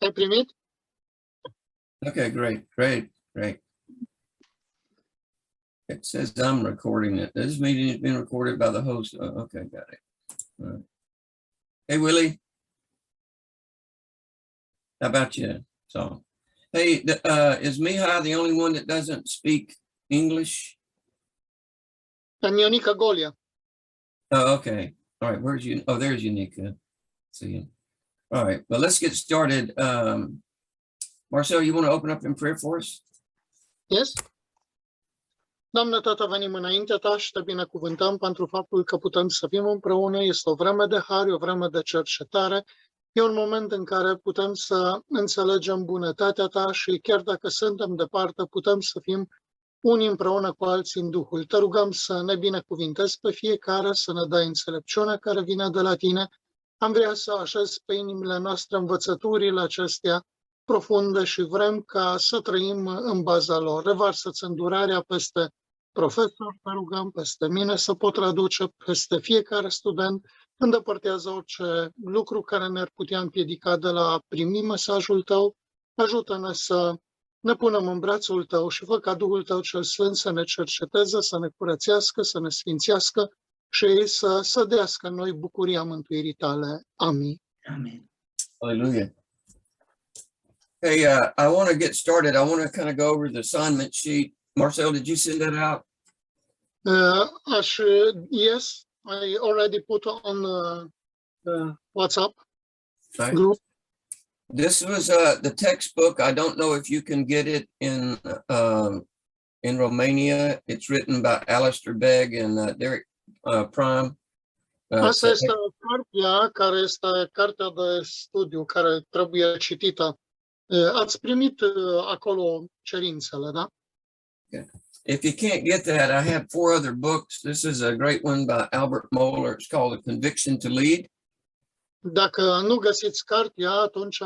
Ai primit? Okay, great. It says I'm recording it. This meeting has been recorded by the host. Oh, okay, got it. All right. Hey, Willie. How about you? So, hey, is Mihai the only one that doesn't speak English? And Ionica Golia. Oh, okay. All right. Where's you? Oh, there's Unica. See you. All right. Well, let's get started. Marcel, you want to open up in prayer for us? Yes? Doamne, Tată, venim înaintea Ta și Te binecuvântăm pentru faptul că putem să fim împreună. Este o vreme de har, o vreme de cercetare. E un moment în care putem să înțelegem bunătatea Ta și chiar dacă suntem departe, putem să fim unii împreună cu alții în Duhul. Te rugăm să ne binecuvintezi pe fiecare, să ne dai înțelepciunea care vine de la Tine. Am vrea să așezi pe inimile noastre învățăturile acestea profunde și vrem ca să trăim în baza lor. Revarsă-ți îndurarea peste profesor, te rugăm, peste mine să pot traduce, peste fiecare student, îndepărtează orice lucru care ne-ar putea împiedica de la a primi mesajul Tău, ajută-ne să ne punem în brațul Tău și fă ca Duhul Tău cel Sfânt să ne cerceteze, să ne curățească, să ne sfințească și să sădească în noi bucuria mântuirii Tale. Amin. Amen. Hallelujah. Hey, I want to get started. I want to kind of go over the assignment sheet. Marcel, did you send that out? Yes, I already put on WhatsApp Right. group. This was the textbook. I don't know if you can get it in Romania. It's written by Alistair Begg and Derek Prime. Asta este cartea care este cartea de studiu care trebuie citită. Ați primit acolo cerințele, da? If you can't get that, I have 4 other books. This is a great one by Albert Mohler. It's called A Conviction to Lead. Dacă nu găsiți cartea, atunci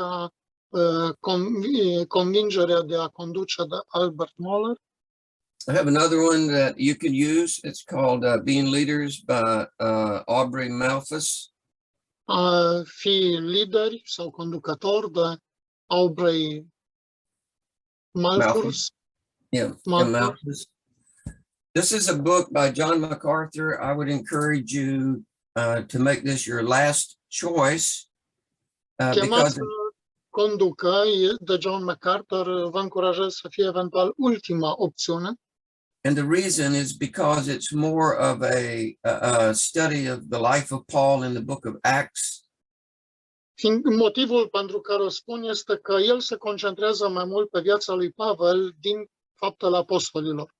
Convingerea de a conduce de Albert Mohler. I have another one that you can use. It's called Being Leaders by Aubrey Malthus. Fi lideri sau conducători de Aubrey Malthus. Yeah, Malthus. This is a book by John MacArthur. I would encourage you to make this your last choice. Chemați să conducă de John MacArthur, vă încurajez să fie eventual ultima opțiune. And the reason is because it's more of a study of the life of Paul in the book of Acts. Motivul pentru care o spun este că el se concentrează mai mult pe viața lui Pavel din Faptele Apostolilor.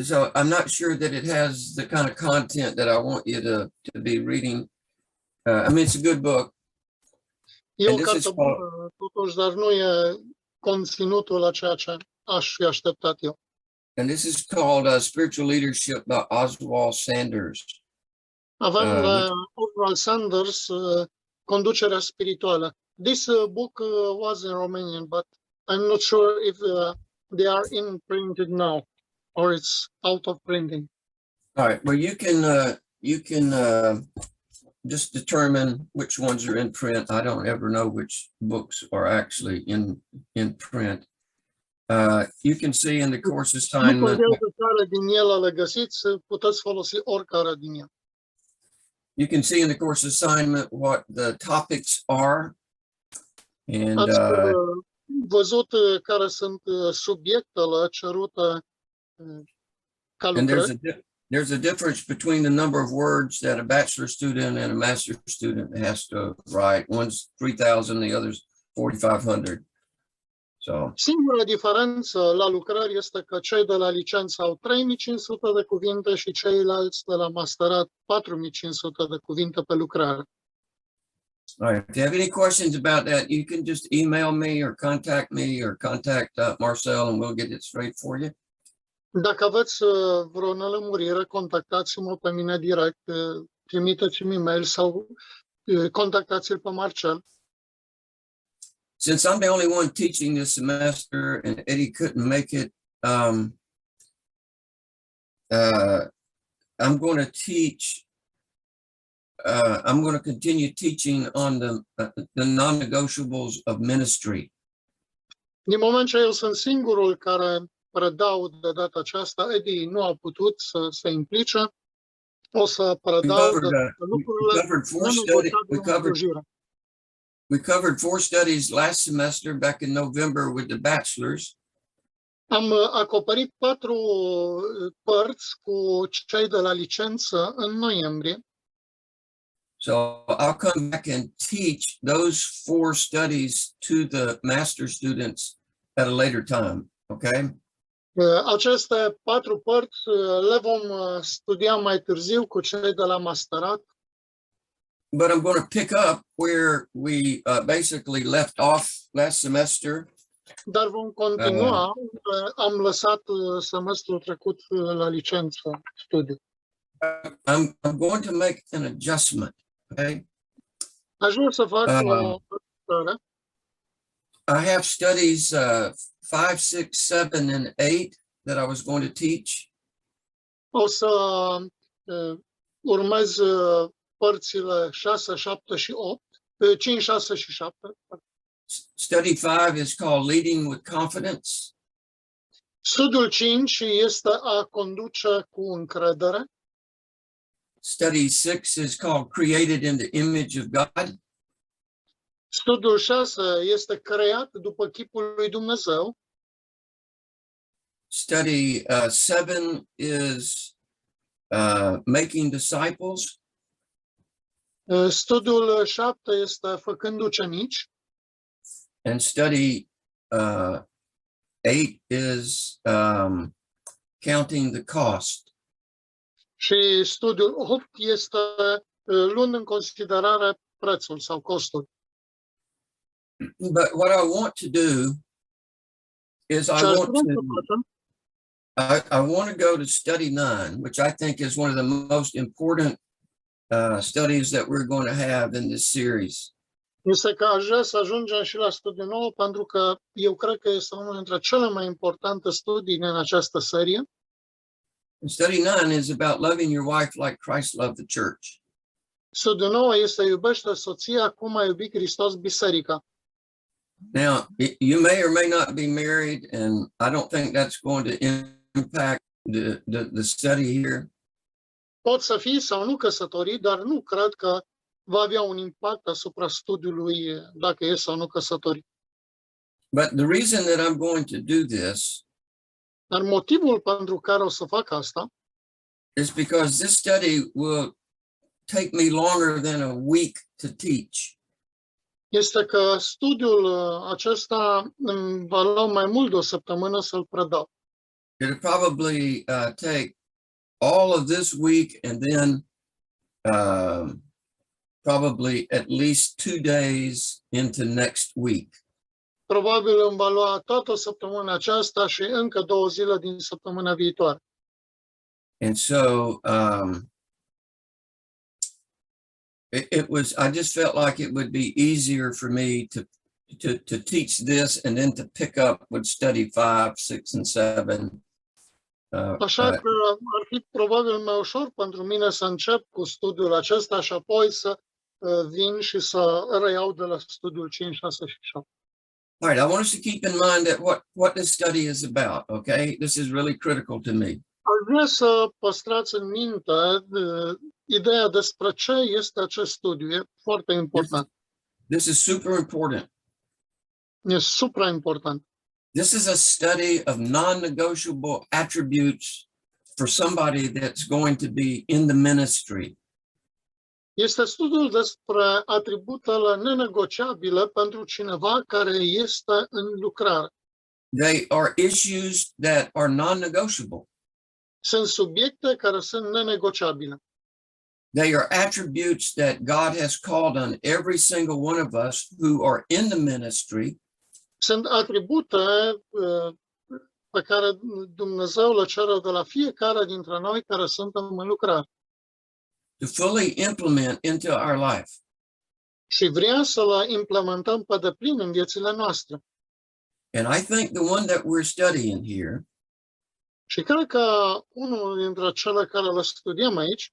So I'm not sure that it has the kind of content that I want you to be reading. I mean, it's a good book. E o carte bună, totuși, dar nu e conținutul a ceea ce aș fi așteptat eu. And this is called Spiritual Leadership by Oswald Sanders. Avem Oswald Sanders, Conducerea spirituală. This book was in Romanian, but I'm not sure if they are in printed now or it's out of printing. All right. Well, you can just determine which ones are in print. I don't ever know which books are actually in print. You can see in the course assignment. Care din ele le găsiți, puteți folosi oricare din ele. You can see in the course assignment what the topics are. And Ați văzut care sunt subiectele cerute ca lucrări. There's a difference between the number of words that a bachelor student and a master student has to write. One's 3,000, the other's 4,500. So. Singura diferență la lucrări este că cei de la licență au 3.500 de cuvinte și ceilalți de la masterat 4.500 de cuvinte pe lucrare. All right. If you have any questions about that, you can just email me or contact Marcel and we'll get it straight for you. Dacă aveți vreo nelămurire, contactați-mă pe mine direct, trimiteți-mi e-mail sau contactați-l pe Marcel. Since I'm the only one teaching this semester and Eddie couldn't make it, I'm going to teach I'm going to continue teaching on the non-negotiables of ministry. Din moment ce eu sunt singurul care predau de data aceasta, Eddie nu a putut să se implice, o să predau lucrurile nenegociabile în slujire. We covered 4 studies last semester back in November with the bachelors. Am acoperit 4 părți cu cei de la licență în noiembrie. So I'll come back and teach those 4 studies to the master students at a later time, okay? Aceste 4 părți le vom studia mai târziu cu cei de la masterat. But I'm going to pick up where we basically left off last semester. Dar vom continua. Am lăsat semestrul trecut la licență studiu. I'm going to make an adjustment, okay? Aș vrea să fac o ajustare. I have studies 5, 6, 7, and 8 that I was going to teach. O să urmez părțile 6, 7 și 8, 5, 6 și 7. Study 5 is called Leading with Confidence. Studiul 5 este a conduce cu încredere. Study 6 is called Created in the Image of God. Studiul 6 este creat după chipul lui Dumnezeu. Study 7 is Making Disciples. Studiul 7 este făcând ucenici. And study 8 is Counting the Cost. Și studiul 8 este luând în considerare prețul sau costul. But what I want to do is I want to go to study 9, which I think is one of the most important studies that we're going to have in this series. Este că aș vrea să ajungem și la studiul 9, pentru că eu cred că este unul dintre cele mai importante studii în această serie. And study 9 is about loving your wife like Christ loved the church. Studiul 9 este iubește soția cum a iubit Hristos biserica. Now, you may or may not be married, and I don't think that's going to impact the study here. Poți să fii sau nu căsătorit, dar nu cred că va avea un impact asupra studiului dacă e sau nu căsătorit. But the reason that I'm going to do this Dar motivul pentru care o să fac asta is because this study will take me longer than a week to teach. este că studiul acesta îmi va lua mai mult de o săptămână să-l predau. It'll probably take all of this week and then probably at least 2 days into next week. Probabil îmi va lua toată săptămâna aceasta și încă 2 zile din săptămâna viitoare. And so I just felt like it would be easier for me to teach this and then to pick up with study 5, 6, and 7. Așa că ar fi probabil mai ușor pentru mine să încep cu studiul acesta și apoi să vin și să reiau de la studiul 5, 6 și 7. All right, I want us to keep in mind that what this study is about, okay? This is really critical to me. Aș vrea să păstrați în minte ideea despre ce este acest studiu. E foarte important. This is super important. E supra important. This is a study of non-negotiable attributes for somebody that's going to be in the ministry. Este studiul despre atributele nenegociabile pentru cineva care este în lucrare. They are issues that are non-negotiable. Sunt subiecte care sunt nenegociabile. They are attributes that God has called on every single one of us who are in the ministry. Sunt atribute pe care Dumnezeu le cere de la fiecare dintre noi care suntem în lucrare. To fully implement into our life. Și vrea să le implementăm pe deplin în viețile noastre. And I think the one that we're studying here Și cred că unul dintre cele care le studiem aici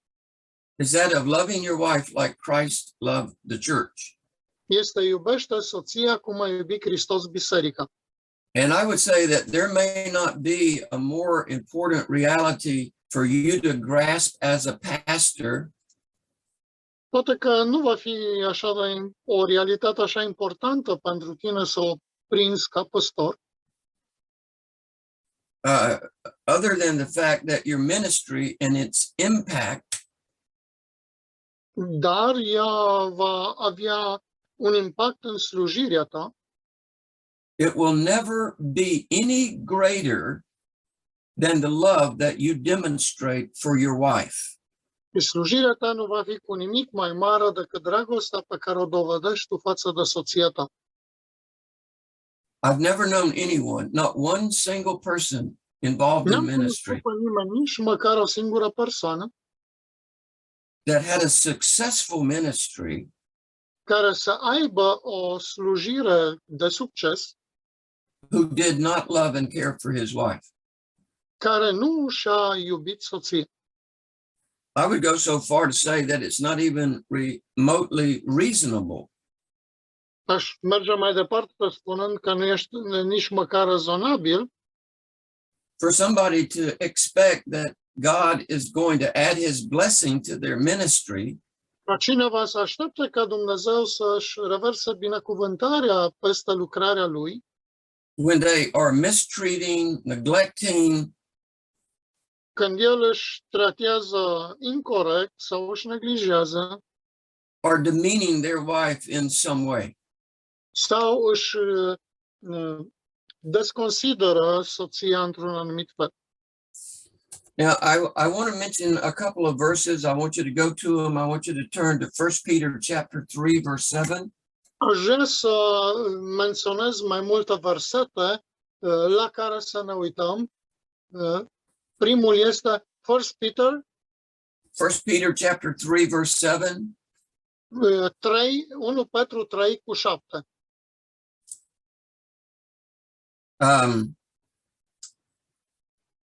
is that of loving your wife like Christ loved the church. Este iubește soția cum a iubit Hristos biserica. And I would say that there may not be a more important reality for you to grasp as a pastor Poate că nu va fi așa o realitate așa importantă pentru tine să o prinzi ca păstor, other than the fact that your ministry and its impact dar ea va avea un impact în slujirea ta. it will never be any greater than the love that you demonstrate for your wife. Și slujirea ta nu va fi cu nimic mai mare decât dragostea pe care o dovedești tu față de soția ta. I've never known anyone, not one single person involved in N-am cunoscut ministry pe nimeni, nici măcar o singură persoană that had a successful ministry care să aibă o slujire de succes, who did not love and care for his wife. care nu și-a iubit soția. I would go so far to say that it's not even remotely reasonable Aș merge mai departe spunând că nu ești nici măcar rezonabil for somebody to expect that God is going to add his blessing to their ministry ca cineva să aștepte ca Dumnezeu să-și reverse binecuvântarea peste lucrarea lui when they are mistreating, neglecting, când el își tratează incorect sau își neglijează or demeaning their wife in some way. sau își desconsideră soția într-un anumit fel. Now, I want to mention a couple of verses. I want you to go to them. I want you to turn to 1 Peter chapter 3, verse 7. Aș vrea să menționez mai multe versete la care să ne uităm. Primul este 1 Peter 1 Peter chapter 3, verse 7. 1 Petru 3 cu 7.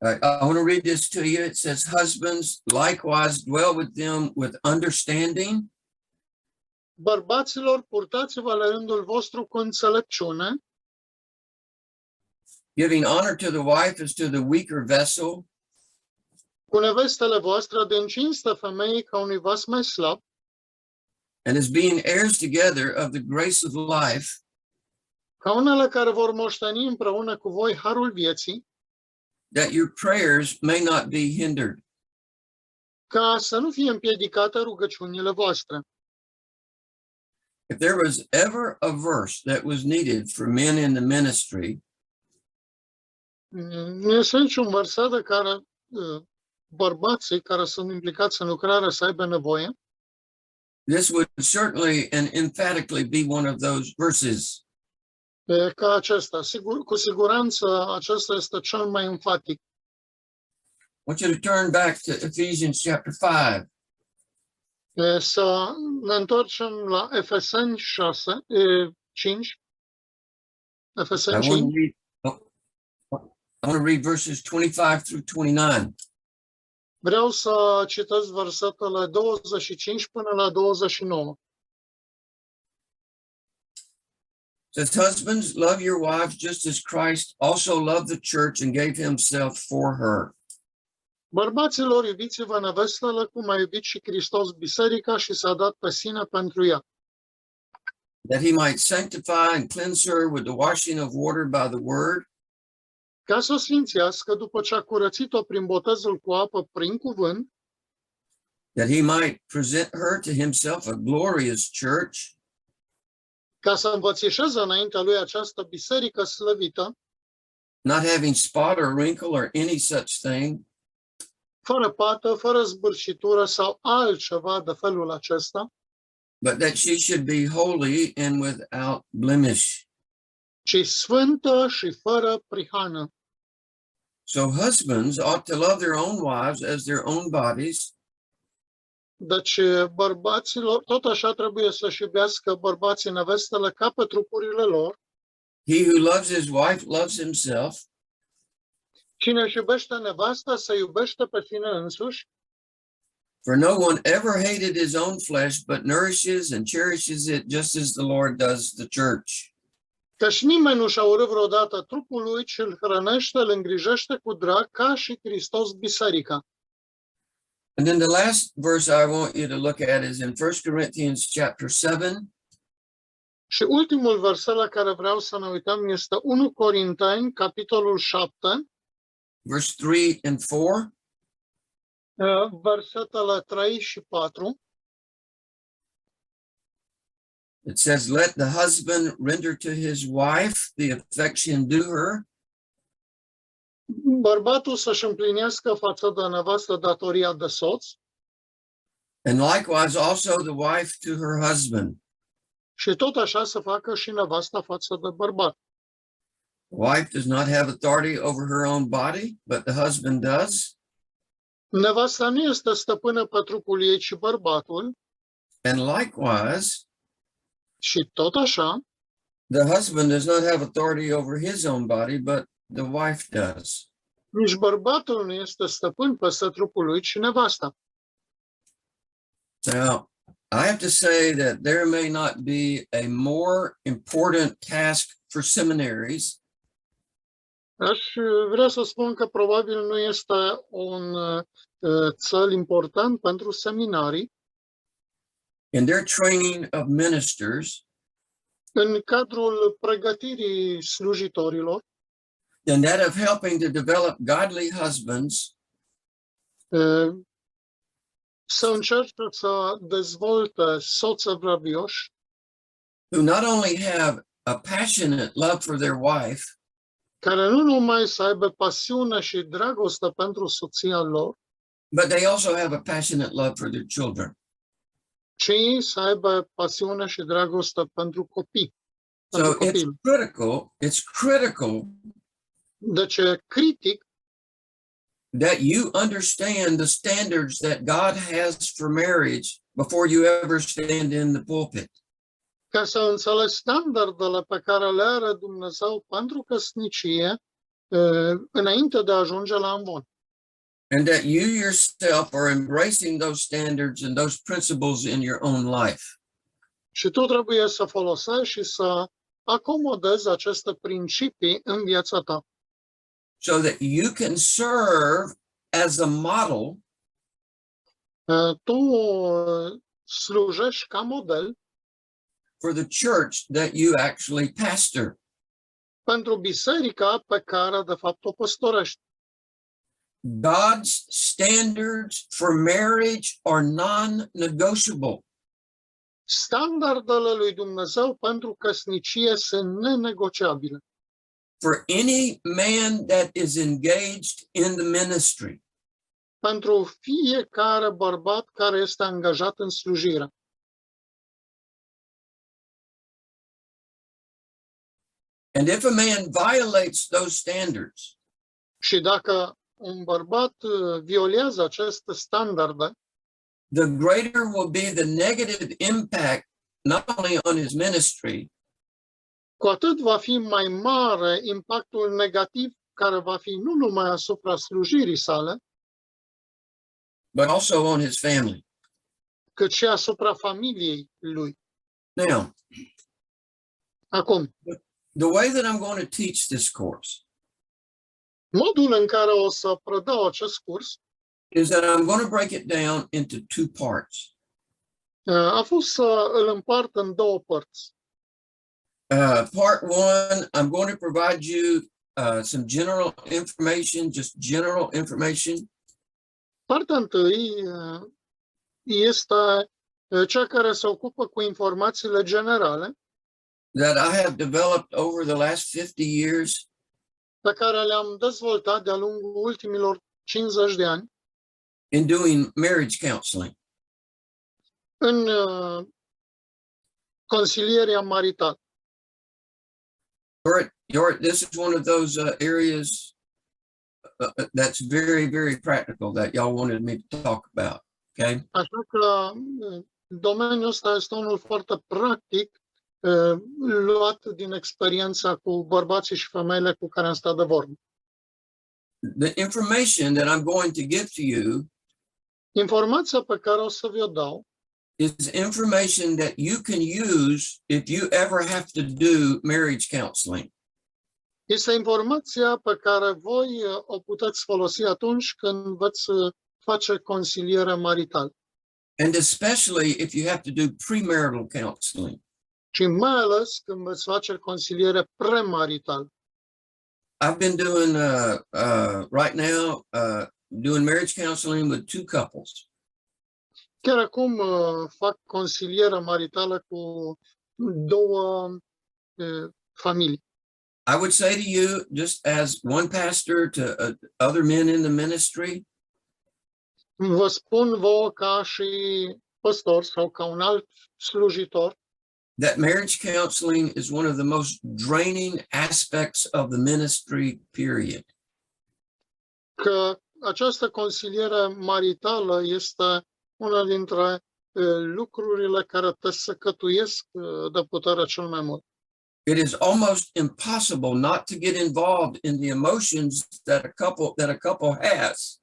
I want to read this to you. It says, husbands, likewise dwell with them with understanding, Bărbaților, purtați-vă la rândul vostru cu înțelepciune, giving honor to the wife as to the weaker vessel, cu nevestele voastre de cinste femeii ca unui vas mai slab, and as being heirs together of the grace of life, ca unele care vor moșteni împreună cu voi harul vieții, that your prayers may not be hindered. ca să nu fie împiedicate rugăciunile voastre. If there was ever a verse that was needed for men in the ministry, Nu este niciun verset de care bărbații care sunt implicați în lucrare să aibă nevoie, this would certainly and emphatically be one of those verses. ca acesta. Cu siguranță acesta este cel mai enfatic. I want you to turn back to Ephesians chapter 5. Să ne întoarcem la Efeseni 5. Efeseni 5. I want to read verses 25 through 29. Vreau să citesc versetele 25 până la 29. It says, husbands, love your wives just as Christ also loved the church and gave himself for her. Bărbaților, iubiți-vă nevestele cum a iubit și Hristos biserica și s-a dat pe sine pentru ea, That he might sanctify and cleanse her with the washing of water by the word, ca să o sfințească după ce a curățit-o prin botezul cu apă prin cuvânt, that he might present her to himself a glorious church, ca să învățișeze înaintea lui această biserică slăvită, not having spot or wrinkle or any such thing, fără pată, fără zbârcitură sau altceva de felul acesta, but that she should be holy and without blemish. ci sfântă și fără prihană. So husbands ought to love their own wives as their own bodies, Deci bărbaților, tot așa trebuie să-și iubească bărbații nevestele ca pe trupurile lor. he who loves his wife loves himself, Cine își iubește nevasta, se iubește pe sine însuși, For no one ever hated his own flesh, but nourishes and cherishes it just as the Lord does the church. Căci nimeni nu și-a urât vreodată trupul lui, ci îl hrănește, îl îngrijește cu drag, ca și Hristos biserica. And then the last verse I want you to look at is in 1 Corinthians chapter 7. Și ultimul verset la care vreau să ne uităm este 1 Corinteni, capitolul 7, verse 3 and 4. Versetele 3 și 4. It says, let the husband render to his wife the affection due her, Bărbatul să-și împlinească față de nevastă datoria de soț and likewise also the wife to her husband. și tot așa să facă și nevasta față de bărbat. The wife does not have authority over her own body, but the husband does. Nevasta nu este stăpână pe trupul ei, ci bărbatul. And likewise, Și tot așa, the husband does not have authority over his own body, but the wife does. nici bărbatul nu este stăpân peste trupul lui, ci nevasta. Now, I have to say that there may not be a more important task for seminaries Aș vrea să spun că probabil nu este un țel important pentru seminarii in their training of ministers în cadrul pregătirii slujitorilor, than that of helping to develop godly husbands să încerce să dezvolte soți evlavioși who not only have a passionate love for their wife, care nu numai să aibă pasiune și dragoste pentru soția lor, but they also have a passionate love for their children. ci să aibă pasiune și dragoste pentru copii. So Pentru it's copil. critical Deci e critic that you understand the standards that God has for marriage before you ever stand in the pulpit. ca să înțelegi standardele pe care le are Dumnezeu pentru căsnicie înainte de a ajunge la amvon. And that you yourself are embracing those standards and those principles in your own life. Și tu trebuie să folosești și să acomodezi aceste principii în viața ta, So that you can serve as a model tu slujești ca model for the church that you actually pastor. pentru biserica pe care de fapt o păstorești. God's standards for marriage are non-negotiable. Standardele lui Dumnezeu pentru căsnicie sunt nenegociabile. For any man that is engaged in the ministry. Pentru fiecare bărbat care este angajat în slujire. And if a man violates those standards, Și dacă un bărbat violează aceste standarde, the greater will be the negative impact not only on his ministry, cu atât va fi mai mare impactul negativ care va fi nu numai asupra slujirii sale, but also on his family. cât și asupra familiei lui. Now, Acum, the way that I'm going to teach this course modul în care o să predau acest curs is that I'm going to break it down into two parts. a fost să îl împart în două părți. Part one, I'm going to provide you some general information, just general information. Partea întâi este cea care se ocupă cu informațiile generale That I have developed over the last 50 years pe care le-am dezvoltat de-a lungul ultimilor 50 de ani in doing marriage counseling. în consilierea maritală. This is one of those areas that's very, very practical that y'all wanted me to talk about. Okay. Așa că domeniul ăsta este unul foarte practic, luat din experiența cu bărbații și femeile cu care am stat de vorbă. The information that I'm going to give to you Informația pe care o să vi-o dau is information that you can use if you ever have to do marriage counseling. este informația pe care voi o puteți folosi atunci când veți face consiliere maritală. And especially if you have to do premarital counseling. Și mai ales când veți face consiliere premaritală. I've been doing right now doing marriage counseling with 2 couples. Chiar acum fac consiliere maritală cu 2 familii. I would say to you, just as one pastor to other men in the ministry, Vă spun vouă ca și păstor sau ca un alt slujitor that marriage counseling is one of the most draining aspects of the ministry, period. că această consiliere maritală este una dintre lucrurile care te săcătuiesc de putere cel mai mult. It is almost impossible not to get involved in the emotions that a couple has.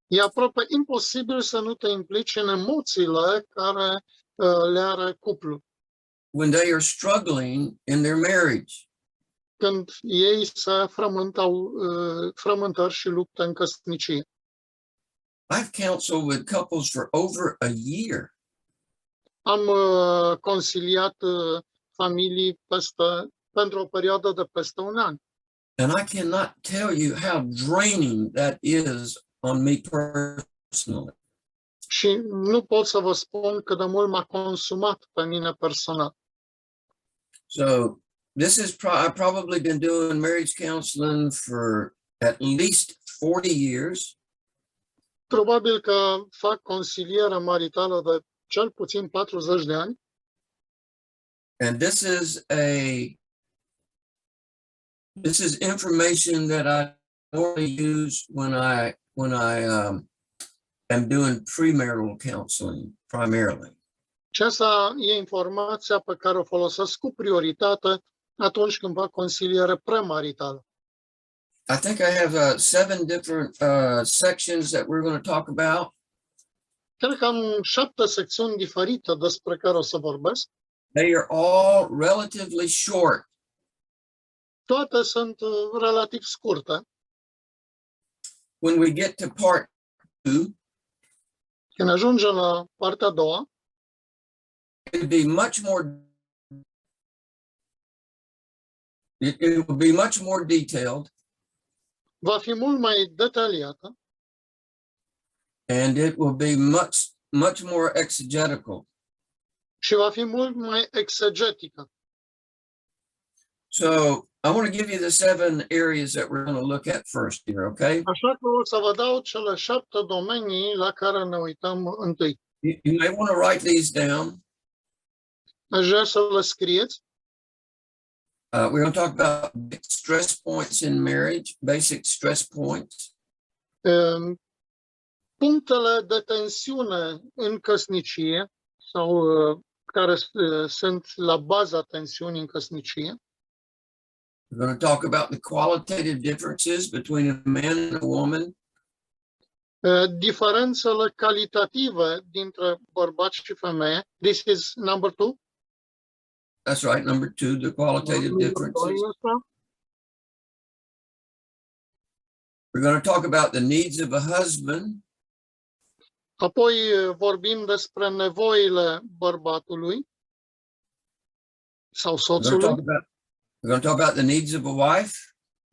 E aproape imposibil să nu te implici în emoțiile care le are cuplul When they are struggling in their marriage. când ei se frământări și luptă în căsnicie. I've counseled with couples for over a year. Am consiliat familii pentru o perioadă de peste un an. And I cannot tell you how draining that is on me personally. Și nu pot să vă spun cât de mult m-a consumat pe mine personal. So this is I've probably been doing marriage counseling for at least 40 years. Probabil că fac consiliere maritală de cel puțin 40 de ani. And this is information that I normally use when I am doing premarital counseling primarily. Și asta e informația pe care o folosesc cu prioritate atunci când fac consiliere premaritală. I think I have 7 different sections that we're going to talk about. Cred că am 7 secțiuni diferite despre care o să vorbesc. They are all relatively short. Toate sunt relativ scurte. When we get to part 2, Când ajungem la partea a doua, it will be much more detailed, va fi mult mai detaliată and it will be much more exegetical. și va fi mult mai exegetică. So I want to give you the 7 areas that we're going to look at first here, okay? Așa că o să vă dau cele 7 domenii la care ne uităm întâi. You may want to write these down. Aș vrea să le scrieți. We're going to talk about stress points in marriage, basic stress points. Punctele de tensiune în căsnicie sau care sunt la baza tensiunii în căsnicie. We're going to talk about the qualitative differences between a man and a woman. Diferențele calitative dintre bărbat și femeie. This is number 2. That's right, number 2, the qualitative differences. We're going to talk about the needs of a husband. Apoi vorbim despre nevoile bărbatului sau soțului. We're going to talk about the needs of a wife.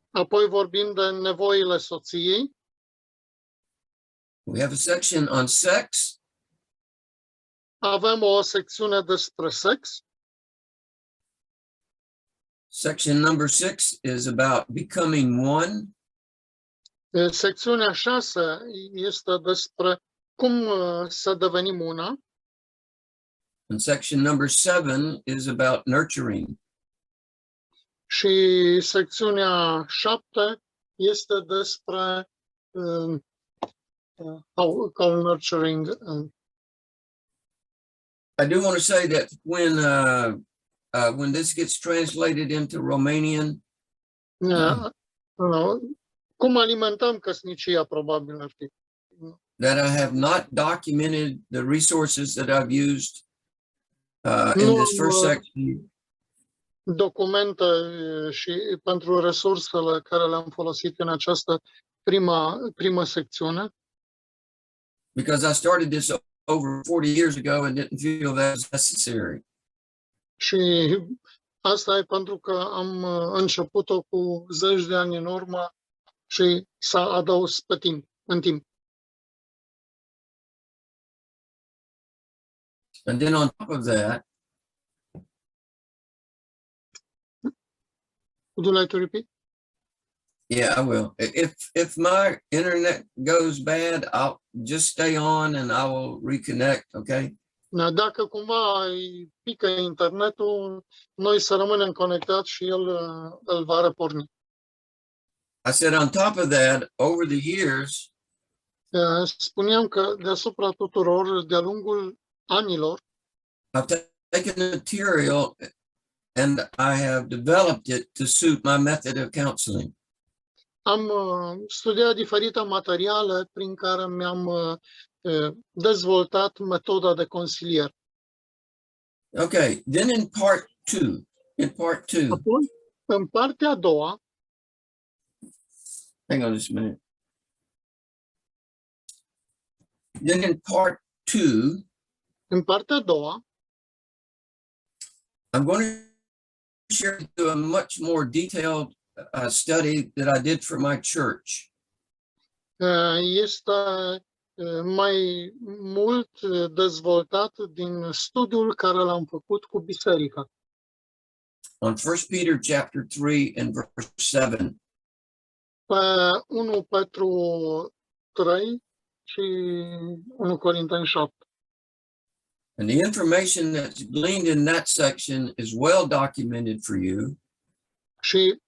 Apoi vorbim de nevoile soției. We have a section on sex. Avem o secțiune despre sex. Section number 6 is about becoming one. Secțiunea 6 este despre cum să devenim una. And section number 7 is about nurturing. Și secțiunea 7 este despre how nurturing. I do want to say that when this gets translated into Romanian, Cum alimentăm căsnicia, probabil ar fi. that I have not documented the resources that I've used in Nu this first am section. documente și pentru resursele care le-am folosit în această primă secțiune, Because I started this over 40 years ago and didn't feel that was necessary. și asta e pentru că am început-o cu zeci de ani în urmă și s-a adus în timp. And then on top of that, Would you like to repeat? yeah, I will. If my internet goes bad, I'll just stay on and I will reconnect, okay? Dacă cumva îi pică internetul, noi să rămânem conectați și el îl va reporni. I said on top of that, over the years, Spuneam că deasupra tuturor, de-a lungul anilor, I've taken material and I have developed it to suit my method of counseling. am studiat diferite materiale prin care mi-am dezvoltat metoda de consiliere. Okay, then in part two, Apoi, în partea a doua, hang on just a minute. Then in part two, în partea a doua, I'm going to share with you a much more detailed study that I did for my church. este mai mult dezvoltat din studiul care l-am făcut cu biserica. On 1 Peter chapter 3 and verse 7. Pe 1 Petru 3 și 1 Corinteni 7. And the information that's gleaned in that section is well documented for you. Și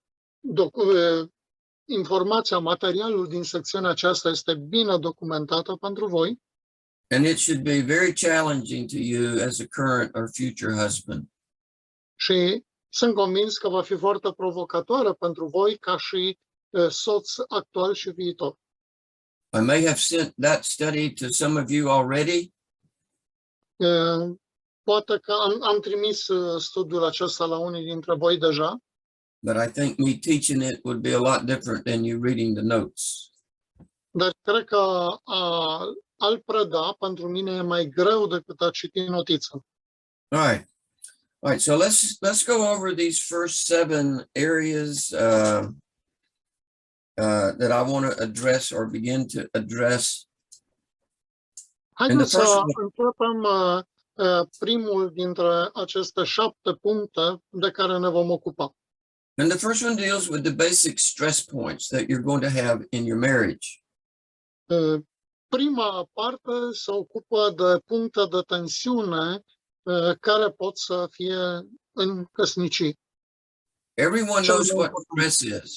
informația, materialul din secțiunea aceasta este bine documentată pentru voi And it should be very challenging to you as a current or future husband. și sunt convins că va fi foarte provocatoare pentru voi ca și soț actual și viitor. I may have sent that study to some of you already, Poate că am trimis studiul acesta la unii dintre voi deja, but I think me teaching it would be a lot different than you reading the notes. dar cred că a-l preda pentru mine e mai greu decât a citi notiță. All right. So let's go over these first 7 areas that I want to address or begin to address. Haideți să începem primul dintre aceste 7 puncte de care ne vom ocupa. And the first one deals with the basic stress points that you're going to have in your marriage. Prima parte se ocupă de puncte de tensiune care pot să fie în căsnicii. Everyone knows what stress is.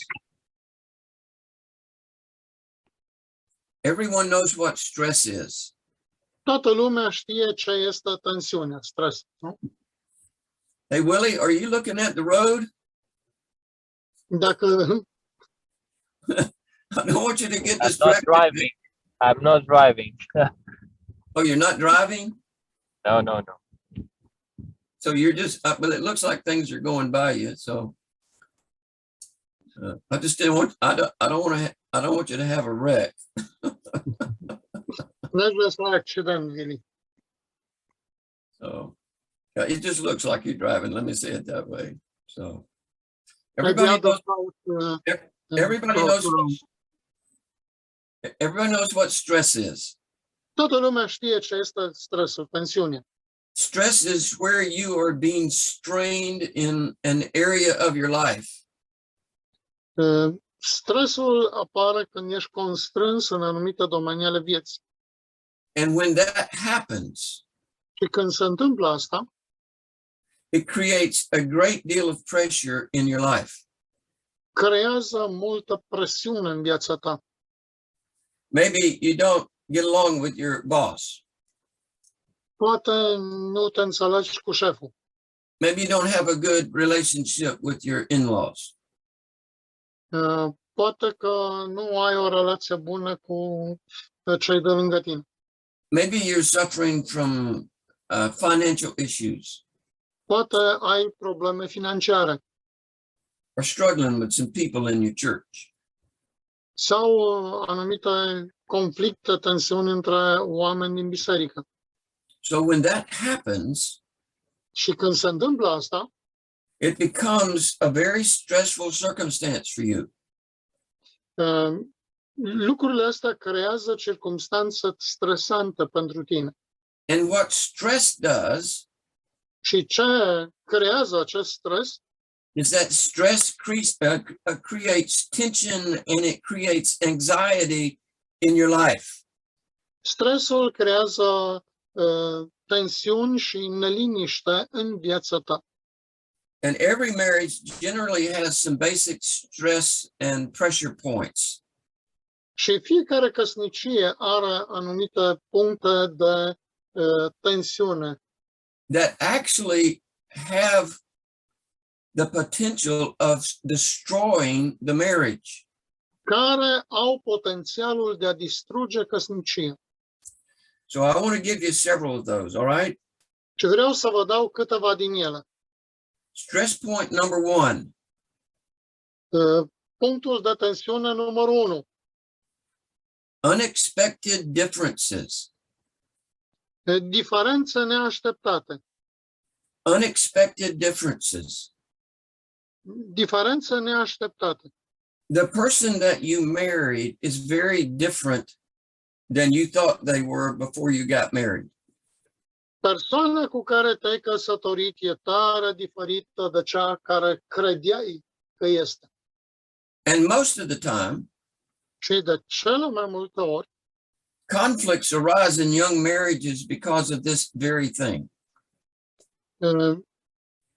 Everyone knows what stress is. Toată lumea știe ce este tensiunea, stres. Nu? Hey, Willie, are you looking at the road? Dacă I don't want you to get I'm not distracted. driving. I'm not driving. Oh, you're not driving? No. So you're just, but it looks like things are going by you. So I just didn't want, I don't want you to have a wreck. n-aș vrea să ai accident, Vili. So it just looks like you're driving. Let me say it that way. So Maybe everybody knows, everybody everybody knows what stress is. Toată lumea știe ce este stresul, tensiunea. Stress is where you are being strained in an area of your life. Stresul apare când ești constrâns în anumite domenii ale vieții. And when that happens, Și când se întâmplă asta, it creates a great deal of pressure in your life. creează multă presiune în viața ta. Maybe you don't get along with your boss. Poate nu te înțelegi cu șeful. Maybe you don't have a good relationship with your in-laws. Poate că nu ai o relație bună cu cei de lângă tine. Maybe you're suffering from financial issues Poate ai probleme financiare or struggling with some people in your church. sau anumite conflicte, tensiuni între oameni din biserică. So when that happens, Și când se întâmplă asta, it becomes a very stressful circumstance for you. lucrurile astea creează circumstanțe stresante pentru tine. And what stress does Și ce creează acest stres is that stress creates tension and it creates anxiety in your life. Stresul creează tensiuni și neliniște în viața ta. And every marriage generally has some basic stress and pressure points. Și fiecare căsnicie are anumite puncte de tensiune That actually have the potential of destroying the marriage. care au potențialul de a distruge căsnicia. So I want to give you several of those, all right? Și vreau să vă dau câteva din ele. Stress point number 1, Punctul de tensiune numărul 1. unexpected differences. Diferențe neașteptate. Unexpected differences. Diferențe neașteptate. The person that you married is very different than you thought they were before you got married. Persoana cu care te-ai căsătorit e tare diferită de cea care credeai că este. And most of the time, Și de cele mai multe ori, conflicts arise in young marriages because of this very thing.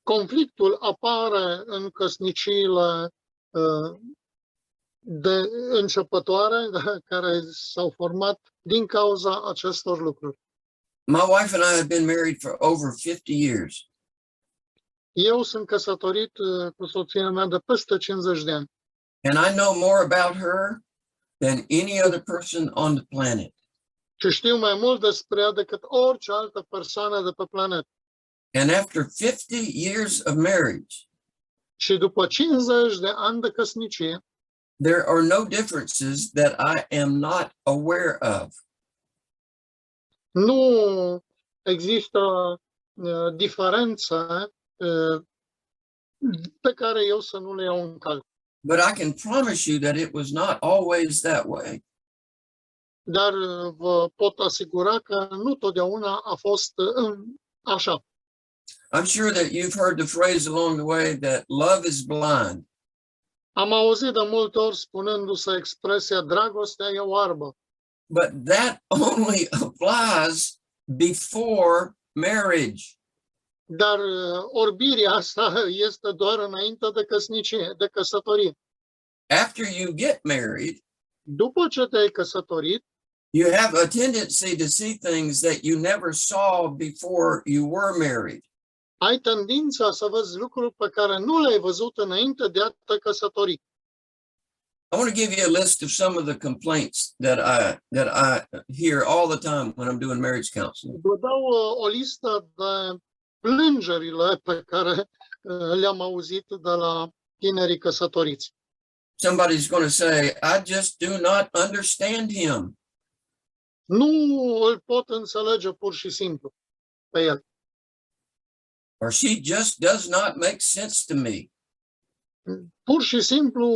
conflictul apare în căsniciile de începătoare care s-au format din cauza acestor lucruri. My wife and I have been married for over 50 years. Eu sunt căsătorit cu soția mea de peste 50 de ani And I know more about her than any other person on the planet. și știu mai mult despre ea decât orice altă persoană de pe planetă. And after 50 years of marriage, Și după 50 de ani de căsnicie, there are no differences that I am not aware of. nu există diferențe pe care eu să nu le iau în calcul. But I can promise you that it was not always that way. Dar vă pot asigura că nu totdeauna a fost așa. I'm sure that you've heard the phrase along the way that love is blind. Am auzit de multe ori spunându-se expresia dragostea e oarbă, But that only applies before marriage. dar orbirea asta este doar înainte de căsnicie, de căsătorie. After you get married, După ce te-ai căsătorit, you have a tendency to see things that you never saw before you were married. ai tendința să vezi lucruri pe care nu le-ai văzut înainte de a te căsători. I want to give you a list of some of the complaints that I hear all the time when I'm doing marriage counseling. Vă dau o listă de plângerile pe care le-am auzit de la tinerii căsătoriți. Somebody's going to say, I just do not understand him. Nu îl pot înțelege pur și simplu pe el. Or she just does not make sense to me. Pur și simplu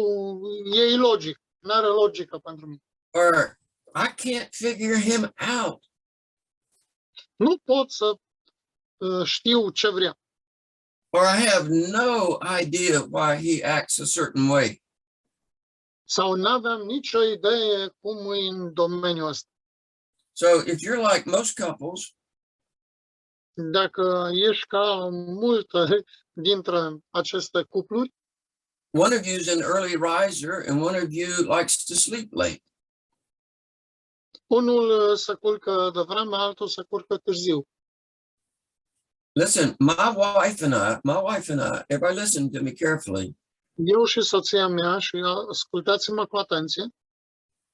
e ilogic, nu are logică pentru mine. Or I can't figure him out. Nu pot să știu ce vrea. Or I have no idea why he acts a certain way. Sau nu aveam nicio idee cum e în domeniul ăsta. So if you're like most couples, Dacă ești ca multe dintre aceste cupluri, one of you is an early riser and one of you likes to sleep late. unul se culcă devreme, altul se culcă târziu. Listen, my wife and I, everybody listen to me carefully. Eu și soția mea, și ascultați-mă cu atenție,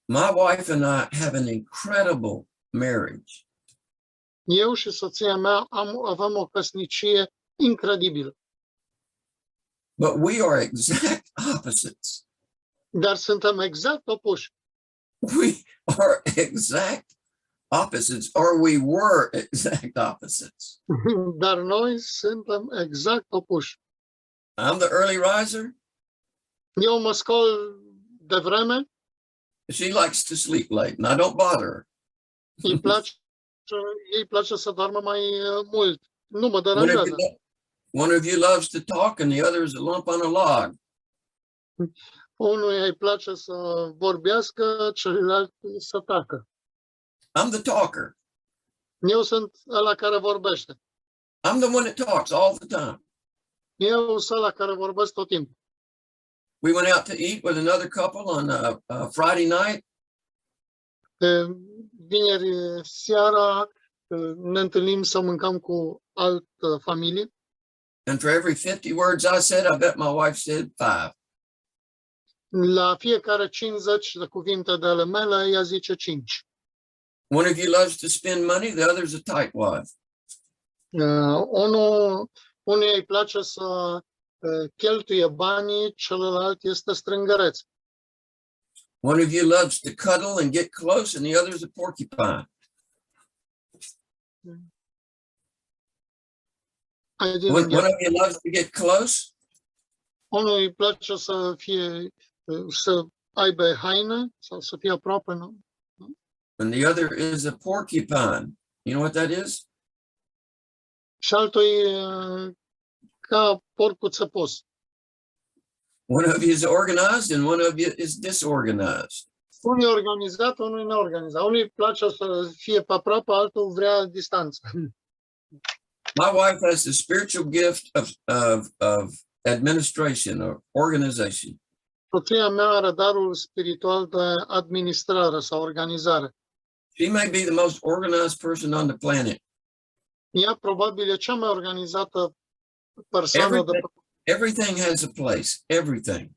My wife and I have an incredible marriage. Eu și soția mea avem o căsnicie incredibilă, But we are exact opposites. dar suntem exact opuși. We are exact opposites, or we were exact opposites. Dar noi suntem exact opuși. I'm the early riser. Eu mă scol de vreme, She likes to sleep late, and I don't bother her. îi place să doarmă mai mult. Nu mă One of, deranjează. you, one of you loves to talk, and the other is a lump on a log. Unuia îi place să vorbească, celălalt să tacă. I'm the talker. Eu sunt ăla care vorbește. I'm the one that talks all the time. Eu sunt ăla care vorbesc tot timpul. We went out to eat with another couple on Friday night. Vineri seara ne întâlnim să mâncăm cu altă familie. And for every 50 words I said, I bet my wife said 5. La fiecare 50 de cuvinte de ale mele, ea zice 5. One of you loves to spend money, the other's a tightwad. Unul îi place să cheltuie banii, celălalt este strângăreț. One of you loves to cuddle and get close, and the other's a porcupine. One of you loves to get close. Unul îi place să aibă haine sau să fie aproape, nu? And the other is a porcupine. You know what that is? Și altul e ca porcul țăpos. One of you is organized and one of you is disorganized. Unul e organizat, unul e neorganizat. Unul îi place să fie pe aproape, altul vrea distanță. My wife has the spiritual gift of administration or organization. Soția mea are darul spiritual de administrare sau organizare. She may be the most organized person on the planet. Ea probabil e cea mai organizată persoană de pe. Everything has a place. Everything.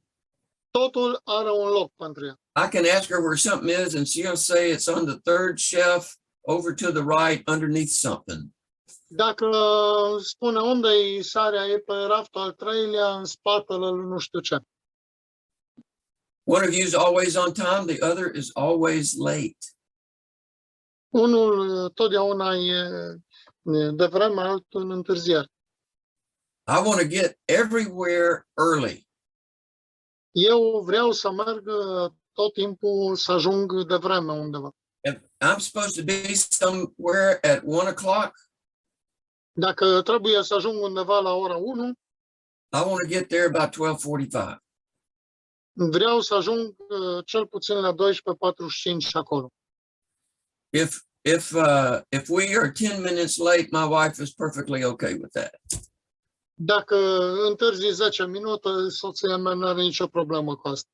Totul are un loc pentru ea. I can ask her where something is, and she'll say it's on the third shelf, over to the right, underneath something. Dacă spune unde e sarea, e pe raftul al treilea, în spatele lui nu știu ce. One of you is always on time, the other is always late. Unul totdeauna e de vreme, altul în întârziere. I want to get everywhere early. Eu vreau să merg tot timpul să ajung de vreme undeva. If I'm supposed to be somewhere at 1 o'clock, Dacă trebuie să ajung undeva la ora 1, I want to get there about 12:45. vreau să ajung cel puțin la 12:45 acolo. If we are 10 minutes late, my wife is perfectly okay with that. Dacă întârzi 10 minute, soția mea nu are nicio problemă cu asta.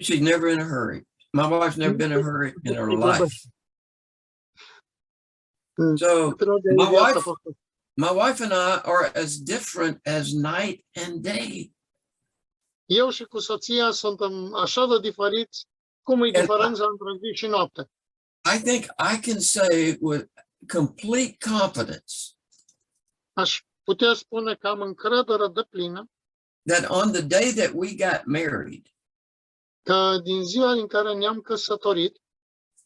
She's never in a hurry. My wife's never been in a hurry in her life. So my wife and I are as different as night and day. Eu și cu soția suntem așa de diferiți cum e diferența între zi și noapte. I think I can say with complete confidence Aș putea spune că am încredere deplină that on the day that we got married, că din ziua din care ne-am căsătorit,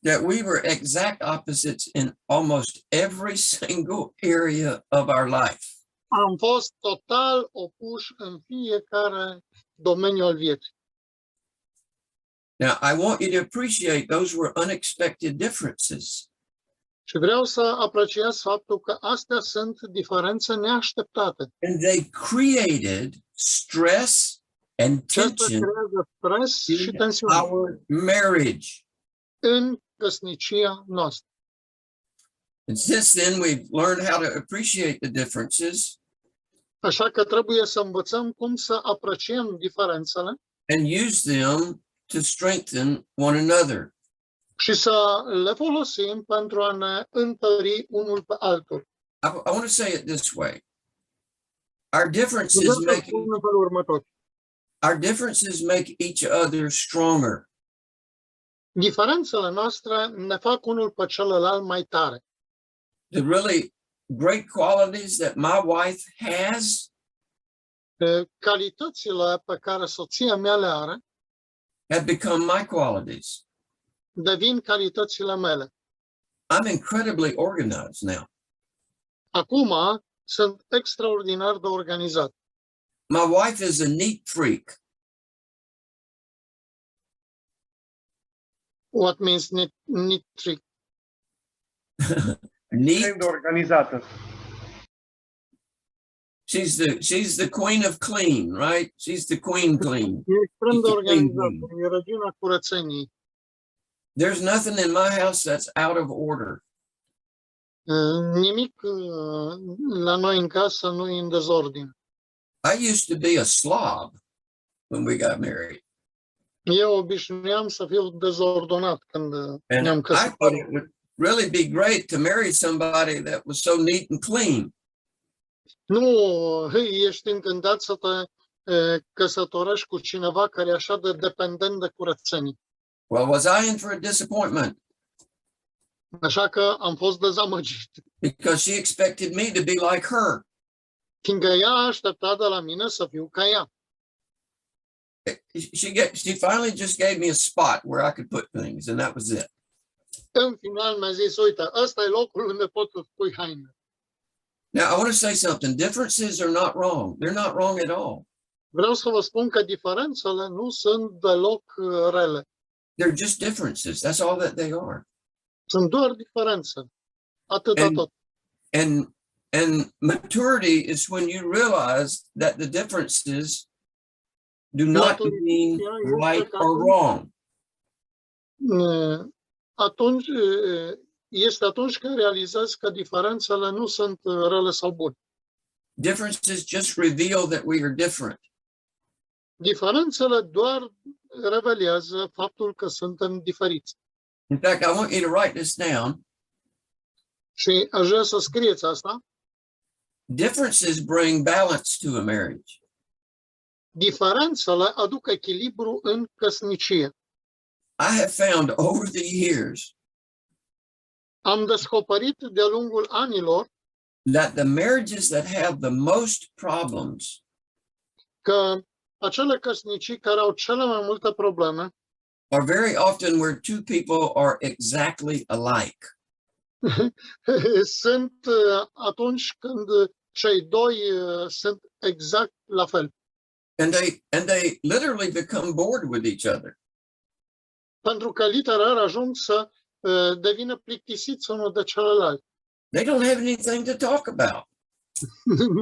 that we were exact opposites in almost every single area of our life. am fost total opuși în fiecare domeniu al vieții. Now, I want you to appreciate those were unexpected differences. Și vreau să apreciez faptul că astea sunt diferențe neașteptate. And they created stress and Aceasta tension creează stres și in tensiune our marriage. în căsnicia noastră. And since then, we've learned how to appreciate the differences Așa că trebuie să învățăm cum să apreciem diferențele and use them to strengthen one another. și să le folosim pentru a ne întări unul pe altul. I want to say it this way. Our differences make each other stronger. Diferențele noastre ne fac unul pe celălalt mai tare. The really great qualities that my wife has Calitățile pe care soția mea le are have become my qualities. devin calitățile mele. I'm incredibly organized now. Acum sunt extraordinar de organizat. My wife is a neat freak. What means neat trick? Neat. Extrem de organizată. She's the queen of clean, right? She's the queen clean. E extrem de It's a clean organizat. E regina curățeniei. There's nothing in my house that's out of order. Nimic la noi în casă nu e în dezordine. I used to be a slob when we got married. Eu obișnuiam să fiu dezordonat când And ne-am I thought căsătorit. it would really be great to marry somebody that was so neat and clean. Nu ești încântat să te căsătorești cu cineva care e așa de dependent de curățenie. Well, was I in for a disappointment? Așa că am fost dezamăgit. Because she expected me to be like her. Fiindcă ea aștepta de la mine să fiu ca ea. She finally just gave me a spot where I could put things, and that was it. În final mi-a zis, uite, ăsta e locul unde poți să pui haine. Now, I want to say something. Differences are not wrong. They're not wrong at all. Vreau să vă spun că diferențele nu sunt deloc rele. They're just differences. That's all that they are. Sunt doar diferențe. Atât de tot. And maturity is when you realize that the differences do not mean right or wrong. Atunci, este atunci când realizezi că diferențele nu sunt rele sau bune. Differences just reveal that we are different. Diferențele doar revelează faptul că suntem diferiți. In fact, I want you to write this down. Și aș vrea să scrieți asta. Differences bring balance to a marriage. Diferențele aduc echilibru în căsnicie. I have found over the years Am descoperit de-a lungul anilor that the marriages that have the most problems că acele căsnicii care au cele mai multe probleme are very often where two people are exactly alike. sunt atunci când cei doi sunt exact la fel. And they literally become bored with each other. Pentru că literar ajung să devină plictisiți unul de celălalt. They don't have anything to talk about.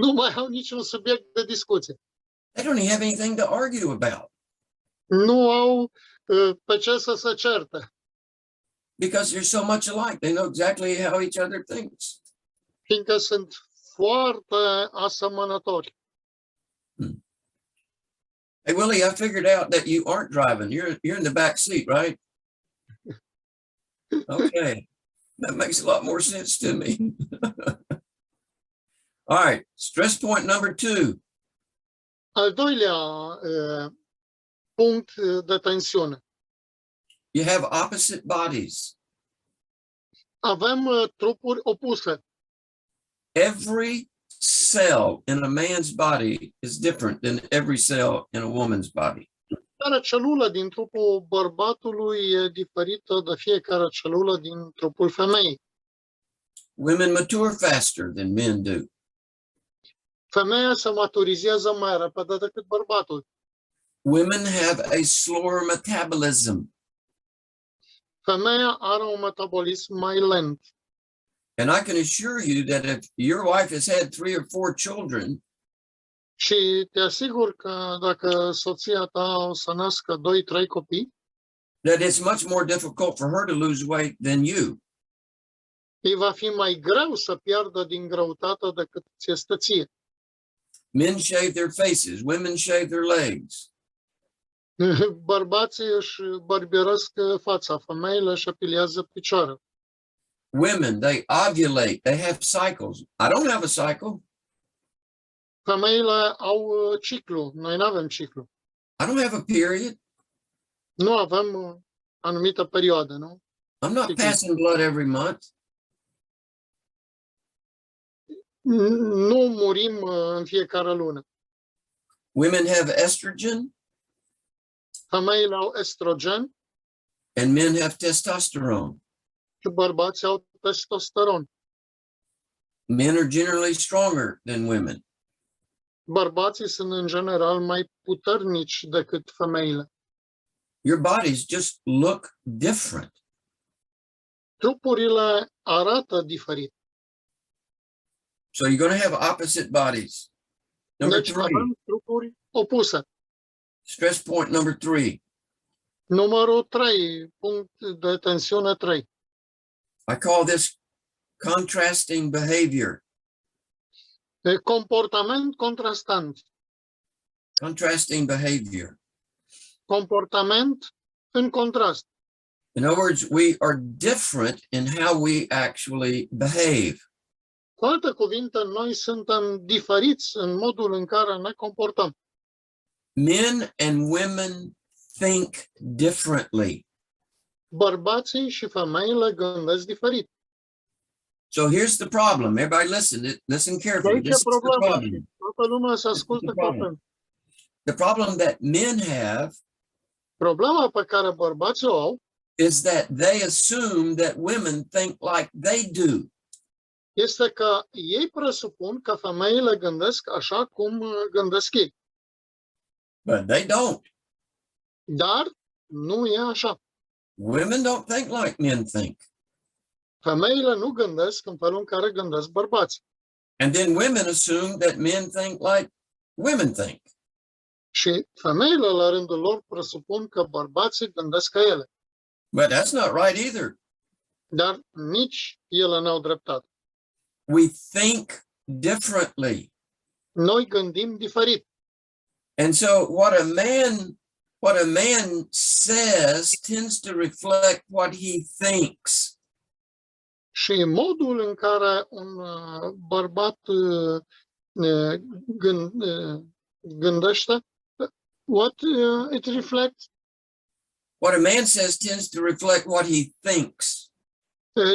Nu mai au niciun subiect de discuție. They don't even have anything to argue about Nu au pe ce să se certe. because they're so much alike. They know exactly how each other thinks. Fiindcă sunt foarte asemănători. Hey, Willie, I figured out that you aren't driving. You're in the back seat, right? Okay. That makes a lot more sense to me. All right. Stress point number 2. Al doilea punct de tensiune. You have opposite bodies. Avem trupuri opuse. Every cell in a man's body is different than every cell in a woman's body. Fiecare celulă din trupul bărbatului e diferită de fiecare celulă din trupul femeii. Women mature faster than men do. Femeia se maturizează mai repede decât bărbatul. Women have a slower metabolism. Femeia are un metabolism mai lent. And I can assure you that if your wife has had 3 or 4 children, Și te asigur că dacă soția ta o să nască 2-3 copii, that it's much more difficult for her to lose weight than you. îi va fi mai greu să piardă din greutate decât ți este ție. Men shave their faces, women shave their legs. Bărbații își barbieresc fața, femeile își epilează picioarele. Women, they ovulate, they have cycles. I don't have a cycle. Femeile au ciclu, noi nu avem ciclu. I don't have a period. Nu avem anumită perioadă, nu? I'm not passing blood every month. Nu murim în fiecare lună. Women have estrogen Femeile au estrogen and men have testosterone. și bărbații au testosteron. Men are generally stronger than women. Bărbații sunt în general mai puternici decât femeile. Your bodies just look different. Trupurile arată diferit. So you're going to have opposite bodies. Number Deci 3, avem trupuri opuse. stress point number 3. Numărul 3, punct de tensiune 3. I call this contrasting behavior. Comportament contrastant. Contrasting behavior. Comportament în contrast. In other words, we are different in how we actually behave. Cu alte cuvinte, noi suntem diferiți în modul în care ne comportăm. Men and women think differently. Bărbații și femeile gândesc diferit. So here's the problem. Everybody listen De carefully. aici This e is the problema. problem. Toată lumea să asculte cu atenție. The problem that men have Problema pe care bărbații o au is that they assume that women think like they do. este că ei presupun că femeile gândesc așa cum gândesc ei. But they don't. Dar nu e așa. Women don't think like men think. Femeile nu gândesc în felul în care gândesc bărbații. And then women assume that men think like women think. Și femeile, la rândul lor, presupun că bărbații gândesc ca ele. But that's not right either. Dar nici ele n-au dreptate. We think differently. Noi gândim diferit. And so what a man says tends to reflect what he thinks. Și modul în care un bărbat gândește, what it reflects? What a man says tends to reflect what he thinks.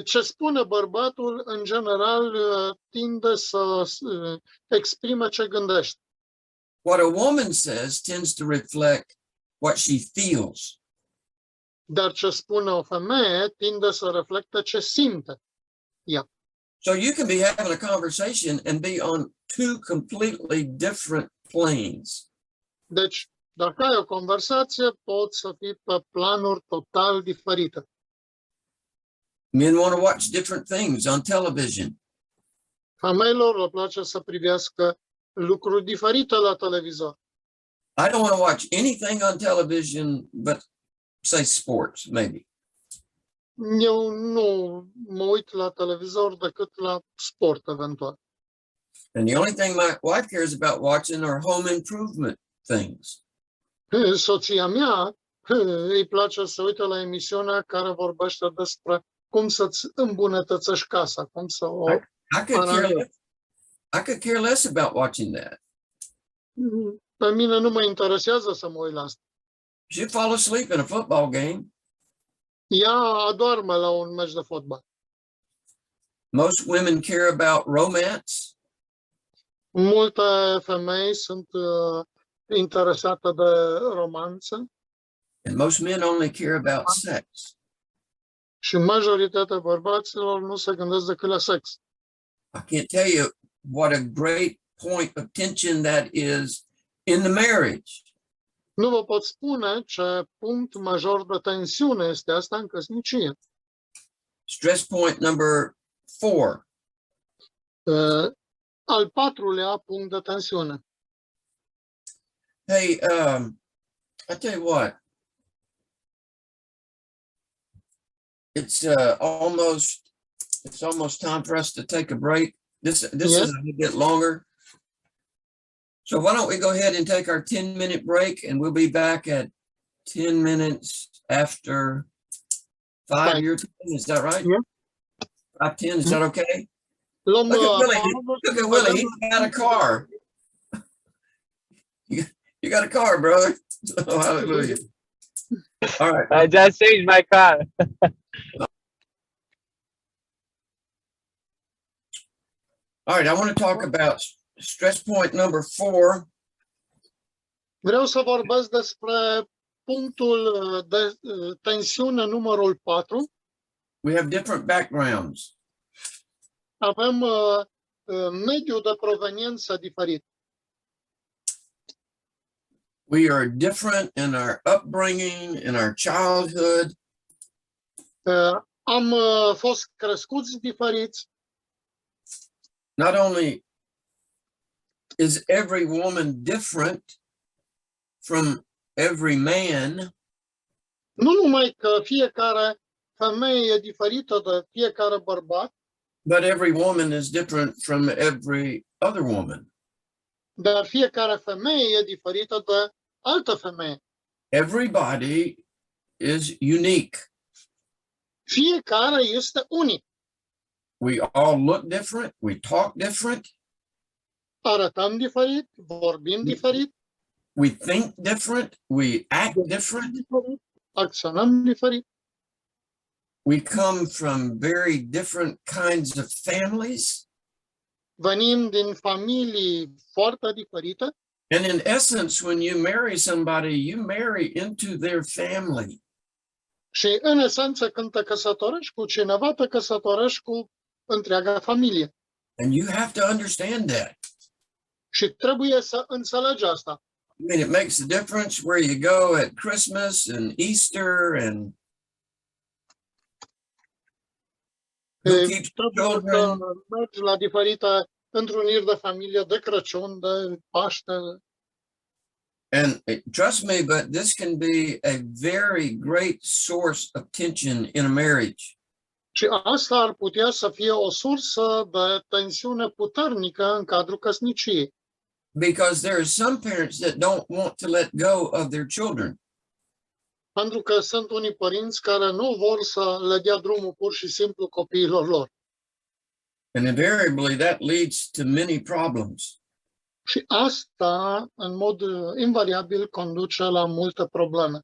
Ce spune bărbatul, în general, tinde să exprime ce gândește. What a woman says tends to reflect what she feels. Dar ce spune o femeie tinde să reflecte ce simte. So you can be having a conversation and be on two completely different planes. Deci, dacă ai o conversație, poți să fii pe planuri total diferite. Men want to watch different things on television. Femeilor le place să privească lucruri diferite la televizor. I don't want to watch anything on television but, say, sports, maybe. Eu nu mă uit la televizor decât la sport, eventual. And the only thing my wife cares about watching are home improvement things. Soția mea îi place să uite la emisiunea care vorbește despre cum să-ți îmbunătățești casa, cum să o... I could care less about watching that. Pe mine nu mă interesează să mă uit la asta. She'd fall asleep in a football game. Ea adorme la un meci de fotbal. Most women care about romance. Multe femei sunt interesate de romanță And most men only care about sex. și majoritatea bărbaților nu se gândesc decât la sex. I can't tell you what a great point of tension that is in the marriage. Nu vă pot spune ce punct major de tensiune este asta în căsnicie. Stress point number 4. Al patrulea punct de tensiune. Hey, I tell you what. It's almost time for us to take a break. This Yes. is a little bit longer. So why don't we go ahead and take our 10-minute break, and we'll be back at 10 minutes after 5 Right. your time. Is that right? Yeah. 5:10, is that okay? Luăm, Look at Willie. pauză Look și at Willie. vedem- He's got a car. You got a car, brother. Oh, hallelujah. All right. I just changed my car. All right. I want to talk about stress point number 4. Vreau să vorbesc despre punctul de tensiune numărul 4. We have different backgrounds. Avem mediul de proveniență diferit. We are different in our upbringing, in our childhood. Am fost crescuți diferiți. Not only is every woman different from every man, Nu numai că fiecare femeie e diferită de fiecare bărbat, but every woman is different from every other woman. dar fiecare femeie e diferită de altă femeie. Everybody is unique. Fiecare este unic. We all look different. We talk different. Arătăm diferit, vorbim diferit, We think different. We act different. acționăm diferit. We come from very different kinds of families. Venim din familii foarte diferite And in essence, when you marry somebody, you marry into their family. și, în esență, când te căsătorești cu cineva, te căsătorești cu întreaga familie. And you have to understand that. Și trebuie să înțelegi asta. I mean, it makes a difference where you go at Christmas and Easter and who keeps Trebuie să children. mergi la diferite întruniri de familie, de Crăciun, de Paște. And trust me, but this can be a very great source of tension in a marriage. Și asta ar putea să fie o sursă de tensiune puternică în cadrul căsniciei. Because there are some parents that don't want to let go of their children. Pentru că sunt unii părinți care nu vor să le dea drumul pur și simplu copiilor lor. And invariably that leads to many problems. Și asta, în mod invariabil, conduce la multe probleme.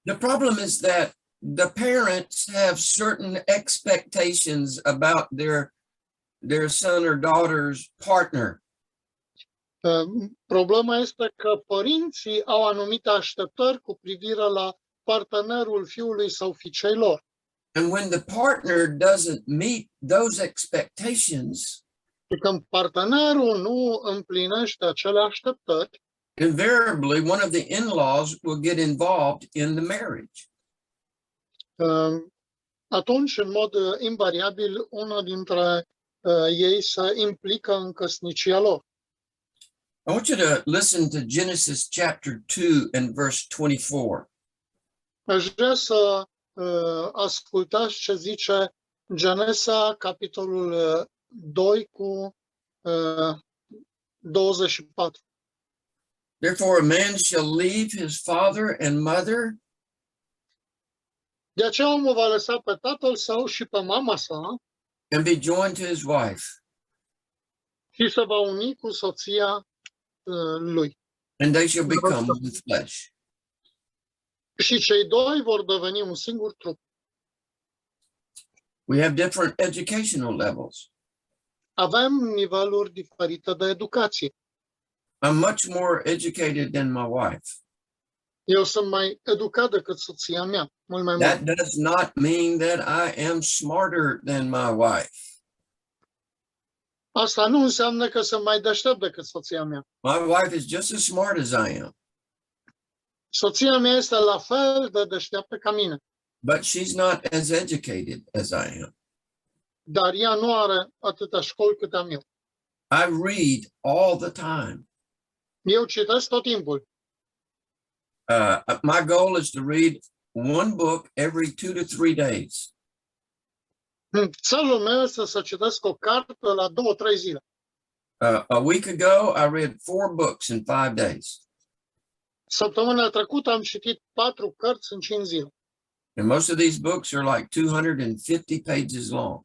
The problem is that the parents have certain expectations about their son or daughter's partner. Problema este că părinții au anumite așteptări cu privire la partenerul fiului sau fiicei lor. And when the partner doesn't meet those expectations, Și când partenerul nu împlinește acele așteptări, invariably one of the in-laws will get involved in the marriage. atunci, în mod invariabil, una dintre ei se implică în căsnicia lor. I want you to listen to Genesis chapter 2 and verse 24. Aș vrea să ascultați ce zice Genesa, capitolul 2 cu 24. Therefore, a man shall leave his father and mother De aceea omul va lăsa pe tatăl său și pe mama sa and be joined to his wife, și se va uni cu soția lui. and they shall become one flesh. Și cei doi vor deveni un singur trup. We have different educational levels. Avem niveluri diferite de educație. I'm much more educated than my wife. Eu sunt mai educat decât soția mea, mult mai That mult. does not mean that I am smarter than my wife. Asta nu înseamnă că sunt mai deștept decât soția mea. My wife is just as smart as I am, Soția mea este la fel de deșteaptă ca mine, but she's not as educated as I am. dar ea nu are atâta școli cât am eu. I read all the time. Eu citesc tot timpul. My goal is to read one book every 2 to 3 days. Țelul meu este să citesc o carte la 2-3 zile. A week ago, I read 4 books in 5 days. Săptămâna trecută am citit 4 cărți în 5 zile. And most of these books are like 250 pages long.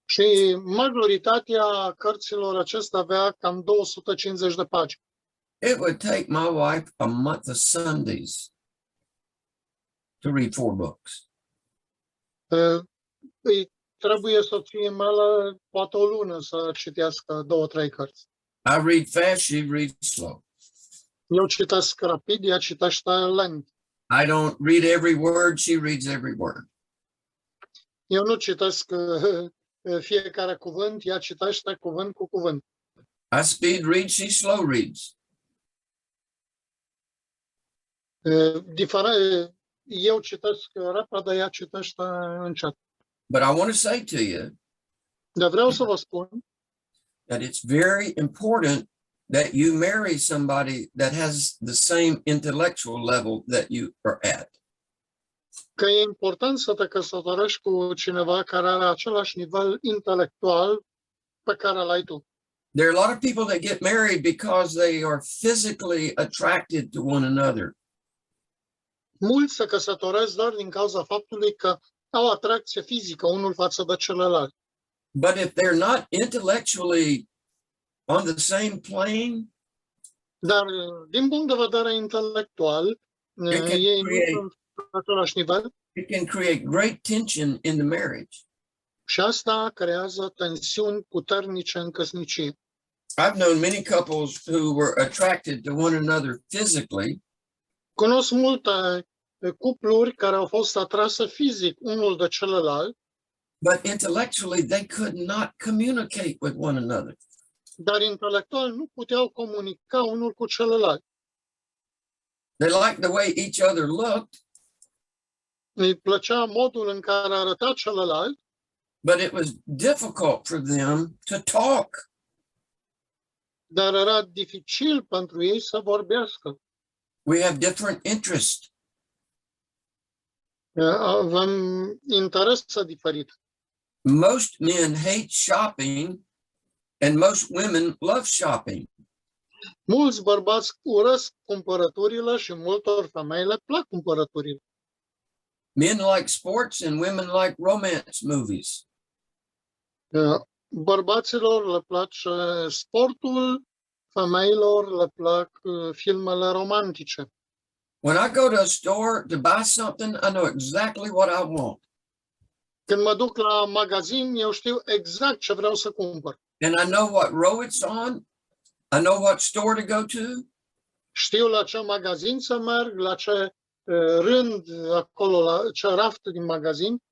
Și majoritatea cărților acestea avea cam 250 de pagini. It would take my wife a month of Sundays to read 4 books. Trebuie soției mele poate o lună să citească 2-3 cărți. I read fast, she reads slow. Eu citesc rapid, ea citește lent. I don't read every word, she reads every word. Eu nu citesc fiecare cuvânt, ea citește cuvânt cu cuvânt. I speed read, she slow reads. Eu citesc repede, ea citește încet. But I want to say to you Dar vreau să vă spun that it's very important that you marry somebody that has the same intellectual level that you are at. că e important să te căsătorești cu cineva care are același nivel intelectual pe care l-ai tu. There are a lot of people that get married because they are physically attracted to one another. Mulți se căsătoresc doar din cauza faptului că au atracție fizică unul față de celălalt. But if they're not intellectually on the same plane, Dar din punct de vedere intelectual, ei nu create- sunt pe același nivel it can create great tension in the marriage. și asta creează tensiuni puternice în căsnicie. I've known many couples who were attracted to one another physically, Cunosc multe cupluri care au fost atrase fizic unul de celălalt, but intellectually they could not communicate with one another. dar intelectual nu puteau comunica unul cu celălalt. They liked the way each other looked, Îi plăcea modul în care arăta celălalt, but it was difficult for them to talk. dar era dificil pentru ei să vorbească. We have different interests. Avem interese diferite. Most men hate shopping and most women love shopping. Mulți bărbați urăsc cumpărăturile și multor femei le plac cumpărăturile. Men like sports and women like romance movies. Bărbaților le place sportul, femeilor le plac filmele romantice. When I go to a store to buy something, I know exactly what I want. Când mă duc la magazin, eu știu exact ce vreau să cumpăr. And I know what row it's on. I know what store to go to. Știu la ce magazin să merg, la ce rând acolo, la ce raft din magazin.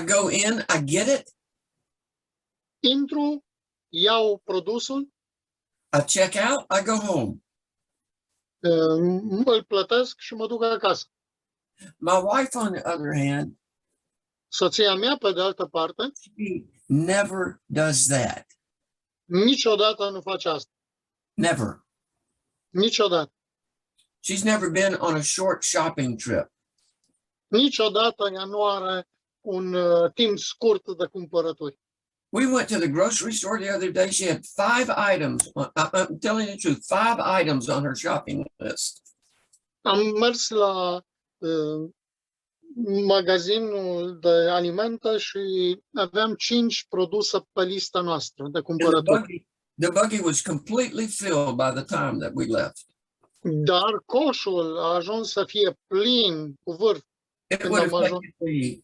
I go in, I get it. Intru, iau produsul, I check out, I go home. îl plătesc și mă duc acasă. My wife, on the other hand, Soția mea, pe de altă parte, she never does that. niciodată nu face asta. Never. Niciodată. She's never been on a short shopping trip. Niciodată ea nu are un timp scurt de cumpărături. We went to the grocery store the other day. She had 5 items. I'm telling you the truth, 5 items on her shopping list. Am mers la magazinul de alimente și aveam 5 produse pe lista noastră de And cumpărături. the buggy was completely filled by the time that we left. Dar coșul a ajuns să fie plin cu vârf. It Când would am have ajuns. taken me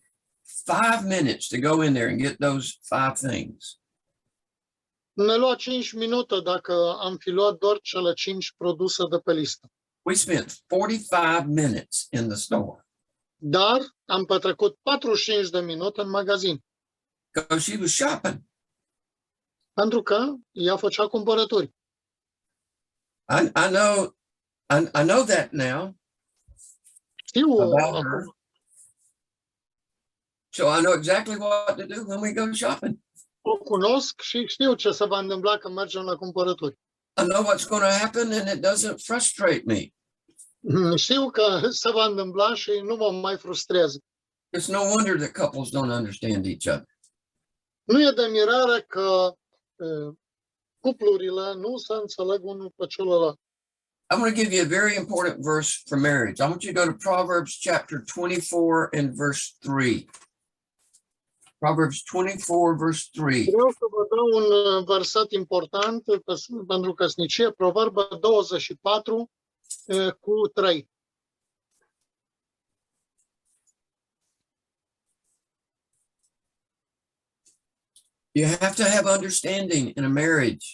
5 minutes to go in there and get those 5 things. Ne lua 5 minute dacă am fi luat doar cele 5 produse de pe listă. We spent 45 minutes in the store Dar am petrecut 45 de minute în magazin, because she was shopping. pentru că ea făcea cumpărături. I know that now. Știu About acum. her. So I know exactly what to do when we go shopping. O cunosc și știu ce se va întâmpla când mergem la cumpărături. I know what's going to happen and it doesn't frustrate me. Știu că se va întâmpla și nu mă mai frustrează. It's no wonder that couples don't understand each other. Nu e de mirare că cuplurile nu se înțeleg unul pe celălalt. I'm going to give you a very important verse for marriage. I want you to go to Proverbs chapter 24 and verse 3. Proverbs 24, verse 3. Vreau să vă dau un verset important pentru căsnicie, Proverbe 24 cu 3. You have to have understanding in a marriage.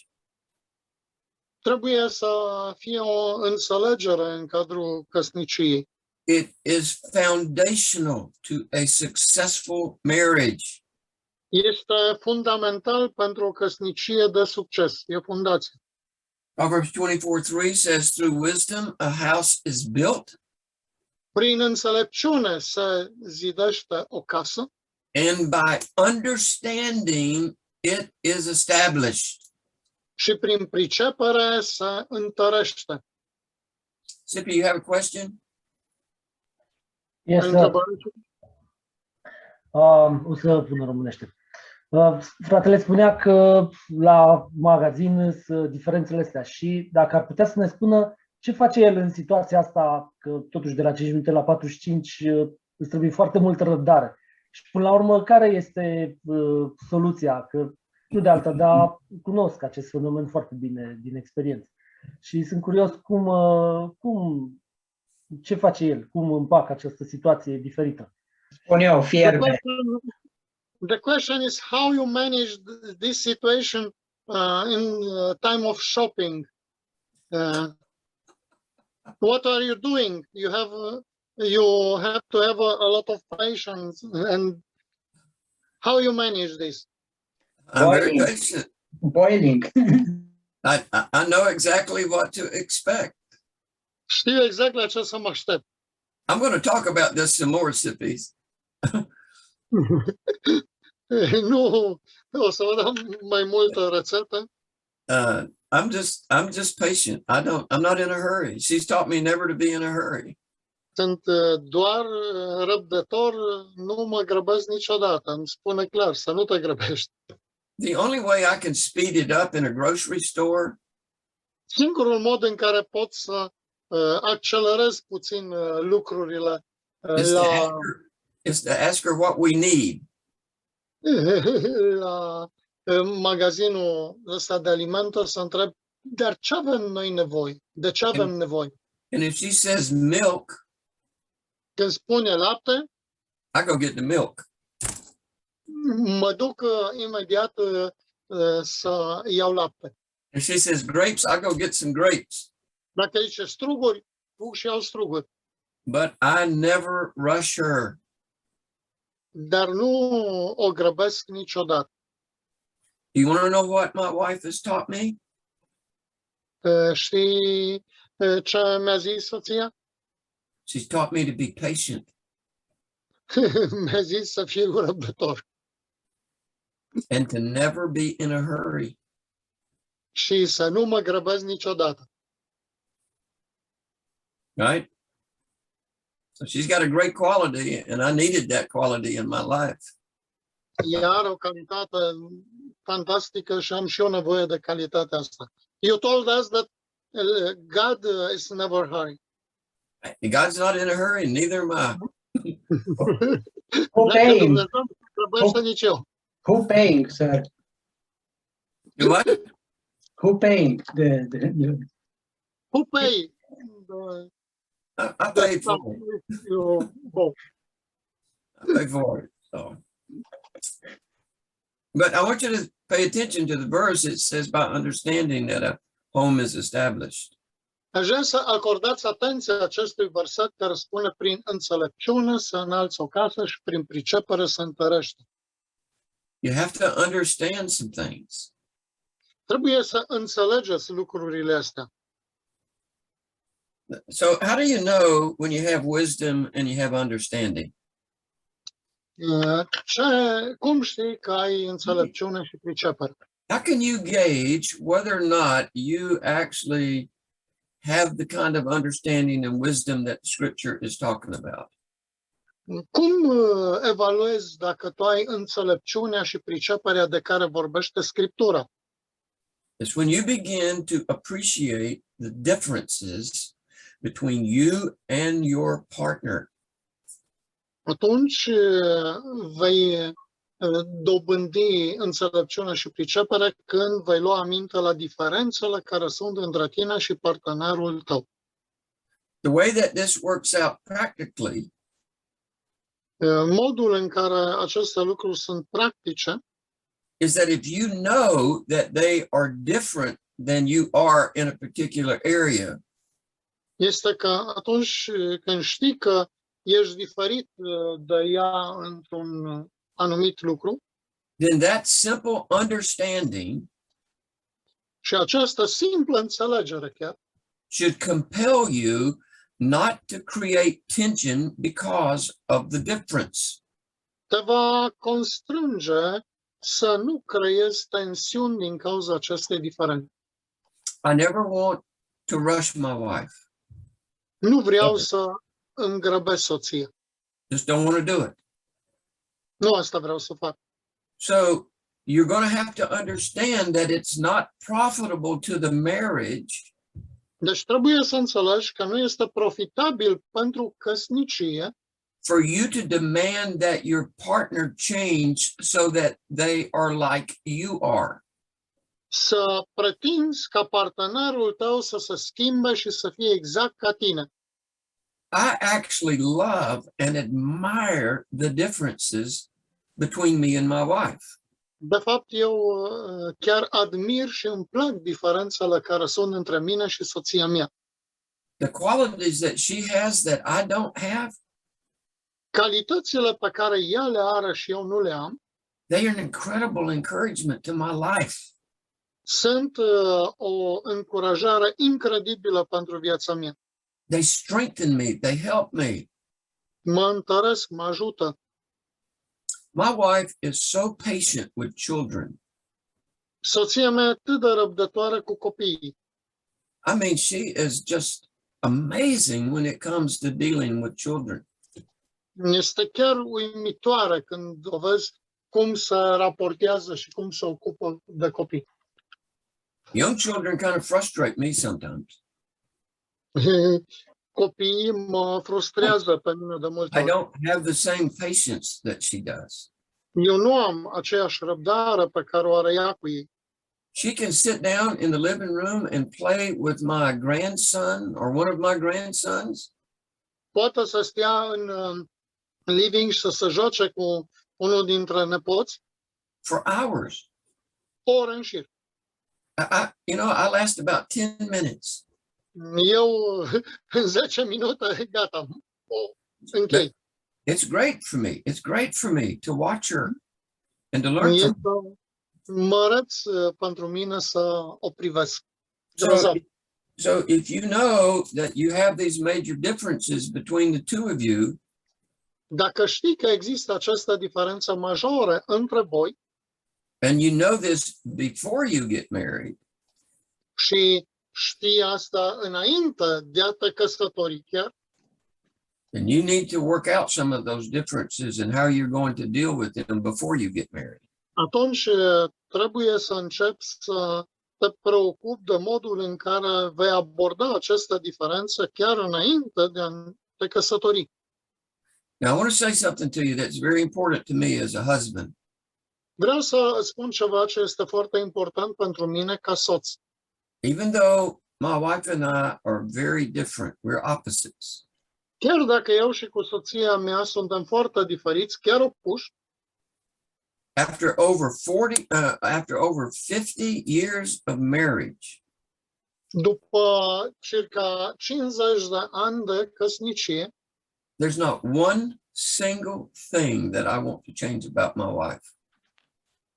Trebuie să fie o înțelegere în cadrul căsniciei. It is foundational to a successful marriage. Este fundamental pentru o căsnicie de succes. E fundație. Proverbs 24:3 says, through wisdom, a house is built, Prin înțelepciune se zidește o casă and by understanding, it is established. și prin pricepere se întărește. Sippy, you have a question? Yes, sir. Întrebare? O să pun în românește. Fratele spunea că la magazin sunt diferențele astea și dacă ar putea să ne spună ce face el în situația asta, că totuși de la 5 minute la 45 îți trebuie foarte multă răbdare. Și până la urmă, care este soluția? Că nu de alta, dar cunosc acest fenomen foarte bine din experiență. Și sunt curios ce face el, cum împacă această situație diferită. Spun eu, fierbe. The question is how you manage this situation in time of shopping. What are you doing? You have to have a lot of patience, and how you manage this? I'm very Boiling. patient. Boiling. I know exactly what to expect. Știu exact la ce să mă aștept. I'm going to talk about this some more, Sippies. Nu, o să vă dau mai multă rețetă. I'm just patient. I'm not in a hurry. She's taught me never to be in a hurry. Sunt doar răbdător, nu mă grăbesc niciodată. Îmi spune clar să nu te grăbești. The only way I can speed it up in a grocery store Singurul mod în care pot să accelerez puțin lucrurile is to ask her what we need. la magazinul ăsta de alimente, să întreb, dar ce avem noi nevoie? De ce avem nevoie? And if she says milk, Când spune lapte, I go get the milk. mă duc imediat să iau lapte. If she says grapes, I go get some grapes. Dacă zice struguri, duc și iau struguri. But I never rush her. Dar nu o grăbesc niciodată. You want to know what my wife has taught me? Știi ce mi-a zis soția? She's taught me to be patient. Mi-a zis să fiu răbdător And to never be in a hurry. și să nu mă grăbesc niciodată. Right? So she's got a great quality, and I needed that quality in my life. Ea are o calitate fantastică și am și eu nevoie de calitatea asta. You told us that God is never hurry. God's not in a hurry, neither am I. Who Dacă paying? Dumnezeu nu se grăbește nici eu. Who paying, sir? You what? Who paying? Who pay? I paid for it. I paid for it. So. But I want you to pay attention to the verse. It says by understanding that a home is established. Aș vrea să acordați atenție acestui verset care spune prin înțelepciune să înalți o casă și prin pricepere să întărește. You have to understand some things. Trebuie să înțelegeți lucrurile astea. So how do you know when you have wisdom and you have understanding? Cum știi că ai înțelepciune și pricepere? How can you gauge whether or not you actually have the kind of understanding and wisdom that Scripture is talking about? Cum evaluezi dacă tu ai înțelepciunea și priceperea de care vorbește Scriptura? It's when you begin to appreciate the differences between you and your partner. Atunci vei dobândi înțelepciune și pricepere când vei lua aminte la diferențele care sunt între tine și partenerul tău. The way that this works out practically Modul în care aceste lucruri sunt practice is that if you know that they are different than you are in a particular area, este că atunci când știi că ești diferit de ea într-un anumit lucru, then that simple understanding și această simplă înțelegere chiar should compel you not to create tension because of the difference. te va constrânge să nu creezi tensiuni din cauza acestei diferențe. I never want to rush my wife. Nu vreau Okay. să îmi grăbesc soția. Just don't want to do it. Nu asta vreau să fac. So you're going to have to understand that it's not profitable to the marriage Deci trebuie să înțelegi că nu este profitabil pentru căsnicie for you to demand that your partner change so that they are like you are. să pretinzi ca partenerul tău să se schimbe și să fie exact ca tine. I actually love and admire the differences between me and my wife. De fapt, eu chiar admir și îmi plac diferențele care sunt între mine și soția mea. The qualities that she has that I don't have, Calitățile pe care ea le are și eu nu le am, they are an incredible encouragement to my life. sunt o încurajare incredibilă pentru viața mea. They strengthen me, they help me. Mă întăresc, mă ajută. My wife is so patient with children. Soția mea e atât de răbdătoare cu copiii. I mean, she is just amazing when it comes to dealing with children. Este chiar uimitoare când o vezi cum se raportează și cum se ocupă de copii. Young children kind of frustrate me sometimes. Copiii mă frustrează pe mine de multe I ori. don't have the same patience that she does. Eu nu am aceeași răbdare pe care o are ea cu ei. She can sit down in the living room and play with my grandson or one of my grandsons Poate să stea în living și să se joace cu unul dintre nepoți for hours. ore în șir. I last about 10 minutes. Eu în 10 minute, gata, o închei. It's great for me. It's great for me to watch her and to learn Este from măreț pentru mine să o privesc. her. Grozav. So if you know that you have these major differences between the two of you, Dacă știi că există această diferență majoră între voi and you know this before you get married, și știi asta înainte de a te căsători chiar, then you need to work out some of those differences and how you're going to deal with them before you get married. atunci trebuie să începi să te preocupi de modul în care vei aborda această diferență chiar înainte de a te căsători. Now, I want to say something to you that's very important to me as a husband. Vreau să îți spun ceva ce este foarte important pentru mine ca soț. Even though my wife and I are very different, we're opposites. Chiar dacă eu și cu soția mea suntem foarte diferiți, chiar opuși, After over 50 years of marriage, după circa 50 de ani de căsnicie, there's not one single thing that I want to change about my wife.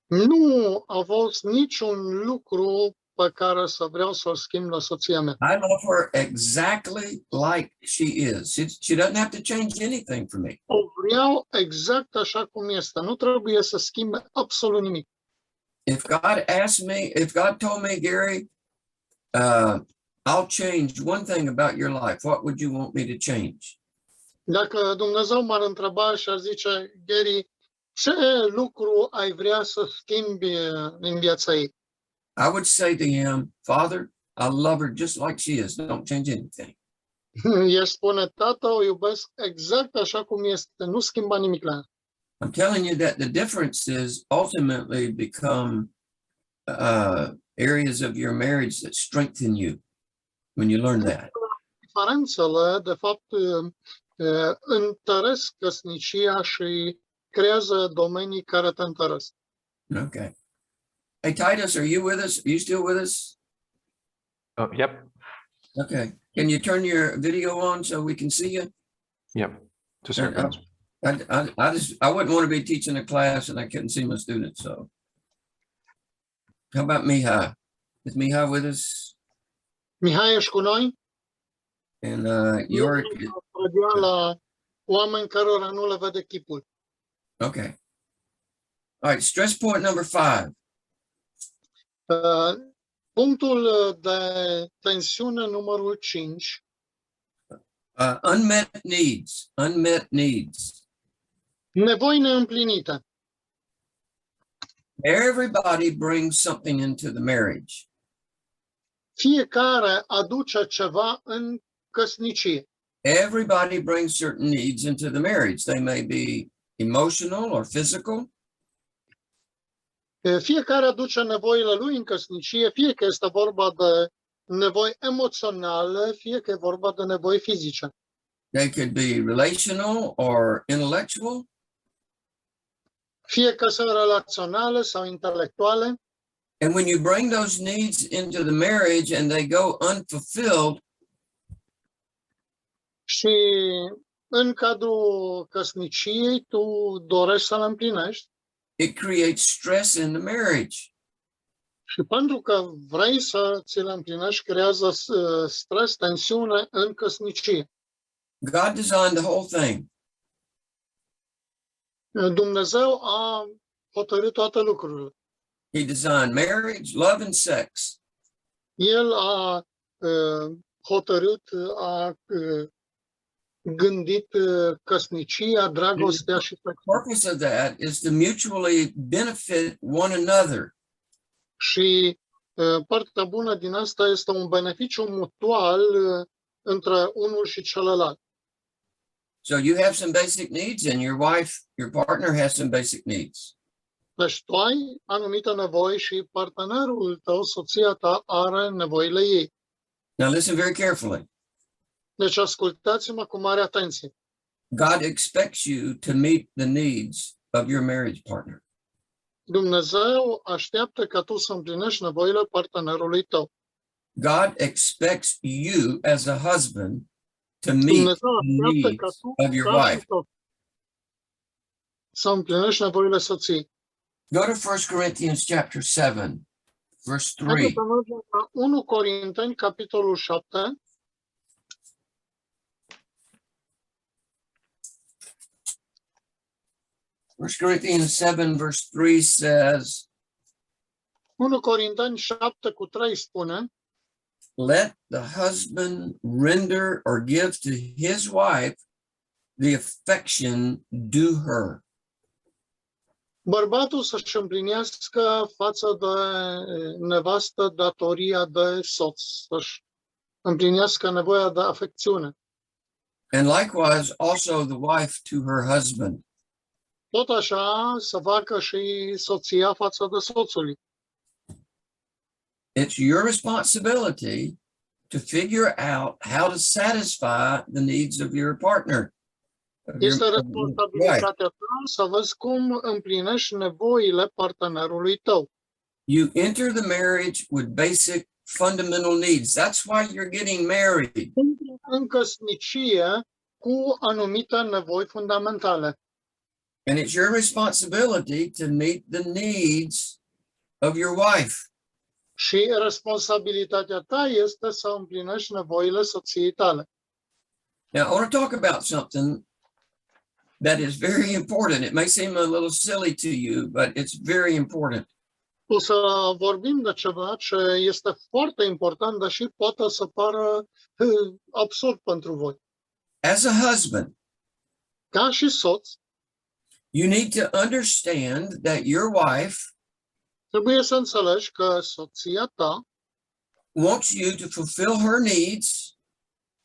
nu a fost niciun lucru pe care să vreau să-l schimb la soția mea. I love her exactly like she is. She doesn't have to change anything for me. O vreau exact așa cum este. Nu trebuie să schimbe absolut nimic. If God told me, Gary, I'll change one thing about your life, what would you want me to change? Dacă Dumnezeu m-ar întreba și ar zice, Gary, ce lucru ai vrea să schimbi în viața ei? I would say to him, Father, I love her just like she is. Don't change anything. El spune, tată, o iubesc exact așa cum este. Nu schimba nimic la ea. I'm telling you that the differences ultimately become areas of your marriage that strengthen you when you learn that. Diferențele, de fapt, întăresc căsnicia și creează domenii care te întăresc. Okay. Hey, Titus, are you with us? Are you still with us? Oh, yep, Okay. Can you turn your video on so we can see you? yep. Just a second. I wouldn't want to be teaching a class and I couldn't see my students. So how about Mihai? Is Mihai with us? Mihai, ești cu noi? And Yorick, Trăgea la oameni cărora nu le vede chipul. okay. All right, stress point number 5. Punctul de tensiune numărul 5, Unmet needs, unmet needs. nevoi neîmplinite. Everybody brings something into the marriage. Fiecare aduce ceva în căsnicie. Everybody brings certain needs into the marriage. They may be emotional or physical. Fiecare aduce nevoile lui în căsnicie, fie că este vorba de nevoi emoționale, fie că e vorba de nevoi fizice. They could be relational or intellectual. Fie că sunt relaționale sau intelectuale. And when you bring those needs into the marriage and they go unfulfilled, Și în cadrul căsniciei tu dorești să le împlinești. it creates stress in the marriage. Și pentru că vrei să ți le împlinești, creează stres, tensiune în căsnicie. God designed the whole thing. Dumnezeu a hotărât toate lucrurile. He designed marriage, love, and sex. El a hotărât, a gândit căsnicia, dragostea și The purpose of that is to mutually benefit one another. Și partea bună din asta este un beneficiu mutual între unul și celălalt. So you have some basic needs and your wife, your partner has some basic needs. Deci tu ai anumite nevoi și partenerul tău, soția ta, are nevoile ei. Now listen very carefully. Deci ascultați-mă cu mare atenție. God expects you to meet the needs of your marriage partner. Dumnezeu așteaptă ca tu să împlinești nevoile partenerului tău. God expects you as a husband to meet Dumnezeu the așteaptă needs ca tu, of your ca și wife. soț, să împlinești nevoile soției. Go to 1 Corinthians chapter 7, verse 3. Haideți să mergem la 1 Corinteni, capitolul 7. First Corinthians 7, verse 3 says, 1 Corinteni 7 cu 3 spune: let the husband render or give to his wife the affection due her. Bărbatul să-și împlinească față de nevastă datoria de soț, să-și împlinească nevoia de afecțiune. And likewise also the wife to her husband. Tot așa să facă și soția față de soțului. It's your responsibility to figure out how to satisfy the needs of your partner. Este responsabilitatea ta să vezi cum împlinești nevoile partenerului tău. You enter the marriage with basic fundamental needs. That's why you're getting married. În căsnicie cu anumite nevoi fundamentale. And it's your responsibility to meet the needs of your wife. Și responsabilitatea ta este să împlinești nevoile soției tale. Now, I want to talk about something that is very important. It may seem a little silly to you, but it's very important. O să vorbim de ceva ce este foarte important, deși poate să pară absurd pentru voi. As a husband, Ca și soț, you need to understand that your wife trebuie să înțelegi că soția ta wants you to fulfill her needs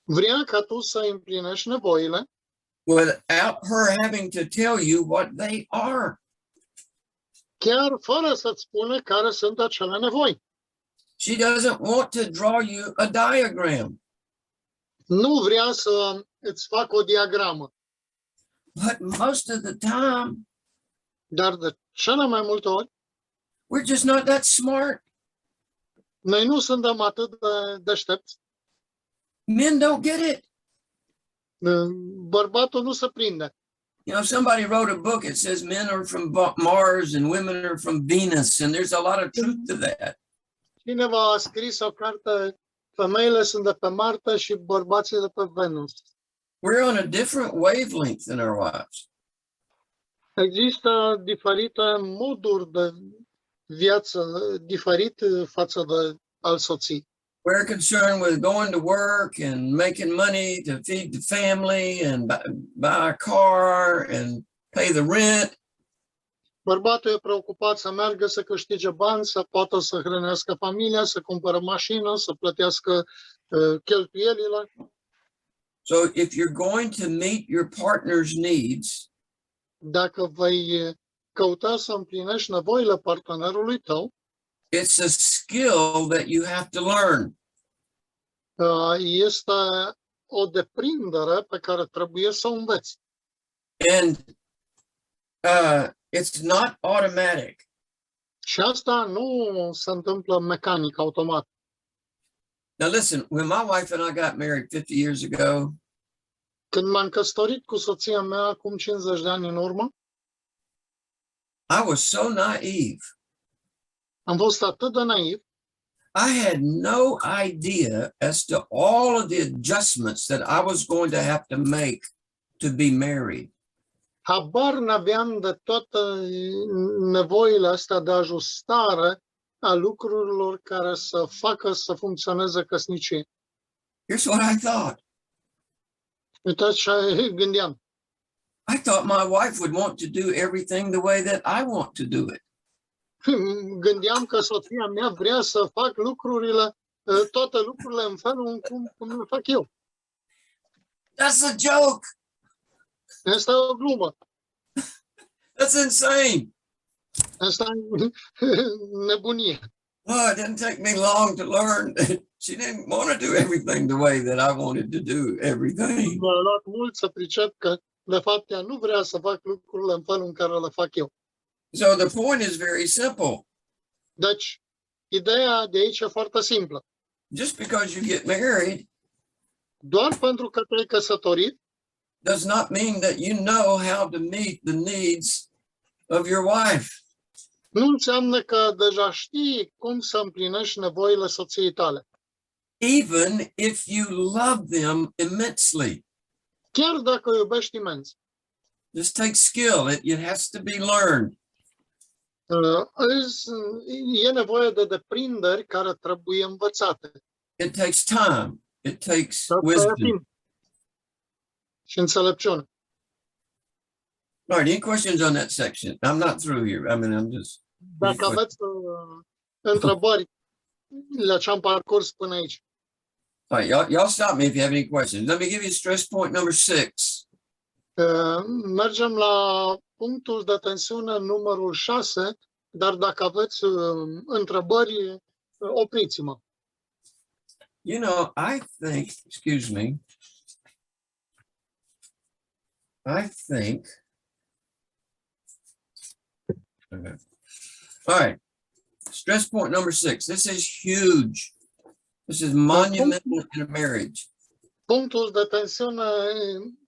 vrea ca tu să împlinești nevoile without her having to tell you what they are. chiar fără să-ți spune care sunt acele nevoi. She doesn't want to draw you a diagram. Nu vrea să îți facă o diagramă, But most of the time, dar de cele mai multe ori, We're just not that smart. Noi nu suntem atât de deștepți. Men don't get it. Bărbatul nu se prinde. You know, somebody wrote a book. It says men are from Mars and women are from Venus. And there's a lot of truth to that. Cineva a scris o carte, femeile sunt de pe Marte și bărbații de pe Venus. We're on a different wavelength than our wives. Există diferite moduri de viață, diferit față de al soții. We're concerned with going to work and making money to feed the family and buy a car and pay the rent. Bărbatul e preocupat să meargă să câștige bani, să poată să hrănească familia, să cumpără mașină, să plătească cheltuielile. So if you're going to meet your partner's needs, Dacă vei căuta să împlinești nevoile partenerului tău, it's a skill that you have to learn. este o deprindere pe care trebuie să o înveți. And it's not automatic. Și asta nu se întâmplă mecanic, automat. Now listen, when my wife and I got married 50 years ago, Când m-am căsătorit cu soția mea acum 50 de ani în urmă, I was so naive. am fost atât de naiv, I had no idea as to all of the adjustments that I was going to have to make to be married. habar n-aveam de toate nevoile astea de ajustare a lucrurilor care să facă să funcționeze căsnicie. Here's what I thought. Uitați ce gândeam. I thought my wife would want to do everything the way that I want to do it. Gândeam că soția mea vrea să fac lucrurile, toate lucrurile în felul cum le fac eu. That's a joke. Asta e o glumă. That's insane. Asta e nebunie. Oh, it didn't take me long to learn. She didn't want to do everything the way that I wanted to do everything. Mi-a luat mult să pricep că, de fapt, ea nu vrea să fac lucrurile în felul în care le fac eu. So the point is very simple. Deci, ideea de aici e foarte simplă. Just because you get married Doar pentru că te-ai căsătorit, does not mean that you know how to meet the needs of your wife. nu înseamnă că deja știi cum să împlinești nevoile soției tale. Even if you love them immensely. Chiar dacă o iubești imens. This takes skill. It has to be learned. E nevoie de deprinderi care trebuie învățate. It takes time. It takes Asta e wisdom. timp și înțelepciune. All right, any questions on that section? I'm not through here. I mean, I'm just... Dacă aveți întrebări la ce am parcurs până aici. All right, y'all stop me if you have any questions. Let me give you stress point number 6. Mergem la punctul de tensiune numărul 6, dar dacă aveți întrebări, opriți-mă. You know, I think, excuse me, okay. All right, stress point number 6. This is huge. This is monumental in a marriage. Punctul de tensiune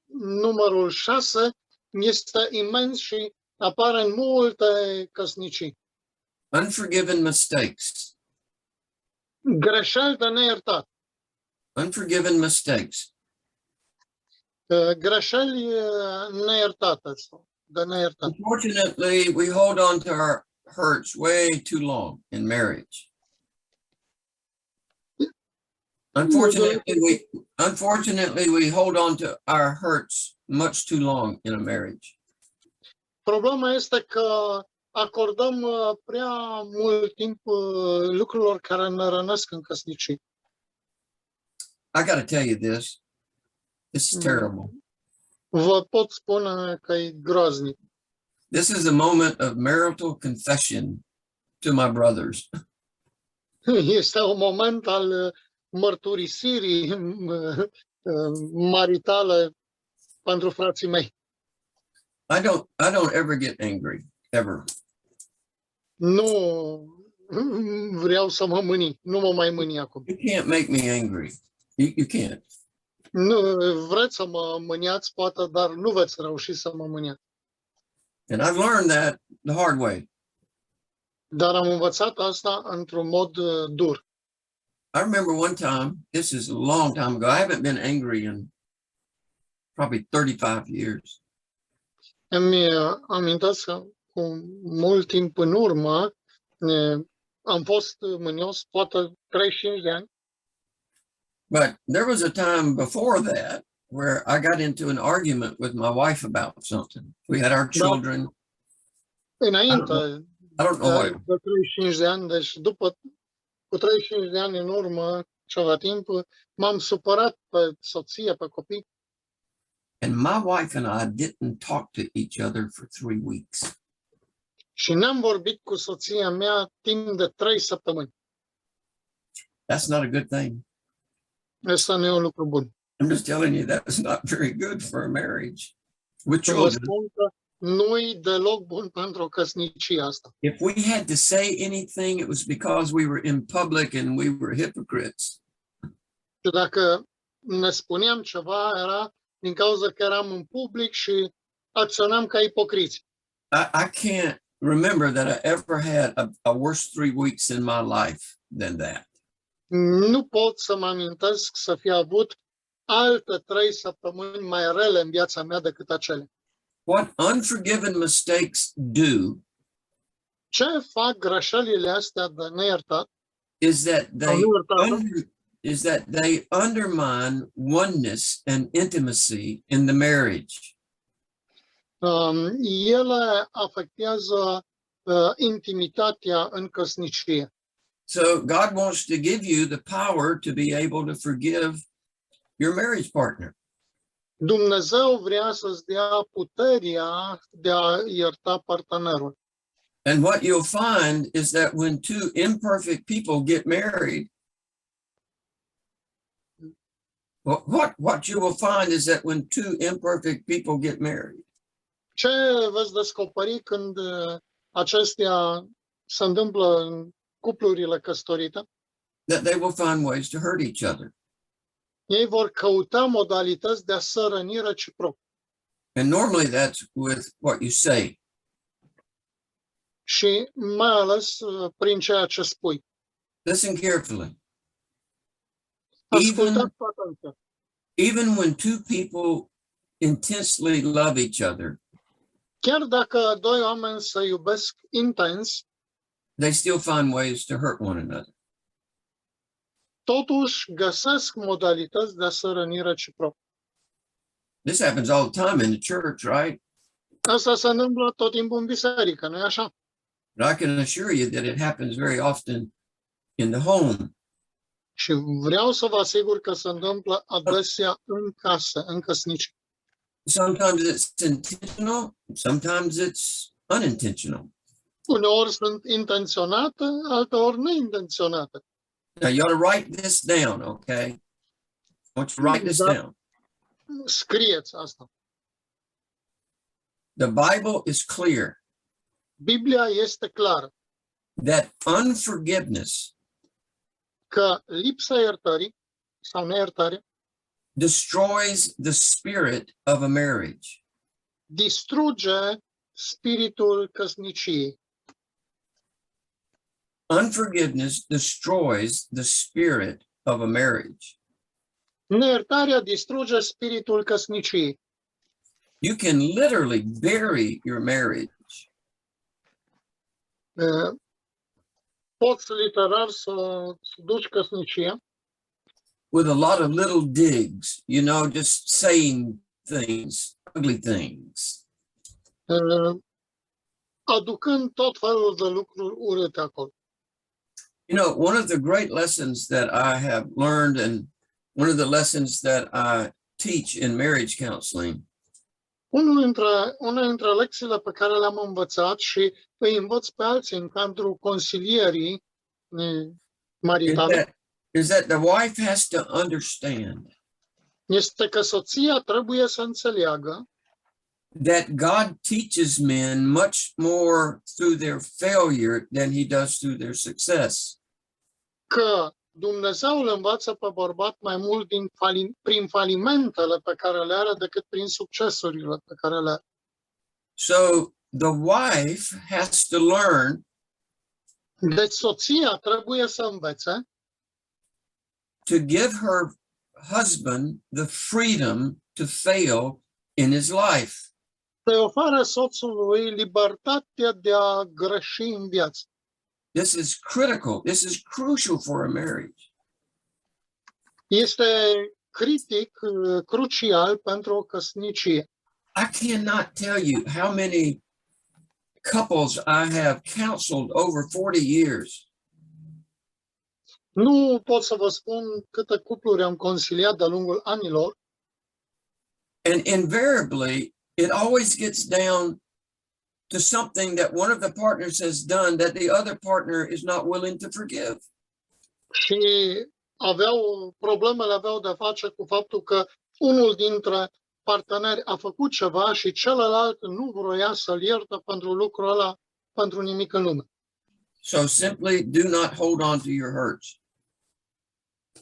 numărul 6 este imens și apare în multe căsnicii. Unforgiven mistakes. Greșeli de neiertat. Unforgiven mistakes. Greșeli neiertate sau de neiertat. Unfortunately, we hold on to our hurts way too long in marriage. Unfortunately, we hold on to our hurts much too long in a marriage. Problema este că acordăm prea mult timp lucrurilor care ne rănesc în căsnicii. I got to tell you this. This is terrible. Vă pot spune că e groaznic. This is a moment of marital confession to my brothers. Este un moment al mărturisirii maritale pentru frații mei. I don't ever get angry, ever. Nu vreau să mă mâni, nu mă mai mâni acum. You can't make me angry. You can't. Nu, vreți să mă mâniați, poate, dar nu veți reuși să mă mâniați. And I've learned that the hard way. Dar am învățat asta într-un mod dur. I remember one time, this is a long time ago, I haven't been angry in probably 35 years. Îmi amintesc că cu mult timp în urmă am fost mânios, poate 35 de ani, But there was a time before that where I got into an argument with my wife about something. We had our children. înainte I don't know what it de 35 de ani, deci cu 35 de ani în urmă, ceva timp, m-am supărat pe soție, pe copii And my wife and I didn't talk to each other for 3 weeks. și n-am vorbit cu soția mea timp de 3 săptămâni. That's not a good thing. Asta nu e un lucru bun. I'm just telling you that's not very good for a marriage with Vă children. spun că nu-i deloc bun pentru o căsnicie asta. If we had to say anything, it was because we were in public and we were hypocrites. Și dacă ne spuneam ceva, era din cauza că eram în public și acționam ca ipocriți. I can't remember that I ever had a worse 3 weeks in my life than that. Nu pot să mă amintesc să fi avut alte 3 săptămâni mai rele în viața mea decât acele. What unforgiven mistakes do Ce fac greșelile astea de neiertat? is that Sau nu iertată? is that they undermine oneness and intimacy in the marriage. Ele afectează intimitatea în căsnicie. So God wants to give you the power to be able to forgive your marriage partner. Dumnezeu vrea să-ți dea puterea de a ierta partenerul. And what you'll find is that when two imperfect people get married, what you will find is that when two imperfect people get married, Ce veți descoperi când acestea se întâmplă în cuplurile căsătorite? that they will find ways to hurt each other. Ei vor căuta modalități de a se răni reciproc. And normally that's with what you say. Și mai ales prin ceea ce spui. Listen carefully. Ascultați cu atenție. Even when two people intensely love each other, Chiar dacă doi oameni se iubesc intens, they still find ways to hurt one another. totuși găsesc modalități de a se răni reciproc. This happens all the time in the church, right? Asta se întâmplă tot timpul în biserică, nu-i așa? But I can assure you that it happens very often in the home. Și vreau să vă asigur că se întâmplă adesea în casă, în căsnicie. Sometimes it's intentional, sometimes it's unintentional. Uneori sunt intenționate, alteori neintenționate. Now you ought to write this down, okay? I want you to write this down. Scrieți asta. The Bible is clear Biblia este clară that unforgiveness că lipsa iertării sau neiertare destroys the spirit of a marriage. distruge spiritul căsniciei. Unforgiveness destroys the spirit of a marriage. Neiertarea distruge spiritul căsniciei. You can literally bury your marriage Poți literar să duci căsnicia with a lot of little digs, you know, just saying things, ugly things. aducând tot felul de lucruri urâte acolo. You know, one of the great lessons that I have learned and one of the lessons that I teach in marriage counseling Una dintre lecțiile pe care le-am învățat și îi învăț pe alții în cadrul consilierii maritale is that the wife has to understand este că soția trebuie să înțeleagă that God teaches men much more through their failure than he does through their success. Că Dumnezeu îl învață pe bărbat mai mult prin falimentele pe care le are decât prin succesurile pe care le are. So the wife has to learn Deci soția trebuie să învețe to give her husband the freedom to fail in his life. să ofere soțului libertatea de a greși în viață. This is critical. This is crucial for a marriage. Este critic, crucial pentru o căsnicie. I cannot tell you how many couples I have counseled over 40 years. Nu pot să vă spun câte cupluri am consiliat de-a lungul anilor And invariably, it always gets down to something that one of the partners has done that the other partner is not willing to forgive. și problemele aveau de face cu faptul că unul dintre parteneri a făcut ceva și celălalt nu vroia să-l ierte pentru lucrul ăla, pentru nimic în lume. So simply do not hold on to your hurts.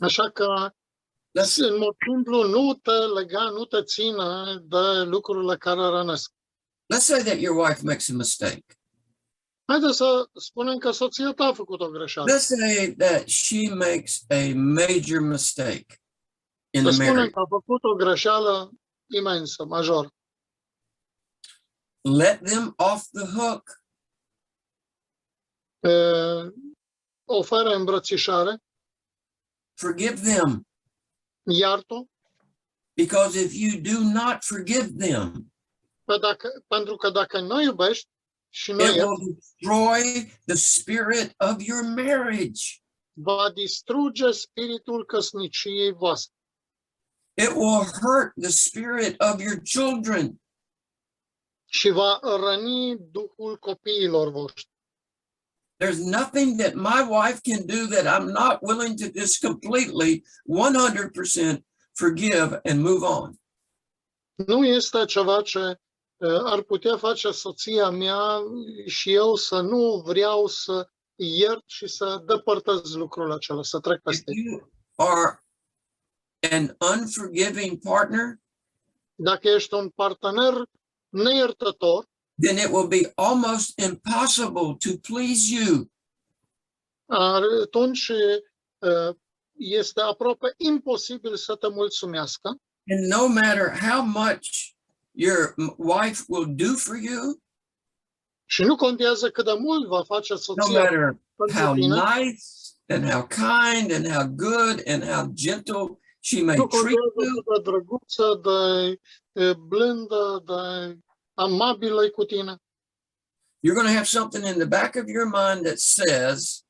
Așa că, în mod simplu, nu te lega, nu te ține de lucrurile care rănesc. Let's say that your wife makes a mistake. Haideți să spunem că soția ta a făcut o greșeală. Let's say that she makes a major mistake in Să the spunem marriage. că a făcut o greșeală imensă, majoră. Let them off the hook. Oferă îmbrățișare, Forgive them. iartă, Because if you do not forgive them, pentru că dacă nu iubești și nu it ierți, will destroy the spirit of your marriage. va distruge spiritul căsniciei voastre. It will hurt the spirit of your children. Și va răni duhul copiilor voștri. There's nothing that my wife can do that I'm not willing to just completely 100% forgive and move on. Nu este ceva ce ar putea face soția mea și eu să nu vreau să iert și să depărtez lucrul acela, să trec If peste. you are an unforgiving partner, Dacă ești un partener neiertător, then it will be almost impossible to please you. atunci este aproape imposibil să te mulțumească. And no matter how much your wife will do for you, Și nu contează cât de mult va face no soția matter how pentru tine, nice and how kind and how good and how gentle she may nu treat contează you, cât de drăguță, de blândă, de amabilă cu tine. you're going to have something in the back of your mind that says,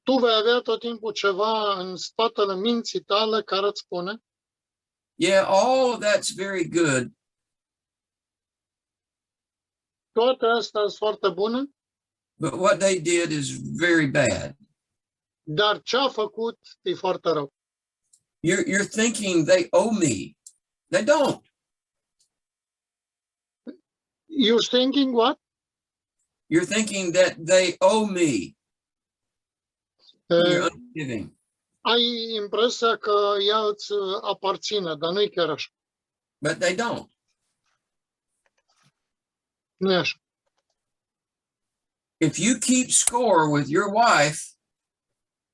Tu vei avea tot timpul ceva în spatele minții tale care îți spune, yeah, all of that's very good, toate astea sunt foarte bune, but what they did is very bad. dar ce a făcut e foarte rău. You're thinking they owe me. They don't. You're thinking what? You're thinking that they owe me. You're Uh, unforgiving. ai impresia că ea îți aparține, dar nu e chiar așa. But they don't. Nu e așa. If you keep score with your wife,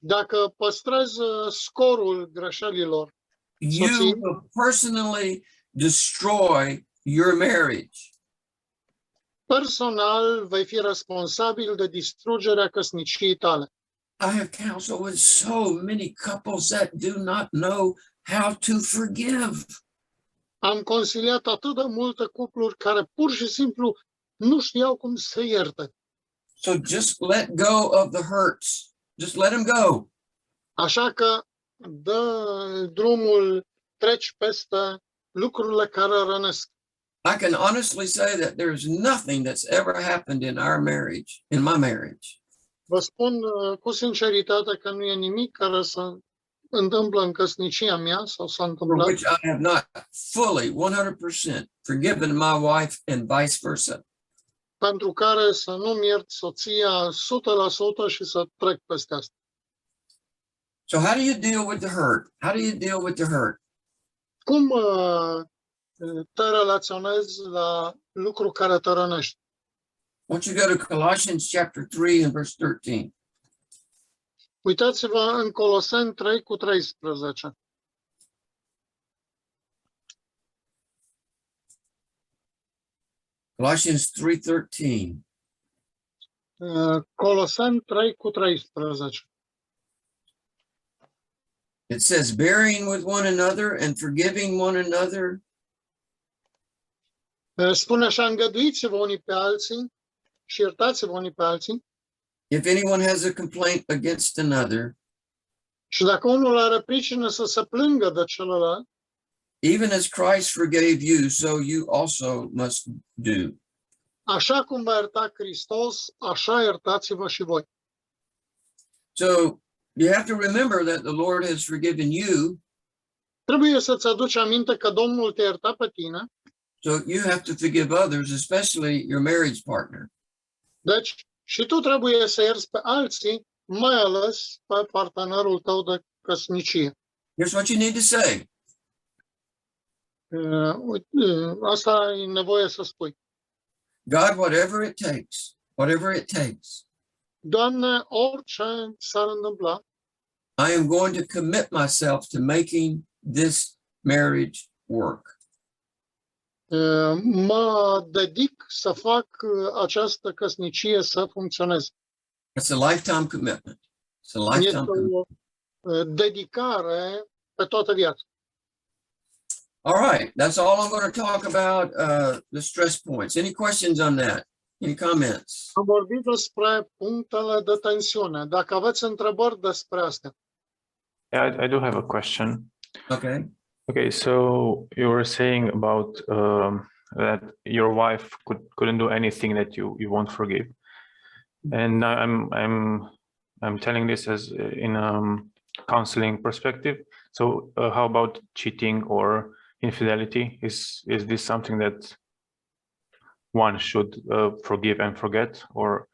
Dacă păstrezi scorul greșelilor, you Sophie? will personally destroy your marriage. personal vei fi responsabil de distrugerea căsniciei tale. I have counseled with so many couples that do not know how to forgive. Am consiliat atât de multe cupluri care pur și simplu nu știau cum să ierte. So just let go of the hurts. Just let them go. Așa că dă drumul, treci peste lucrurile care rănesc. I can honestly say that there's nothing that's ever happened in our marriage, in my marriage, Vă spun cu sinceritate că nu e nimic care să întâmplă în căsnicia mea sau s-a for întâmplat, which I have not fully 100% forgiven my wife and vice versa. pentru care să nu-mi iert soția 100% și să trec peste asta. So how do you deal with the hurt? How do you deal with the hurt? Cum te relaționezi la lucru care te rănește? Why don't you go to Colossians chapter 3 and verse 13. Uitați-vă în Coloseni 3:13. Colossians 3:13. Coloseni 3:13. It says, bearing with one another and forgiving one another, Spune așa, îngăduiți-vă unii pe alții și iertați-vă unii pe alții. if anyone has a complaint against another, Și dacă unul are pricină să se plângă de celălalt, even as Christ forgave you, so you also must do. așa cum v-a iertat Hristos, așa iertați-vă și voi. So you have to remember that the Lord has forgiven you, Trebuie să-ți aduci aminte că Domnul te-a iertat pe tine, so you have to forgive others, especially your marriage partner. deci și tu trebuie să ierți pe alții, mai ales pe partenerul tău de căsnicie. Here's what you need to say. Asta e nevoie să spui. God, whatever it takes, Doamne, orice s-ar întâmpla, I am going to commit myself to making this marriage work. mă dedic să fac această căsnicie să funcționeze. It's a lifetime commitment. It's a Este lifetime commitment. o dedicare pe toată viața. All right, that's all I'm going to talk about, the stress points. Any questions on that? Any comments? Am vorbit despre punctele de tensiune. Dacă aveți întrebări despre astea. Yeah, I do have a question. Okay. Okay, so you were saying about that your wife couldn't do anything that you won't forgive, and I'm telling this as in counseling perspective. So how about cheating or infidelity? Is this something that one should forgive and forget, or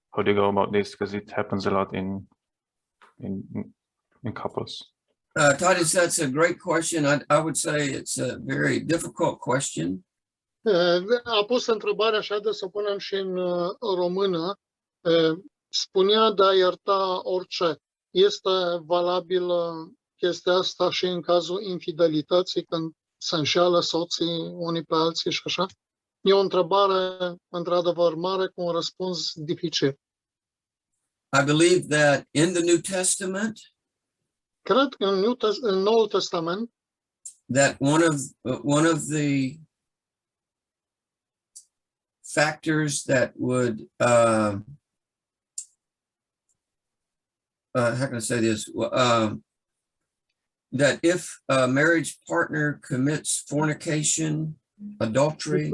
how do you go about this? Because it happens a lot in couples. Titus, that's a great question. I would say it's a very difficult question. A pus întrebarea așa de să o punem și în română. Spunea de a ierta orice. Este valabilă chestia asta și în cazul infidelității, când se înșeală soții unii pe alții și așa? E o întrebare într-adevăr mare cu un răspuns dificil. I believe that in the New Testament, Cred că în Noul Testament, that one of the factors that would how can I say this? That if a marriage partner commits fornication, adultery,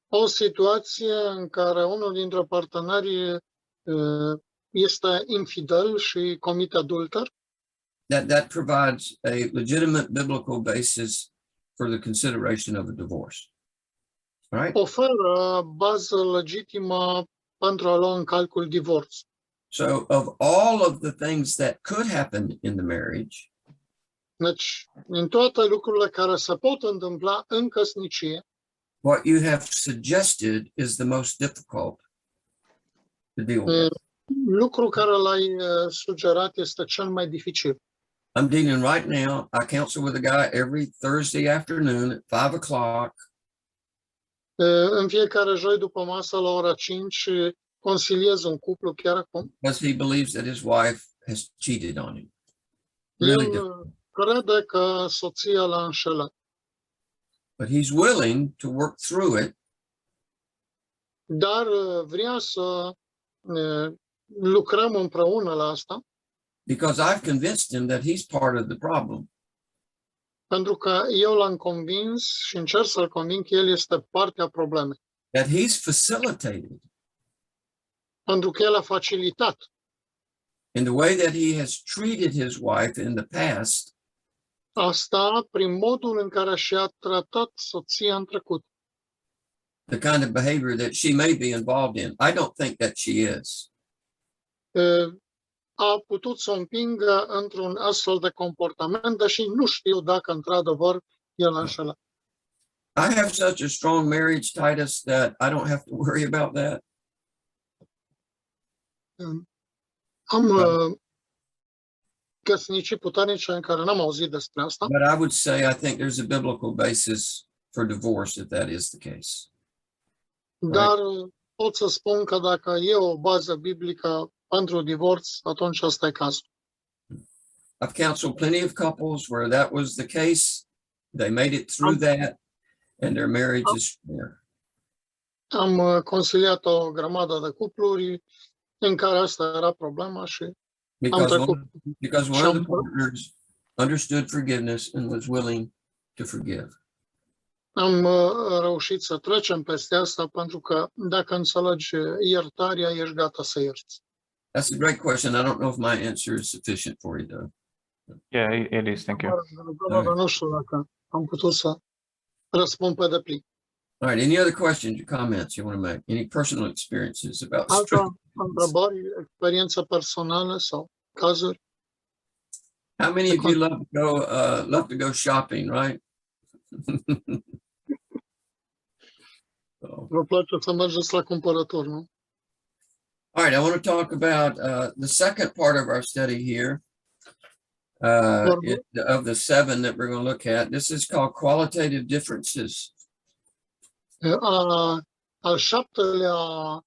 o situație în care unul dintre parteneri este infidel și comite adulter, that provides a legitimate biblical basis for the consideration of a divorce. All right? oferă bază legitimă pentru a lua în calcul divorț. So of all of the things that could happen in the marriage, Deci, din toate lucrurile care se pot întâmpla în căsnicie, what you have suggested is the most difficult to deal with. lucrul care l-ai sugerat este cel mai dificil. I'm dealing right now. I counsel with a guy every Thursday afternoon at 5 o'clock. În fiecare joi după masă la ora 5 consiliez un cuplu chiar acum. Because he believes that his wife has cheated on him. Really difficult. El crede că soția l-a înșelat, But he's willing to work through it dar vrea să lucrăm împreună la asta, because I've convinced him that he's part of the problem. pentru că eu l-am convins și încerc să-l conving că el este partea problemei, That he's facilitated pentru că el a facilitat in the way that he has treated his wife in the past, Asta prin modul în care și-a tratat soția în trecut. the kind of behavior that she may be involved in. I don't think that she is. A putut să o împingă într-un astfel de comportament, deși nu știu dacă într-adevăr el a înșelat. I have such a strong marriage, Titus, that I don't have to worry about that. Am căsnicii puternice în care n-am auzit despre asta, But I would say I think there's a biblical basis for divorce if that is the case. dar pot să spun că dacă e o bază biblică pentru divorț, atunci asta e cazul. I've counseled plenty of couples where that was the case. They made it through that and their marriage is there. Am consiliat o grămadă de cupluri în care asta era problema și Because trecut. one of the partners understood forgiveness and was willing to forgive. am reușit să trecem peste asta pentru că dacă înțelegi iertarea, ești gata să ierți. That's a great question. I don't know if my answer is sufficient for you, though. Yeah, it is. Thank you. Dar nu știu dacă am putut să răspund pe deplin. All right. Any other questions or comments you want to make? Any personal experiences about strict? Altă întrebări, experiență personală sau cazuri? How many of you love to go shopping, right? So, Vă place să mergeți la cumpărături, nu? all right. I want to talk about the second part of our study here. Of the 7 that we're going to look at. This is called qualitative differences. Al 7-lea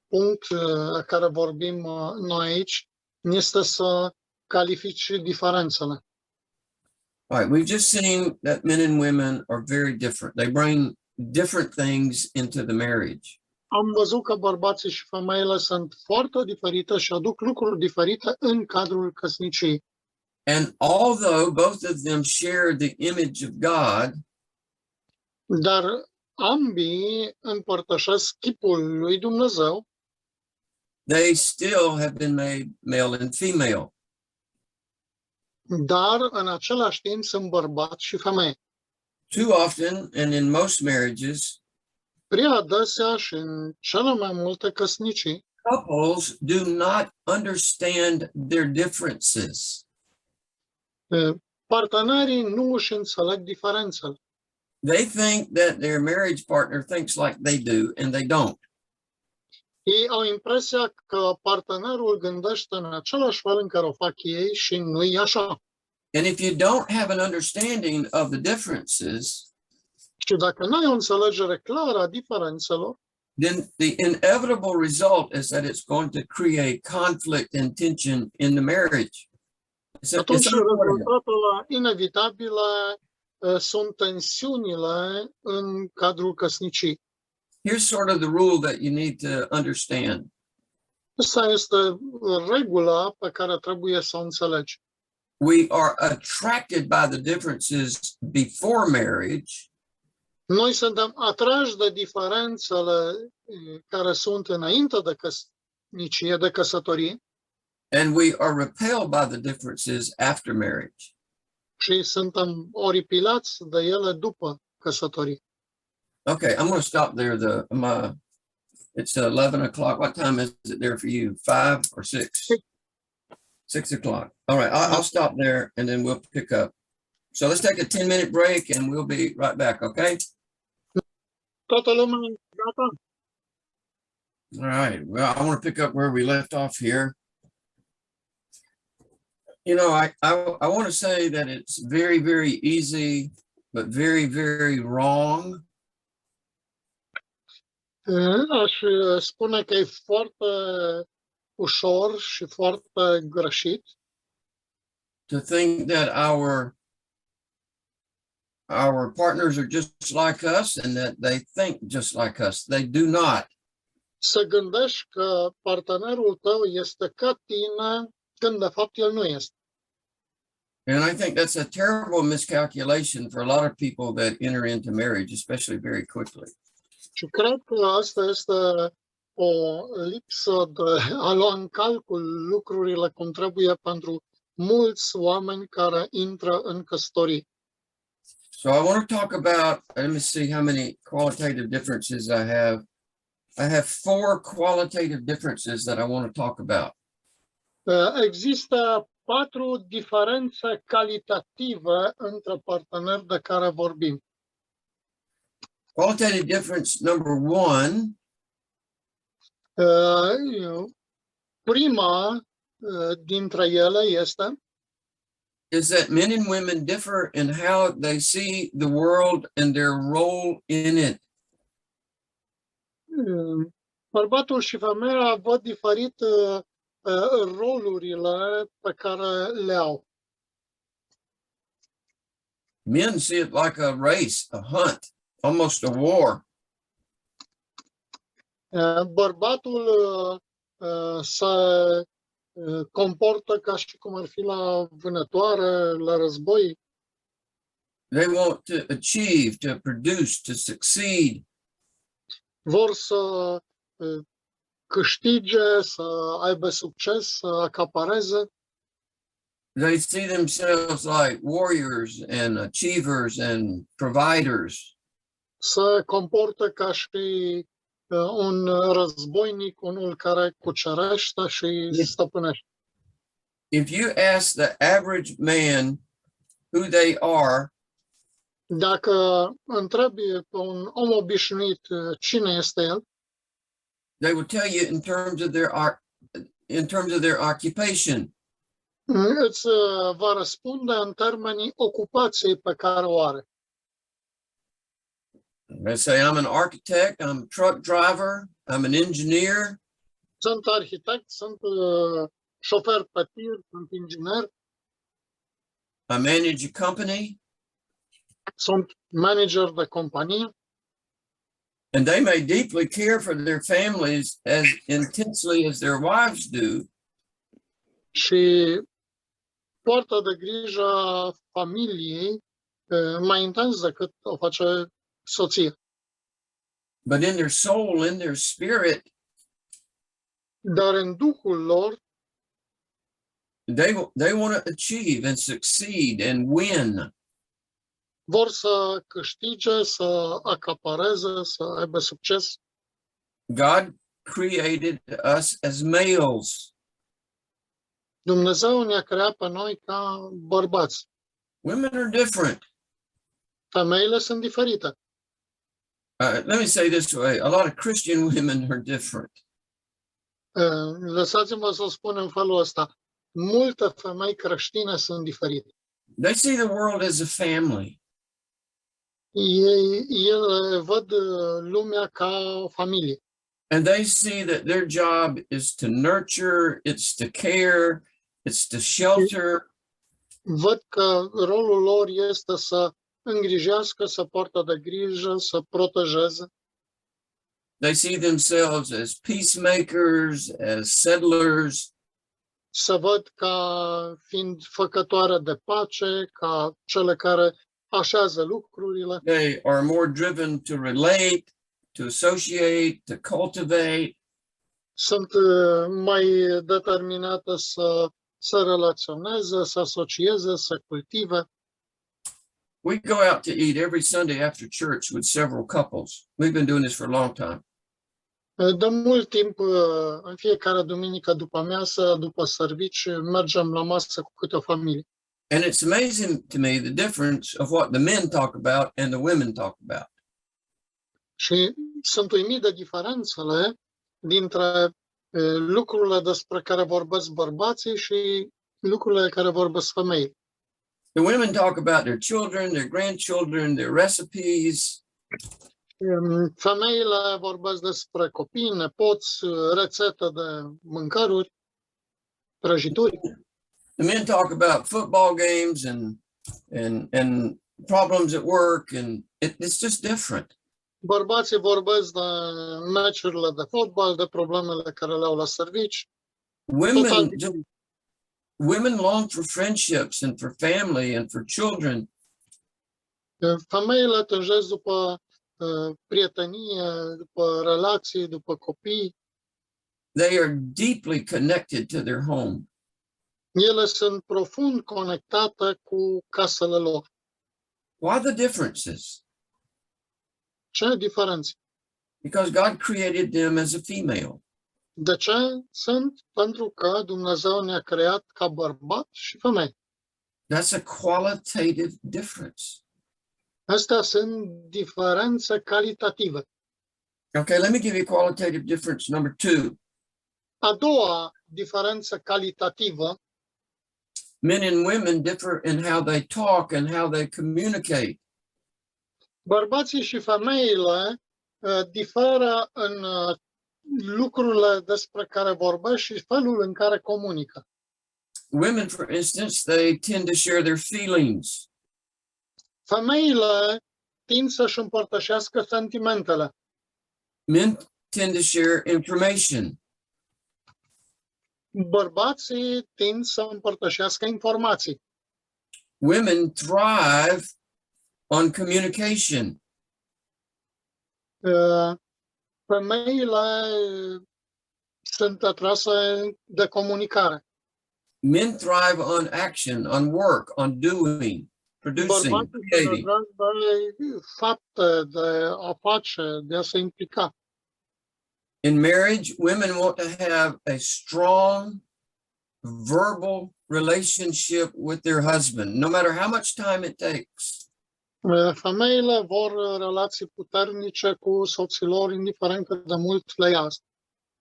punct la care vorbim noi aici este să califici diferențele. All right, we've just seen that men and women are very different. They bring different things into the marriage. Am văzut că bărbații și femeile sunt foarte diferite și aduc lucruri diferite în cadrul căsniciei. And although both of them share the image of God, Dar ambii împărtășesc chipul lui Dumnezeu, they still have been made male and female. dar în același timp sunt bărbat și femeie. Too often, and in most marriages, Prea adesea și în cele mai multe căsnicii, couples do not understand their differences. partenerii nu își înțeleg diferențele. They think that their marriage partner thinks like they do, and they don't. Ei au impresia că partenerul gândește în același fel în care o fac ei și nu e așa. And if you don't have an understanding of the differences, Și dacă nu ai o înțelegere clară a diferențelor, then the inevitable result is that it's going to create conflict and tension in the marriage. atunci It's unavoidable. rezultatele inevitabile sunt tensiunile în cadrul căsnicii. Here's sort of the rule that you need to understand. Asta este regula pe care trebuie să o înțelegi. We are attracted by the differences before marriage, Noi suntem atrași de diferențele care sunt înainte de căsnicie, de căsătorie, and we are repelled by the differences after marriage. și suntem oripilați de ele după căsătorie. Okay, I'm going to stop there. It's 11 o'clock. What time is it there for you? 5 or 6? 6 o'clock. All right, I'll stop there and then we'll pick up. So let's take a 10-minute break and we'll be right back, okay? Toată lumea gata? All right, well, I want to pick up where we left off here. You know, I want to say that it's very, very easy, but very, very wrong Aș spune că e foarte ușor și foarte greșit to think that our partners are just like us and that they think just like us. They do not. să gândești că partenerul tău este ca tine când de fapt el nu este. And I think that's a terrible miscalculation for a lot of people that enter into marriage, especially very quickly. Și cred că asta este o lipsă de a lua în calcul lucrurile cum trebuie pentru mulți oameni care intră în căsătorie. So I want to talk about, let me see how many qualitative differences I have. I have 4 qualitative differences that I want to talk about. Există 4 diferențe calitative între parteneri de care vorbim. Qualitative difference number 1 Prima dintre ele este is that men and women differ in how they see the world and their role in it. bărbatul și femeia văd diferit rolurile pe care le au. Men see it like a race, a hunt, almost a war. Bărbatul se comportă ca și cum ar fi la vânătoare, la război. They want to achieve, to produce, to succeed. Vor să câștige, să aibă succes, să acapareze. They see themselves like warriors and achievers and providers. Se comportă ca și un războinic, unul care cucerește și stăpânește. If you ask the average man who they are, Dacă întrebi pe un om obișnuit cine este el, they will tell you in terms of their occupation. îți va răspunde în termenii ocupației pe care o are. They say, I'm an architect, I'm a truck driver, I'm an engineer, Sunt arhitect, sunt șofer pe tir, sunt inginer, I manage a company, sunt manager de companie and they may deeply care for their families as intensely as their wives do. și poartă de grijă familiei mai intens decât o face soția. But in their soul, in their spirit, Dar în duhul lor, they want to achieve and succeed and win. vor să câștige, să acapareze, să aibă succes. God created us as males. Dumnezeu ne-a creat pe noi ca bărbați. Women are different. Femeile sunt diferite. Let me say this way, a lot of Christian women are different. Lăsați-mă să spun în felul ăsta. Multe femei creștine sunt diferite. They see the world as a family. Ele văd lumea ca o familie. And they see that their job is to nurture, it's to care, it's to shelter. Văd că rolul lor este să îngrijească, să poartă de grijă, să protejeze. They see themselves as peacemakers, as settlers. Să văd ca fiind făcătoare de pace, ca cele care așează lucrurile. They are more driven to relate, to associate, to cultivate. Sunt mai determinate să se relaționeze, să asocieze, să cultive. We go out to eat every Sunday after church with several couples. We've been doing this for a long time. De mult timp, în fiecare duminică după amiază, după servici, mergem la masă cu câte o familie. And it's amazing to me the difference of what the men talk about and the women talk about. Și sunt uimit de diferențele dintre lucrurile despre care vorbesc bărbații și lucrurile care vorbesc femeile. The women talk about their children, their grandchildren, their recipes. Femeile vorbesc despre copii, nepoți, rețete de mâncăruri, prăjituri. The men talk about football games and problems at work, and it's just different. Bărbații vorbesc de meciurile de fotbal, de problemele care le au la servici. Women long for friendships and for family and for children. Femeile tânjesc după prietenie, după relații, după copii. They are deeply connected to their home. Ele sunt profund conectate cu casele lor. Why the differences? Ce diferențe? Because God created them as a female. De ce sunt? Pentru că Dumnezeu ne-a creat ca bărbat și femeie. That's a qualitative difference. Astea sunt diferențe calitative. Okay, let me give you qualitative difference number 2. A doua diferență calitativă, Men and women differ in how they talk and how they communicate. bărbații și femeile diferă în lucrurile despre care vorbesc și felul în care comunică. Women, for instance, they tend to share their feelings. Femeile tind să-și împărtășească sentimentele. Men tend to share information. Bărbații tind să împărtășească informații. Women thrive on communication. Femeile sunt atrase de comunicare. Men thrive on action, on work, on doing, producing, Bărbații sunt creating. atrași de fapte, de a face, de a se implica. In marriage, women want to have a strong verbal relationship with their husband, no matter how much time it takes. Femeile vor relații puternice cu soții lor, indiferent cât de mult le ia.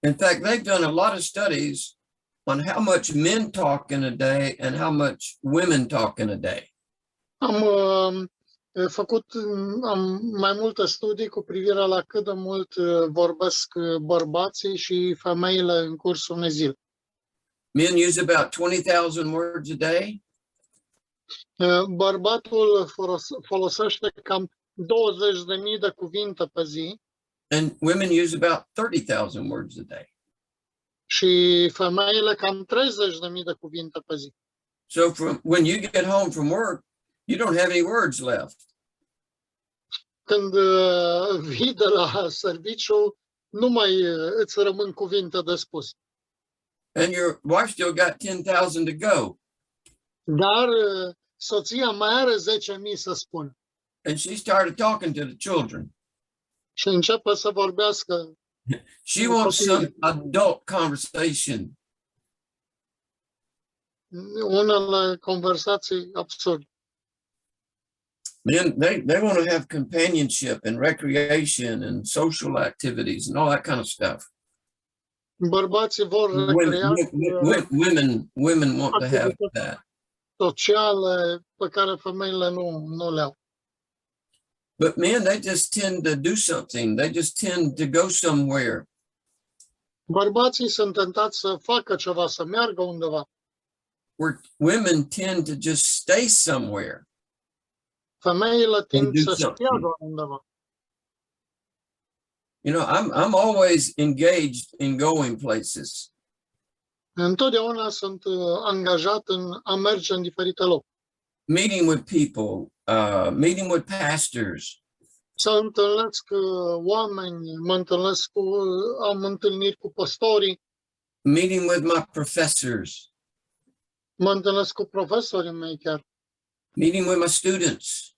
In fact, they've done a lot of studies on how much men talk in a day and how much women talk in a day. Am mai multe studii cu privire la cât de mult vorbesc bărbații și femeile în cursul unei zile. Men use about 20,000 words a day. Bărbatul folosește cam 20.000 de cuvinte pe zi And women use about 30,000 words a day. și femeile cam 30.000 de cuvinte pe zi. So when you get home from work, you don't have any words left. Când vii de la serviciu, nu mai îți rămân cuvinte de spus. And your wife still got 10,000 to go. Dar soția mai are 10.000 să spună. And she started talking to the children. Și începe să vorbească. She wants some adult conversation. Unele conversații absurde. Men, they want to have companionship and recreation and social activities and all that kind of stuff. Bărbații vor recreații Women want to have that. sociale pe care femeile nu le au. But men, they just tend to do something. They just tend to go somewhere. Bărbații sunt tentați să facă ceva, să meargă undeva. Where women tend to just stay somewhere. Femeile tind do să stea something. doar undeva. You know, I'm always engaged in going places. Întotdeauna sunt angajat în a merge în diferite locuri. Meeting with people, meeting with pastors, Să întâlnesc oameni, am întâlniri cu păstorii, meeting with my professors, mă întâlnesc cu profesorii mei chiar, meeting with my students,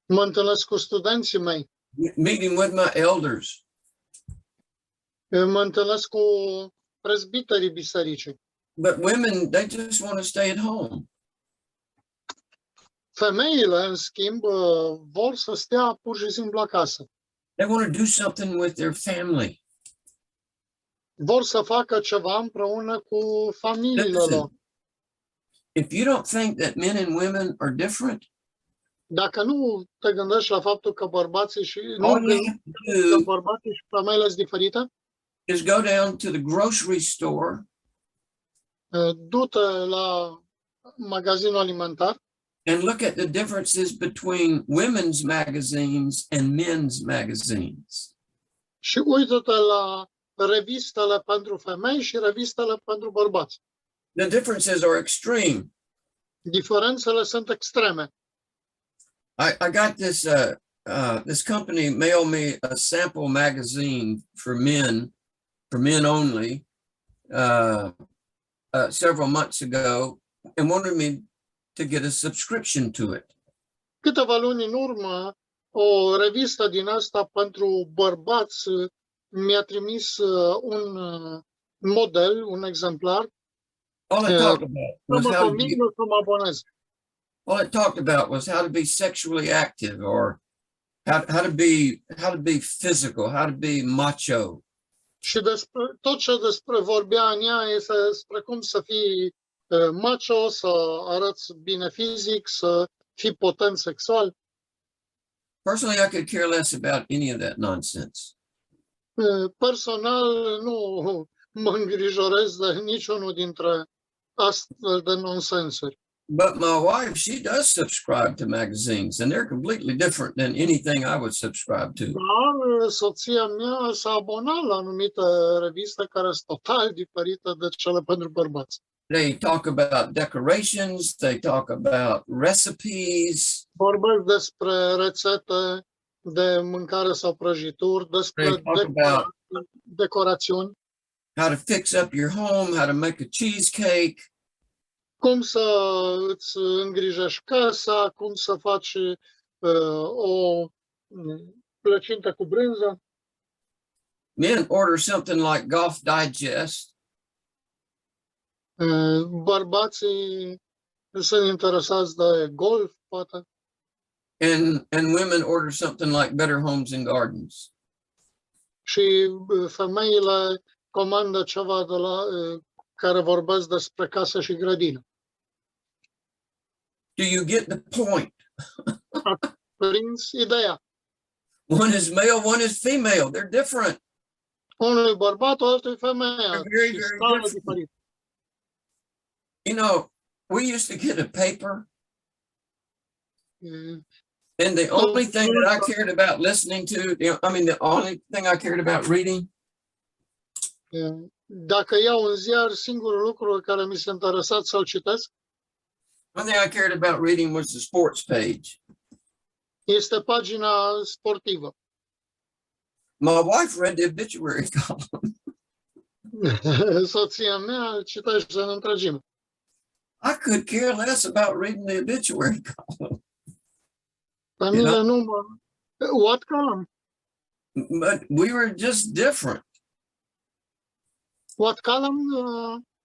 mă întâlnesc cu studenții mei, meeting with my elders. mă întâlnesc cu prezbiterii bisericii. But women, they just want to stay at home. Femeile, în schimb, vor să stea pur și simplu acasă. They want to do something with their family. Vor să facă ceva împreună cu familiile lor. Listen, if you don't think that men and women are different, Dacă nu te gândești la faptul că bărbații și all you have to că do bărbații și femeile sunt diferite, is go down to the grocery store du-te la magazinul alimentar and look at the differences between women's magazines and men's magazines. și uită-te la revistele pentru femei și revistele pentru bărbați. The differences are extreme. Diferențele sunt extreme. I got this company mailed me a sample magazine for men for men only several months ago and wanted me to get a subscription to it. Câteva luni în urmă, o revistă din asta pentru bărbați mi-a trimis un model, un exemplar. All it talked about was Mă how to conving be, să mă abonez. all it talked about was how to be sexually active, or how to be physical, how to be macho. Și tot ce vorbea în ea este despre cum să fii macho, să arăți bine fizic, să fii potent sexual. Personally, I could care less about any of that nonsense. Personal, nu mă îngrijorez de niciunul dintre astfel de nonsensuri. But my wife, she does subscribe to magazines, and they're completely different than anything I would subscribe to. Dar soția mea s-a abonat la anumite reviste care sunt total diferite de cele pentru bărbați. They talk about decorations, they talk about recipes, Vorbesc despre rețete de mâncare sau prăjituri, despre They talk about- decorațiuni, how to fix up your home, how to make a cheesecake. cum să îți îngrijești casa, cum să faci o plăcintă cu brânză. Men order something like Golf Digest, Bărbații sunt interesați de golf, poate, and women order something like Better Homes and Gardens. și femeile comandă ceva de la care vorbesc despre casă și grădină. Do you get the point? Prins ideea. One is male, one is female. They're different. Unul e bărbat, altul e femeia. They're very, Și very stare different. diferite. You know, we used to get a paper, Mm, and the only thing that I cared about listening to, the only thing I cared about reading Dacă iau un ziar, singurul lucru care mi se interesat să-l citesc one thing I cared about reading was the sports page. este pagina sportivă. My wife read the obituary column. Soția mea citește în întregime. I could care less about reading the obituary column. Pe mine nu mă... What column? But we were just different. What column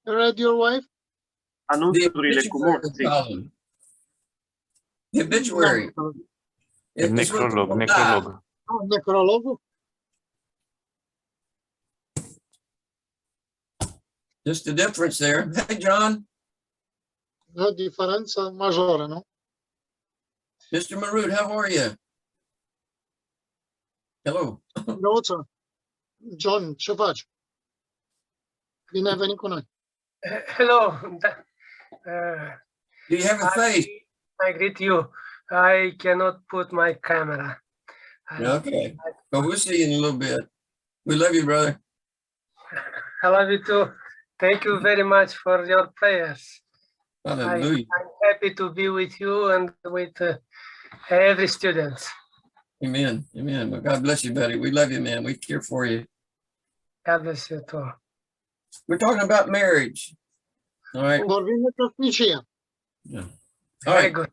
read your wife? The Anunțurile cu obituary morții. column. The obituary. It was when Necrolog, people died. necrolog. Necrologul? Just a difference there. Hey, John, O diferență majoră, nu? Mr. Marut, how are you? Hello. Neuță. John, ce faci? Bine ai venit cu noi. Hello. Do you have a face? I greet you. I cannot put my camera. Okay. Well, we'll see you in a little bit. We love you, brother. I love you too. Thank you very much for your prayers. Hallelujah. I'm happy to be with you and with every student. Amen. Amen. Well, God bless you, buddy. We love you, man. We care for you. God bless you too. We're talking about marriage. All right. Vorbim de căsnicie. Yeah. All Very right. good.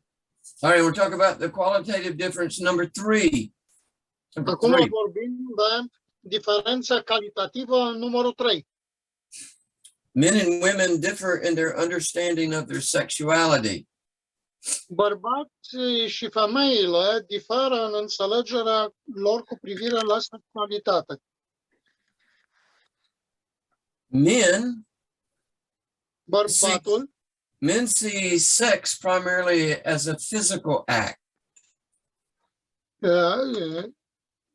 All right. We're talking about the qualitative difference number 3. Number Acum 3. vorbim de diferența calitativă numărul 3. Men and women differ in their understanding of their sexuality. Bărbații și femeile diferă în înțelegerea lor cu privire la sexualitate. Men see sex primarily as a physical act.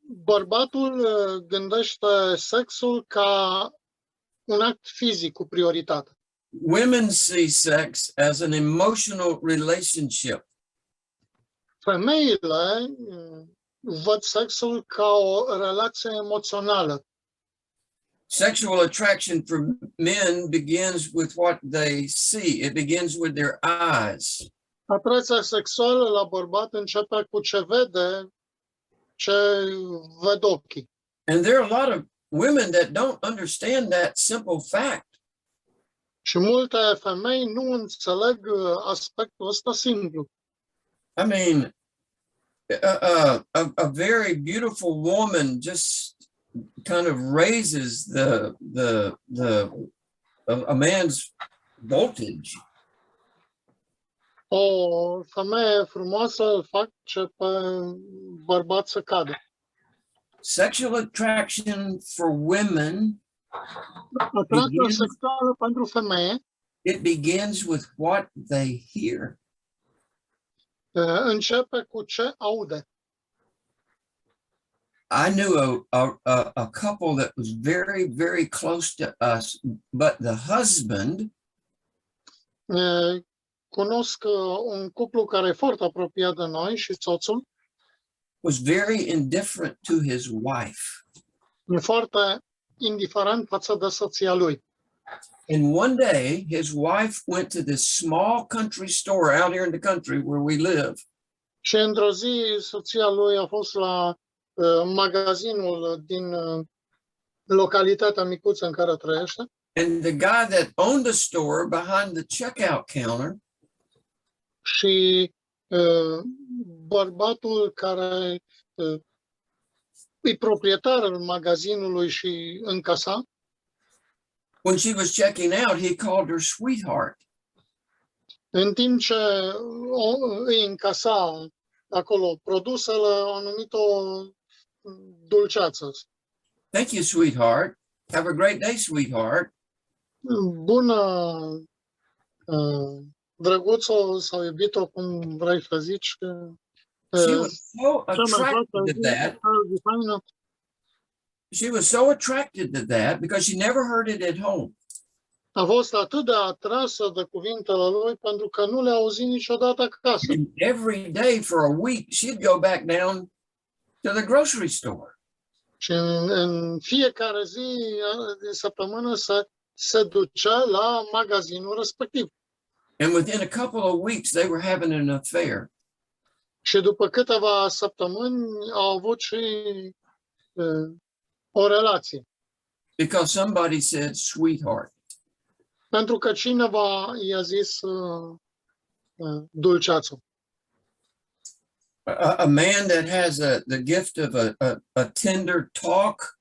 Bărbatul gândește sexul ca un act fizic cu prioritate. Women see sex as an emotional relationship. Femeile văd sexul ca o relație emoțională. Sexual attraction for men begins with what they see. It begins with their eyes. Atracția sexuală la bărbat începe cu ce vede, ce ved ochii. And there are a lot of women that don't understand that simple fact. Și multe femei nu înțeleg aspectul ăsta simplu. I mean, a very beautiful woman just kind of raises a man's voltage. O femeie frumoasă îl face pe bărbat să cadă. Sexual attraction for women, Atracția sexuală pentru femeie it begins with what they hear. începe cu ce aude. I knew a couple that was very, very close to us, but the husband Cunosc un cuplu care e foarte apropiat de noi și soțul was very indifferent to his wife. e foarte indiferent față de soția lui. And one day his wife went to this small country store out here in the country where we live. Și într-o zi soția lui a fost la magazinul din localitatea micuță în care trăiește. And the guy that owned the store behind the checkout counter Și bărbatul care e proprietarul magazinului și încasa, when she was checking out, he called her sweetheart. în timp ce îi încasa acolo produsele, a numit-o dulceață. Thank you, sweetheart. Have a great day, sweetheart. Bună, drăguțo sau iubito, cum vrei să zici. She was so attracted to that. She was so attracted to that because she never heard it at home. A fost atât de atrasă de cuvintele lui pentru că nu le-a auzit niciodată acasă. And every day for a week, she'd go back down to the grocery store. Și în fiecare zi de săptămână se ducea la magazinul respectiv. And within a couple of weeks, they were having an affair. Și după câteva săptămâni au avut și o relație. Because somebody said sweetheart. Pentru că cineva i-a zis dulceață. A man that has the gift of a tender talk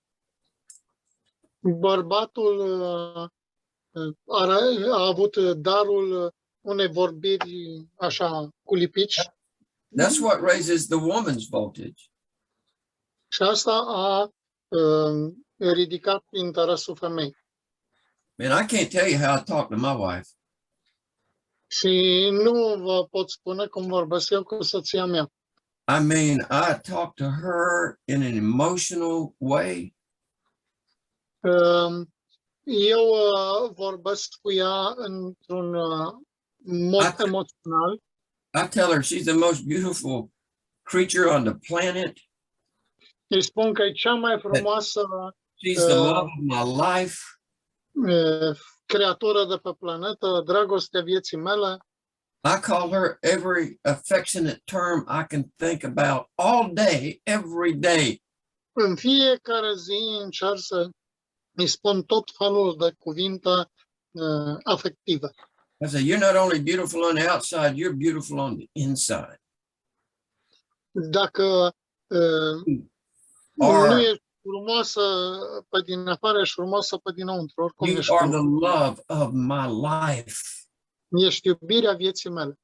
Bărbatul a avut darul unei vorbiri așa cu lipici. that's what raises the woman's voltage. Și asta a ridicat interesul femei. Man, I can't tell you how I talk to my wife. Și nu vă pot spune cum vorbesc eu cu soția mea. I mean, I talk to her in an emotional way. Eu vorbesc cu ea într-un mod emoțional. I tell her she's the most beautiful creature on the planet. Îi spun că e cea mai frumoasă She's the love of my life. creatură de pe planetă, dragostea vieții mele. I call her every affectionate term I can think about all day, every day. În fiecare zi încerc să îi spun tot felul de cuvinte afective. I say, you're not only beautiful on the outside, you're beautiful on the inside. Dacă nu ești frumoasă pe din afară, ești frumoasă pe dinăuntru. Oricum You ești are the frumoasă. love of my life. Ești iubirea vieții mele.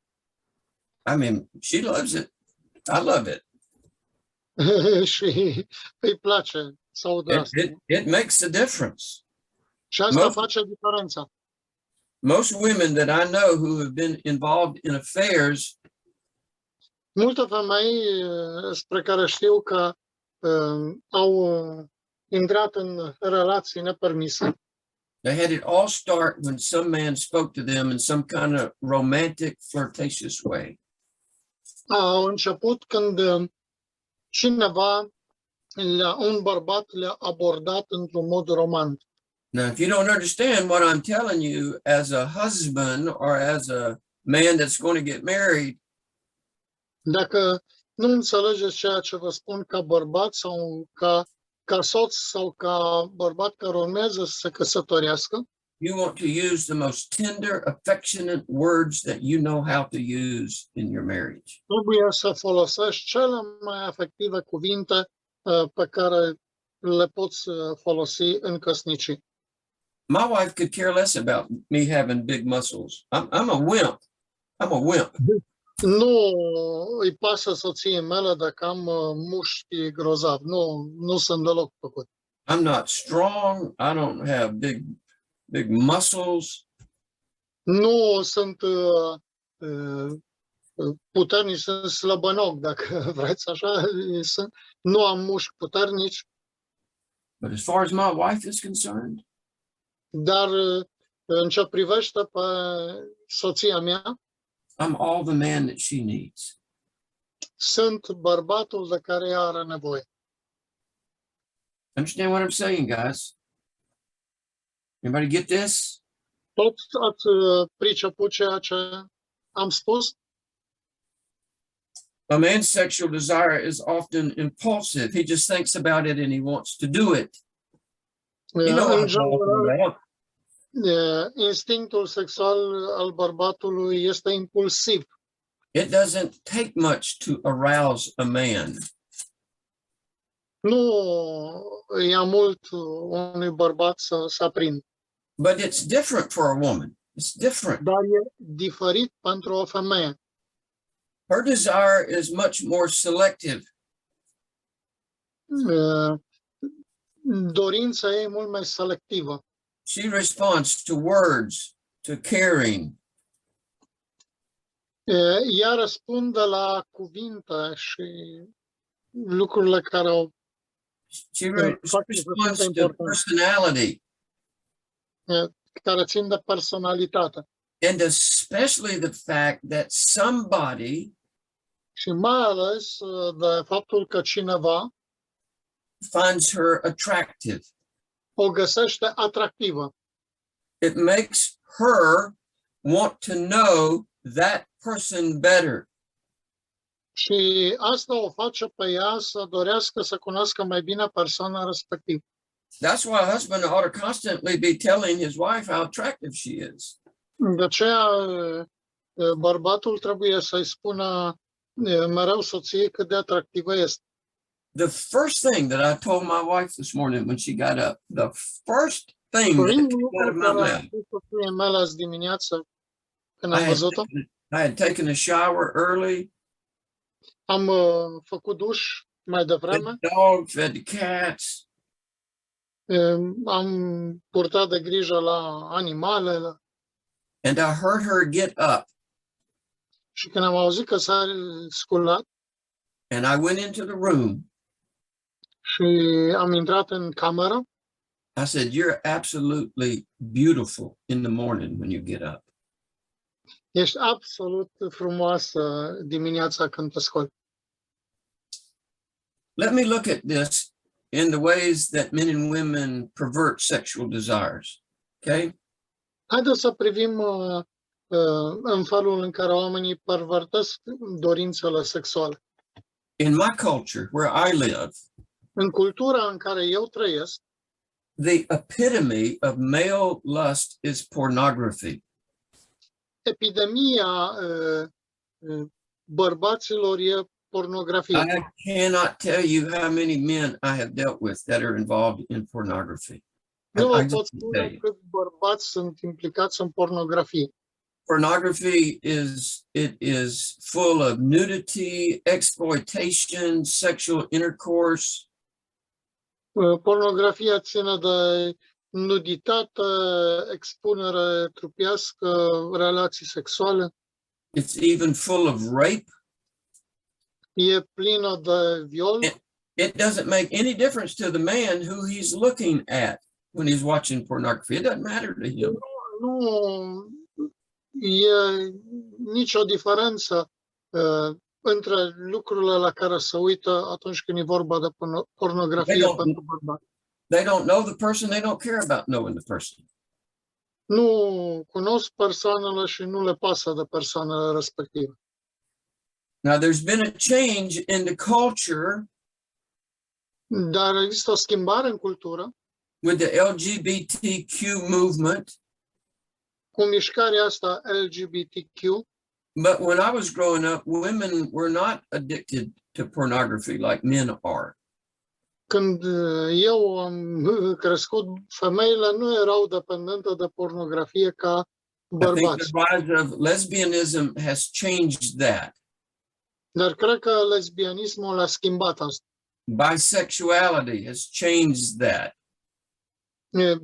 I mean, she loves it. I love it. Și îi place să audă asta. It makes a difference. Și asta most- face diferența. Most women that I know who have been involved in affairs, Multe femei spre care știu că au intrat în relații nepermise, they had it all start when some man spoke to them in some kind of romantic, flirtatious way. au început când cineva, un bărbat le-a abordat într-un mod romantic. Now, if you don't understand what I'm telling you as a husband or as a man that's going to get married, Dacă nu înțelegeți ceea ce vă spun ca bărbat sau ca ca soț sau ca bărbat care urmează să se căsătorească, you want to use the most tender, affectionate words that you know how to use in your marriage. trebuie să folosești cele mai afective cuvinte pe care le poți folosi în căsnicie. My wife could care less about me having big muscles. I'm a wimp. I'm a wimp. Nu îi pasă soției mele dacă am mușchi grozavi. Nu sunt deloc făcut. I'm not strong. I don't have big muscles. Nu sunt puternici, sunt slăbănoc, dacă vreți așa. Nu am mușchi puternici, But as far as my wife is concerned, dar în ce privește pe soția mea, I'm all the man that she needs. sunt bărbatul de care ea are nevoie. Understand what I'm saying, guys? Anybody get this? Toți ați priceput ceea ce am spus? A man's sexual desire is often impulsive. He just thinks about it and he wants to do it. You know what În I'm talking general, about. instinctul sexual al bărbatului este impulsiv. It doesn't take much to arouse a man. Nu ia mult unui bărbat să aprindă, But it's different for a woman. It's different. dar e diferit pentru o femeie. Her desire is much more selective. Dorința ei e mult mai selectivă. She responds to words, to caring. Ea răspunde la cuvinte și lucrurile care au She responds to important. personality, care țin de personalitate. and especially the fact that somebody Și mai ales de faptul că cineva finds her attractive. o găsește atractivă. It makes her want to know that person better. Și asta o face pe ea să dorească să cunoască mai bine persoana respectivă. That's why a husband ought to constantly be telling his wife how attractive she is. De aceea, bărbatul trebuie să-i spună mereu soției cât de atractivă este. The first thing that I told my wife this morning when she got up, the first thing that Primul came out of lucru my care am mouth, spus soției mele azi dimineață, când I am had, văzut-o, I had taken a shower early, am făcut duș mai fed devreme, the dog, fed the cats, am purtat de grijă la animale and I heard her get up, și când am auzit că s-a sculat and I went into the room. și am intrat în cameră, I said, "You're absolutely beautiful in the morning when you get up." ești absolut frumoasă dimineața când te scoli. Let me look at this in the ways that men and women pervert sexual desires. Okay. Haideți să privim în felul în care oamenii pervertesc dorințele sexuale. In my culture, where I live, În cultura în care eu trăiesc, the epitome of male lust is pornography. epidemia bărbaților e pornografie. I cannot tell you how many men I have dealt with that are involved in pornography. Nu I vă just pot can't tell spune you. cât bărbați sunt implicați în pornografie. Pornography is full of nudity, exploitation, sexual intercourse. Pornografia ține de nuditate, expunere trupească, relații sexuale. It's even full of rape. E plină de viol. It doesn't make any difference to the man who he's looking at when he's watching pornography. It doesn't matter to him. Nu e nicio diferență între lucrurile la care se uită atunci când e vorba de pornografie pentru bărbați. They don't know the person. They don't care about knowing the person. Nu cunosc persoanele și nu le pasă de persoanele respective. Now, there's been a change in the culture Dar există o schimbare în cultură with the LGBTQ movement. cu mișcarea asta LGBTQ. But when I was growing up, women were not addicted to pornography like men are. Când eu am crescut, femeile nu erau dependente de pornografie ca I think bărbați. the rise of lesbianism has changed that. Dar cred că lesbianismul a schimbat asta. Bisexuality has changed that.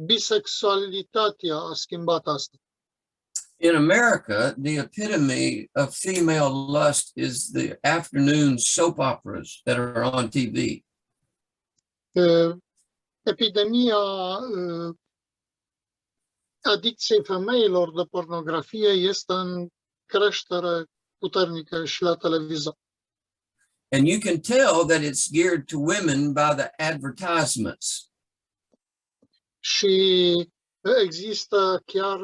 Bisexualitatea a schimbat asta. In America, the epitome of female lust is the afternoon soap operas that are on TV. Epidemia adicției femeilor de pornografie este în creștere puternică și la televizor. And you can tell that it's geared to women by the advertisements. Și există chiar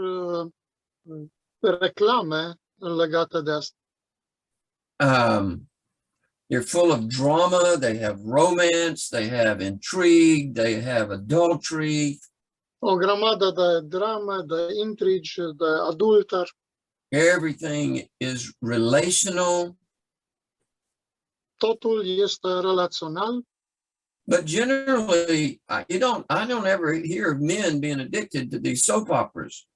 reclame legate de asta. They're full of drama, they have romance, they have intrigue, they have adultery. O grămadă de drame, de intrigi, de adulter. Everything is relational. Totul este relațional. But generally, I don't ever hear of men being addicted to these soap operas.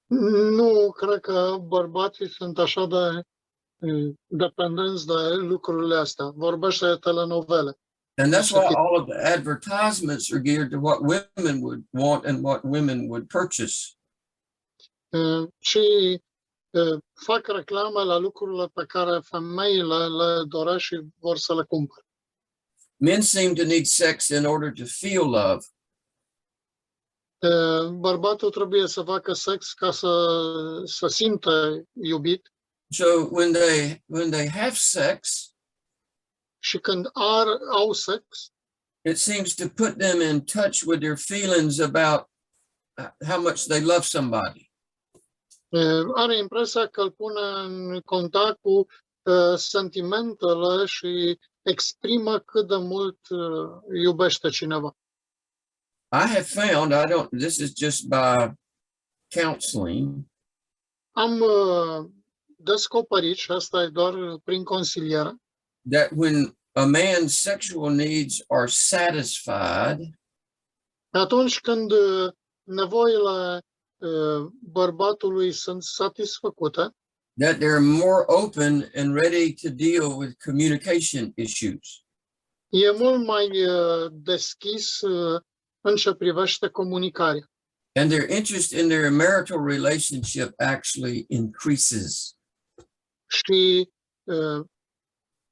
Nu cred că bărbații sunt așa de dependenți de lucrurile astea. Vorbește de telenovele. And that's why all of the advertisements are geared to what women would want and what women would purchase. Și fac reclame la lucrurile pe care femeile le doresc și vor să le cumpere. Men seem to need sex in order to feel love. Bărbatul trebuie să facă sex ca să simtă iubit. So when they have sex, Și când au sex, it seems to put them in touch with their feelings about how much they love somebody. Are impresia că îl pune în contact cu sentimentele și exprimă cât de mult iubește cineva. I have found, this is just by counseling, Am descoperit, și asta e doar prin consiliere, that when a man's sexual needs are satisfied, atunci când nevoile bărbatului sunt satisfăcute, that they're more open and ready to deal with communication issues. e mult mai deschis în ce privește comunicarea. And their interest in their marital relationship actually increases. Și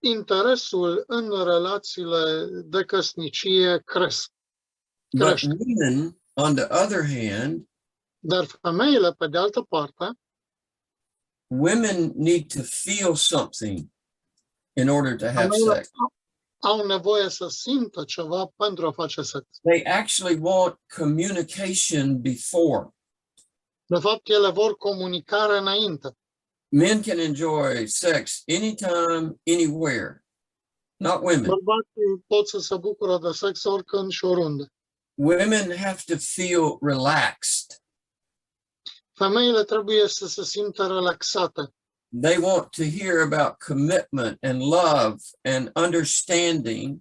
interesul în relațiile de căsnicie crește. But women, on the other hand, Dar femeile, pe de altă parte, women need to feel something in order to have femeile sex. au nevoie să simtă ceva pentru a face sex. They actually want communication before. De fapt, ele vor comunicare înainte. Men can enjoy sex anytime, anywhere. Not women. Bărbații pot să se bucură de sex oricând și oriunde. Women have to feel relaxed. Femeile trebuie să se simtă relaxate. They want to hear about commitment and love and understanding.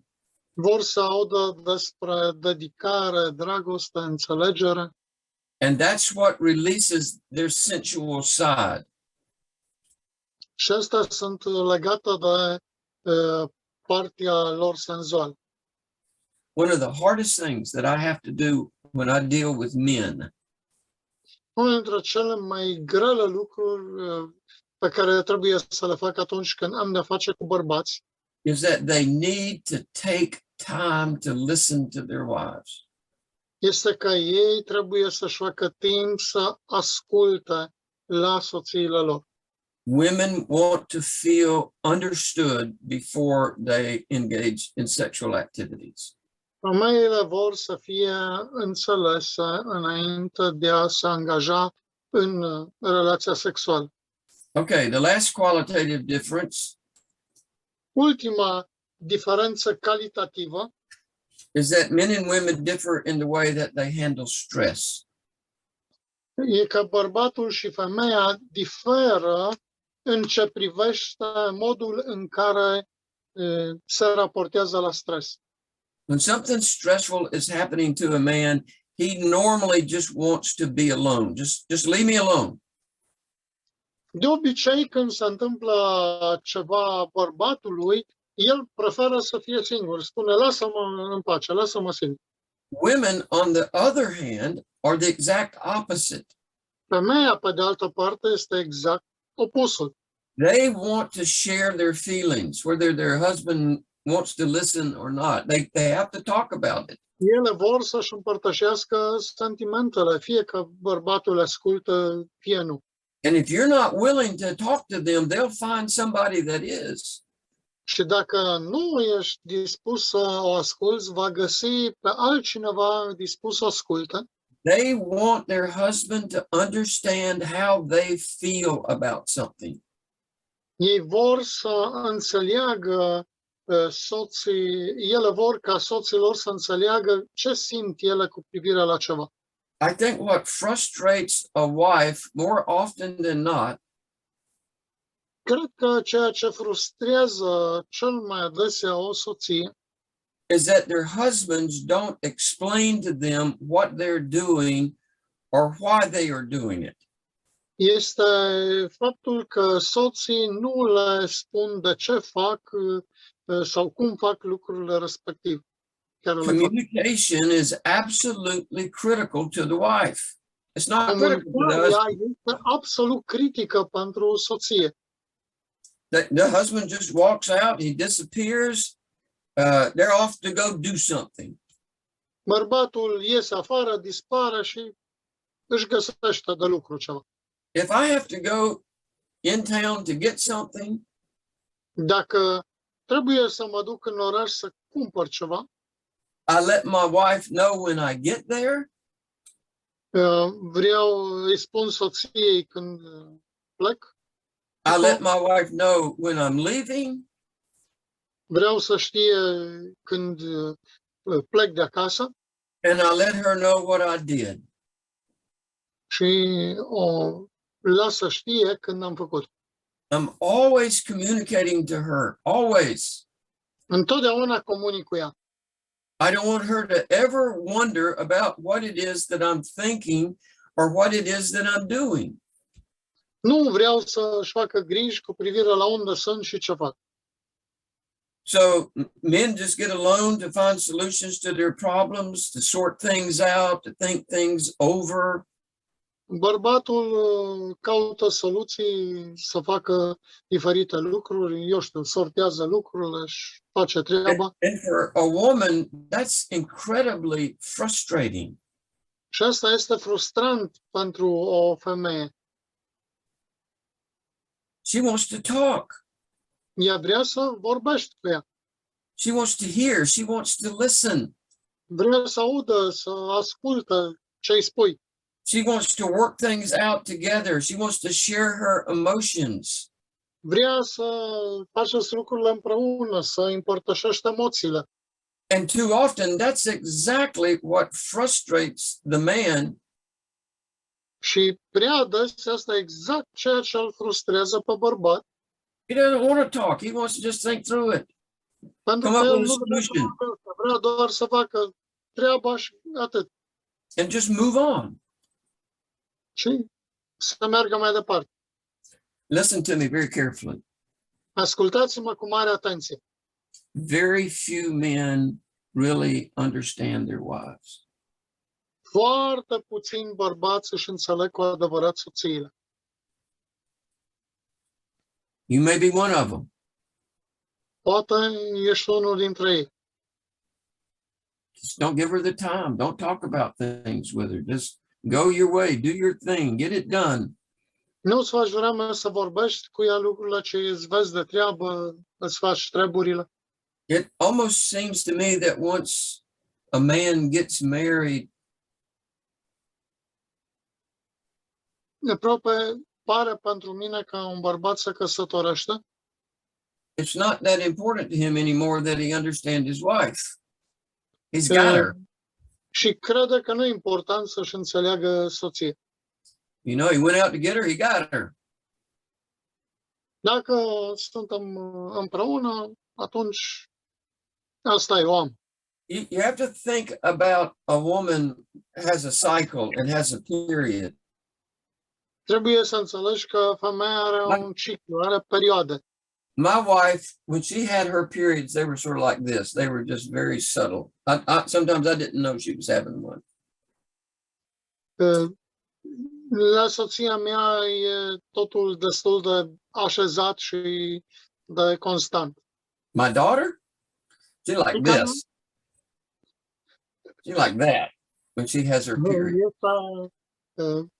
Vor să audă despre dedicare, dragoste, înțelegere. And that's what releases their sensual side. Și astea sunt legate de partea lor senzuală. One of the hardest things that I have to do when I deal with men Unul dintre cele mai grele lucruri pe care trebuie să le fac atunci când am de-a face cu bărbați is that they need to take time to listen to their wives. este că ei trebuie să-și facă timp să asculte la soțiile lor. Women want to feel understood before they engage in sexual activities. Femeile vor să fie înțelese înainte de a se angaja în relația sexuală. Okay, the last qualitative difference Ultima diferență calitativă is that men and women differ in the way that they handle stress. e că bărbatul și femeia diferă în ce privește modul în care se raportează la stres. When something stressful is happening to a man, he normally just wants to be alone. Just leave me alone. De obicei, când se întâmplă ceva bărbatului, el preferă să fie singur. Spune, lasă-mă în pace, lasă-mă singur. Women, on the other hand, are the exact opposite. Femeia, pe de altă parte, este exact opusul. They want to share their feelings, whether their husband wants to listen or not. They have to talk about it. Ele vor să-și împărtășească sentimentele, fie că bărbatul le ascultă, fie nu. And if you're not willing to talk to them, they'll find somebody that is. Și dacă nu ești dispus să o asculți, va găsi pe altcineva dispus să o asculte. They want their husband to understand how they feel about something. Ei vor să înțeleagă ele vor ca soții lor să înțeleagă ce simt ele cu privire la ceva. I think what frustrates a wife more often than not Cred că ceea ce frustrează cel mai adesea o soție is that their husbands don't explain to them what they're doing or why they are doing it. este faptul că soții nu le spun de ce fac sau cum fac lucrurile respective. Communication is absolutely critical to the wife. It's not critical to the Comunicarea husband. este absolut critică pentru soție. The husband just walks out, he disappears, they're off to go do something. Bărbatul iese afară, dispare și își găsește de lucru ceva. If I have to go in town to get something, Dacă trebuie să mă duc în oraș să cumpăr ceva, I let my wife know when I get there. îi spun soției când plec, I let my wife know when I'm leaving. vreau să știe când plec de acasă And I let her know what I did. și o las să știe când am făcut. I'm always communicating to her, always. Întotdeauna comunic cu ea. I don't want her to ever wonder about what it is that I'm thinking or what it is that I'm doing. Nu vreau să-și facă griji cu privire la unde sunt și ce fac. So men just get alone to find solutions to their problems, to sort things out, to think things over. Bărbatul caută soluții să facă diferite lucruri, eu știu, sortează lucrurile și face treaba. And for a woman, that's incredibly frustrating. Și asta este frustrant pentru o femeie. She wants to talk. Ea vrea să vorbești cu ea. She wants to hear. She wants to listen. Vrea să audă, să asculte ce îi spui. She wants to work things out together. She wants to share her emotions. Vrea să faceți lucrurile împreună, să împărtășești emoțiile. And too often, that's exactly what frustrates the man. Și prea adesea asta e exact ceea ce îl frustrează pe bărbat. He doesn't want to talk. He wants to just think through it. Pentru Come că up el with a nu vrea să solution. vorbească, vrea doar să facă treaba și atât. And just move on. Și să meargă mai departe. Listen to me very carefully. Ascultați-mă cu mare atenție. Very few men really understand their wives. Foarte puțini bărbați își înțeleg cu adevărat soțiile. You may be one of them. Poate ești unul dintre ei. Just don't give her the time. Don't talk about things with her. Just go your way. Do your thing. Get it done. Nu-ți faci vreme să vorbești cu ea lucrurile ce îți vezi de treabă, îți faci treburile. It almost seems to me that once a man gets married, Aproape pare pentru mine că un bărbat se căsătorește it's not that important to him anymore that he understands his wife. He's got her. Și crede că nu e important să-și înțeleagă soția. You know, he went out to get her, he got her. Dacă suntem împreună, atunci asta e om. You have to think about a woman has a cycle and has a period. Trebuie să înțelegi că femeia are un ciclu, are perioade. My wife, when she had her periods, they were sort of like this. They were just very subtle. Sometimes I didn't know she was having one. La soția mea e totul destul de așezat și de constant. My daughter, she like this. She like that when she has her period. Este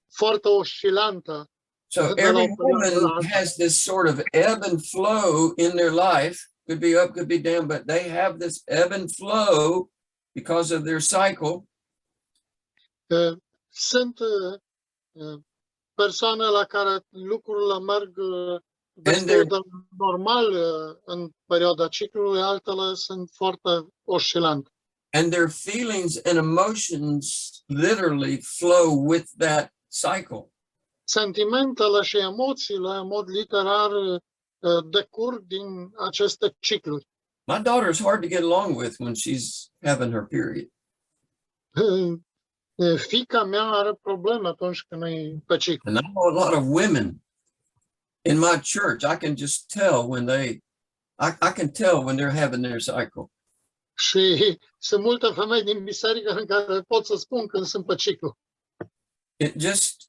foarte oscilantă. So every woman has this sort of ebb and flow in their life. Could be up, could be down, but they have this ebb and flow because of their cycle. Sunt persoane la care lucrurile merg destul de normal în perioada ciclului, altele sunt foarte oscilante. And their feelings and emotions literally flow with that cycle. Sentimentele și emoțiile, în mod literar, decurg din aceste cicluri. My daughter is hard to get along with when she's having her period. Fiica mea are probleme atunci când e pe ciclu. And I know a lot of women in my church. I can just tell when I can tell when they're having their cycle. Și sunt multe femei din biserică în care pot să spun când sunt pe ciclu. It just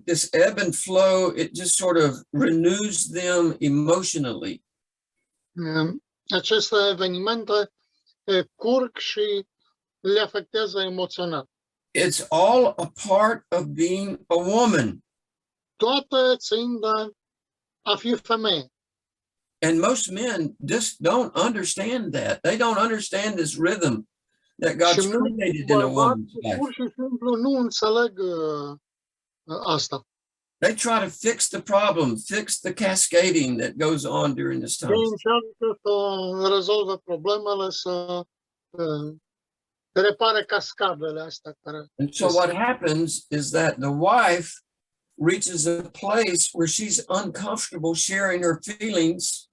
this ebb and flow, it just sort of renews them emotionally. Aceste evenimente curg și le afectează emoțional. It's all a part of being a woman. Toate țin de a fi femeie. And most men just don't understand that. They don't understand this rhythm that God's created in a woman's life. Pur și simplu nu înțeleg asta. They try to fix the problem, fix the cascading that goes on during this time. Ei încearcă să rezolve problemele, să repare cascadele astea care. And so what happens is that the wife reaches a place where she's uncomfortable sharing her feelings.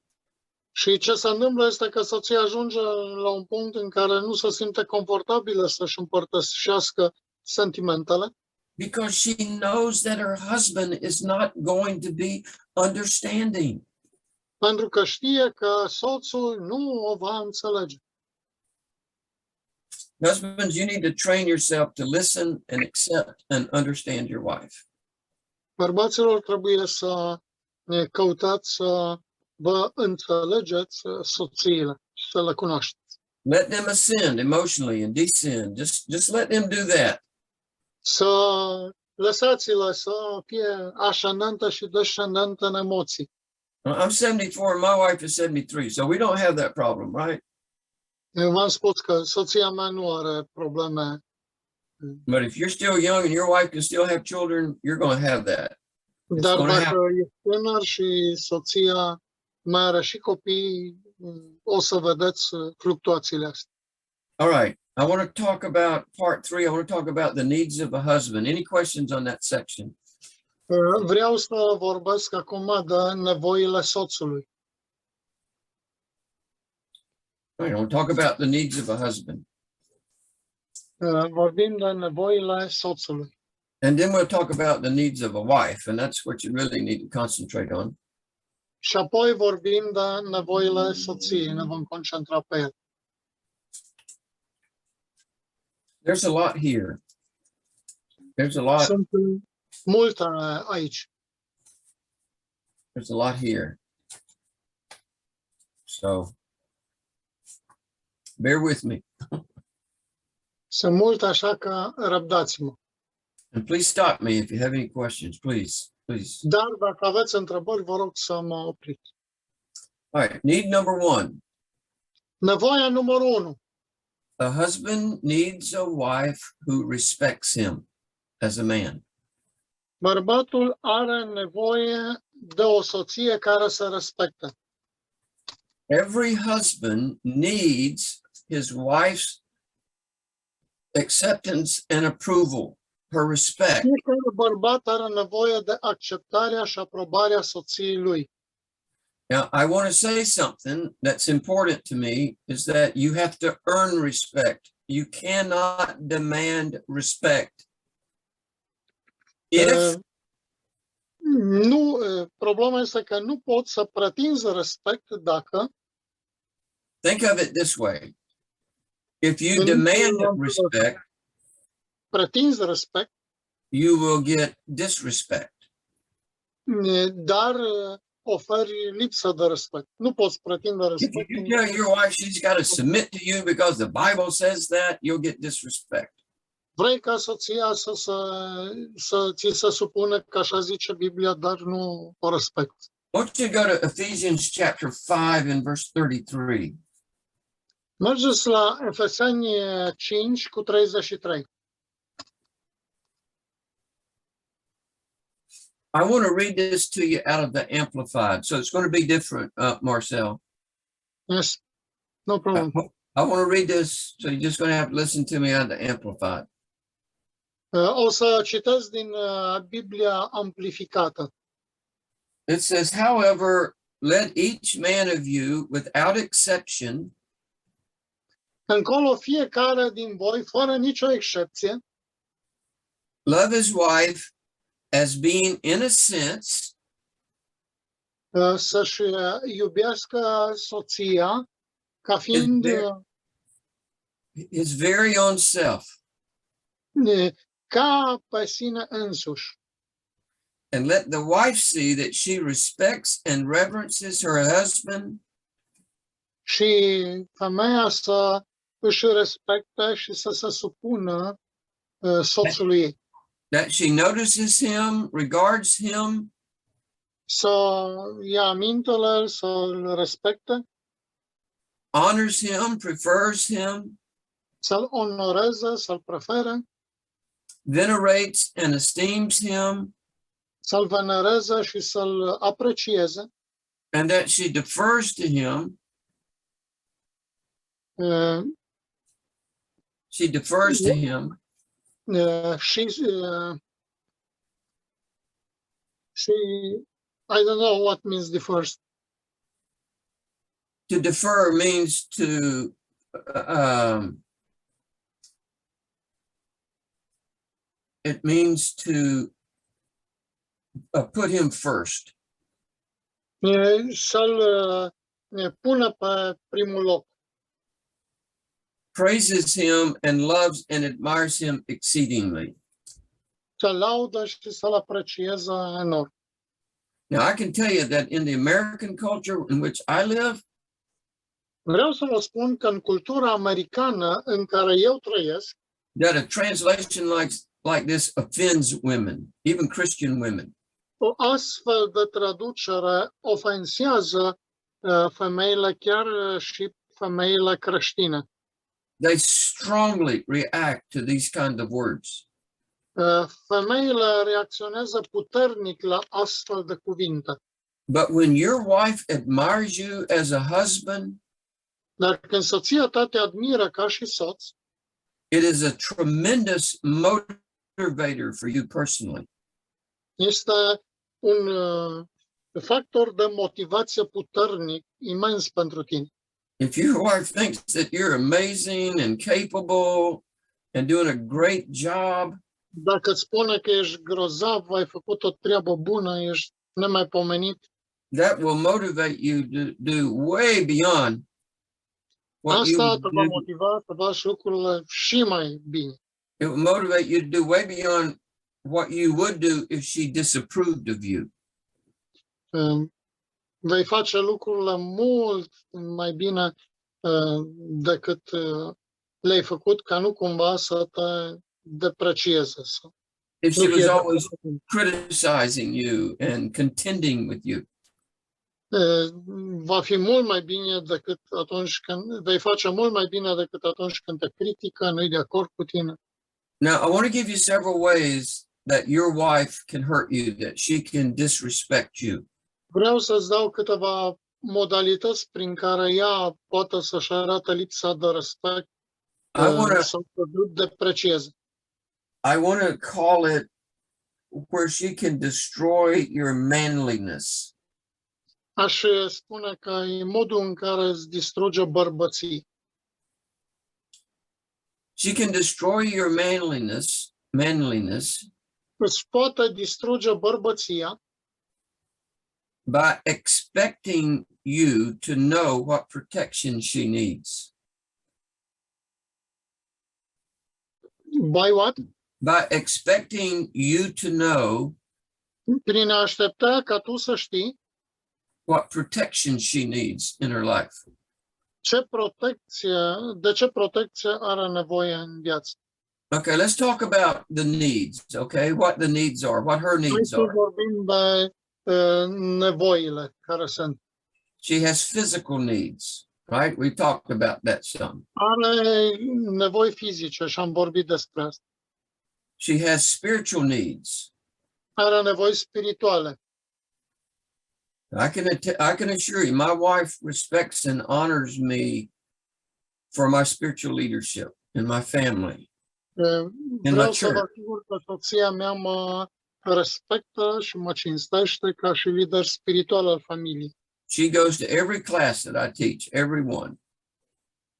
Și ce se întâmplă este că soția ajunge la un punct în care nu se simte confortabilă să-și împărtășească sentimentele. Because she knows that her husband is not going to be understanding. Pentru că știe că soțul nu o va înțelege. Husbands, you need to train yourself to listen and accept and understand your wife. Bărbaților, trebuie să căutați să vă înțelegeți soțiile, să le cunoașteți. Let them ascend emotionally and descend. Just let them do that. Să lăsați-le să fie ascendentă și descendentă în emoții. I'm 74 and my wife is 73, so we don't have that problem, right? Eu v-am spus că soția mea nu are probleme. But if you're still young and your wife can still have children, you're going to have that. Dar dacă e tânăr și soția mai are și copii, o să vedeți fluctuațiile astea. All right. I want to talk about part 3. I want to talk about the needs of a husband. Any questions on that section? Vreau să vorbesc acum de nevoile soțului. All right. I want to talk about the needs of a husband. Vorbim de nevoile soțului. And then we'll talk about the needs of a wife, and that's what you really need to concentrate on. Și apoi vorbim de nevoile soției, ne vom concentra pe ele. There's a lot here. There's a lot. Sunt multe aici. There's a lot here. So bear with me. Sunt multe, așa că răbdați-mă. And please stop me if you have any questions, please. Dar dacă aveți întrebări, vă rog să mă opriți. All right, need number 1. Nevoia numărul 1. A husband needs a wife who respects him as a man. Bărbatul are nevoie de o soție care să respecte. Every husband needs his wife's acceptance and approval, her respect. Fiecare bărbat are nevoie de acceptarea și aprobarea soției lui. Now, I want to say something that's important to me is that you have to earn respect. You cannot demand respect. If Problema este că nu poți să pretinzi respect dacă think of it this way. If you Când demand nu- respect, pretinzi respect, you will get disrespect. dar oferi lipsă de respect. Nu poți pretinde If respect. you tell your wife she's got to submit to you because the Bible says that, you'll get disrespect. Vrei ca soția să ți se supune, că așa zice Biblia, dar nu o respect. I want you to go to Ephesians chapter 5 and verse 33. Mergeți la Efeseni 5 cu 33. I want to read this to you out of the Amplified. So it's going to be different, Marcel. Yes. No problem. I want to read this, so you're just going to have to listen to me out of the Amplified. O să citesc din Biblia amplificată. It says, however, let each man of you, without exception, Încolo fiecare din voi, fără nicio excepție, love his wife as being, in a sense, să-și iubească soția ca fiind his very own self, ca pe sine însuși. and let the wife see that she respects and reverences her husband Și femeia să își respecte și să se supună soțului ei. that she notices him, regards him, Să ia amintele, să îl respecte, honors him, prefers him, să-l onoreze, să-l prefere, venerates and esteems him, să-l venereze și să-l aprecieze, and that she defers to him. She defers to him și I don't know what means the first. To defer means to it means to put him first. Să-l pună pe primul loc. Praises him and loves and admires him exceedingly. Să laudă și să-l aprecieze enorm. Now, I can tell you that in the American culture in which I live, Vreau să vă spun că în cultura americană în care eu trăiesc, that a translation like this offends women, even Christian women. o astfel de traducere ofensează femeile, chiar și femeile creștine. They strongly react to these kind of words. Femeile reacționează puternic la astfel de cuvinte. But when your wife admires you as a husband, Dar când soția ta te admiră ca și soț, it is a tremendous motivator for you personally. este un factor de motivație puternic, imens pentru tine. If your wife thinks that you're amazing and capable and doing a great job, Dacă îți spune că ești grozav, ai făcut o treabă bună, ești nemaipomenit, that will motivate you to do way beyond what you asta would te va do. motiva să faci lucrurile și mai bine. It will motivate you to do way beyond what you would do if she disapproved of you. Vei face lucrurile mult mai bine decât le-ai făcut, ca nu cumva să te deprecieze. If she was always criticizing you and contending with you. Va fi mult mai bine decât atunci când vei face mult mai bine decât atunci când te critică, nu-i de acord cu tine. Now, I want to give you several ways that your wife can hurt you, that she can disrespect you. Vreau să-ți dau câteva modalități prin care ea poate să-și arate lipsa de respect I want to sau să deprecieze. I want to call it where she can destroy your manliness. Aș spune că e modul în care îți distruge bărbății. She can destroy your manliness Îți poate distruge bărbăția by expecting you to know what protection she needs. by what? By expecting you to know Prin a aștepta ca tu să știi what protection she needs in her life. de ce protecție are nevoie în viață. Okay, let's talk about the needs, okay? What the needs are, what her Hai needs să are. vorbim de nevoile care sunt. She has physical needs, right? We talked about that some. Are nevoi fizice și am vorbit despre asta. She has spiritual needs. Are nevoi spirituale. I can assure you, my wife respects and honors me for my spiritual leadership in my family. Vreau să vă asigur că soția mea mă respectă și mă cinstește ca și lider spiritual al familiei. She goes to every class that I teach, everyone.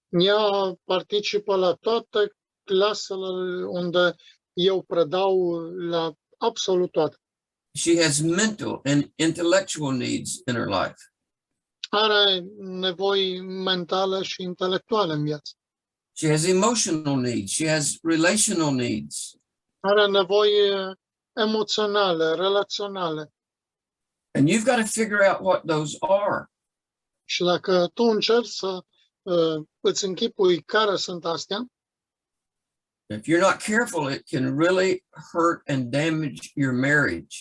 Ea participă la toate clasele unde eu predau, la absolut toate. She has mental and intellectual needs in her life. Are nevoi mentale și intelectuale în viață. She has emotional needs. She has relational needs. Are nevoi emoționale, relaționale. And you've got to figure out what those are. Și dacă tu încerci să îți închipui care sunt astea, If you're not careful, it can really hurt and damage your marriage.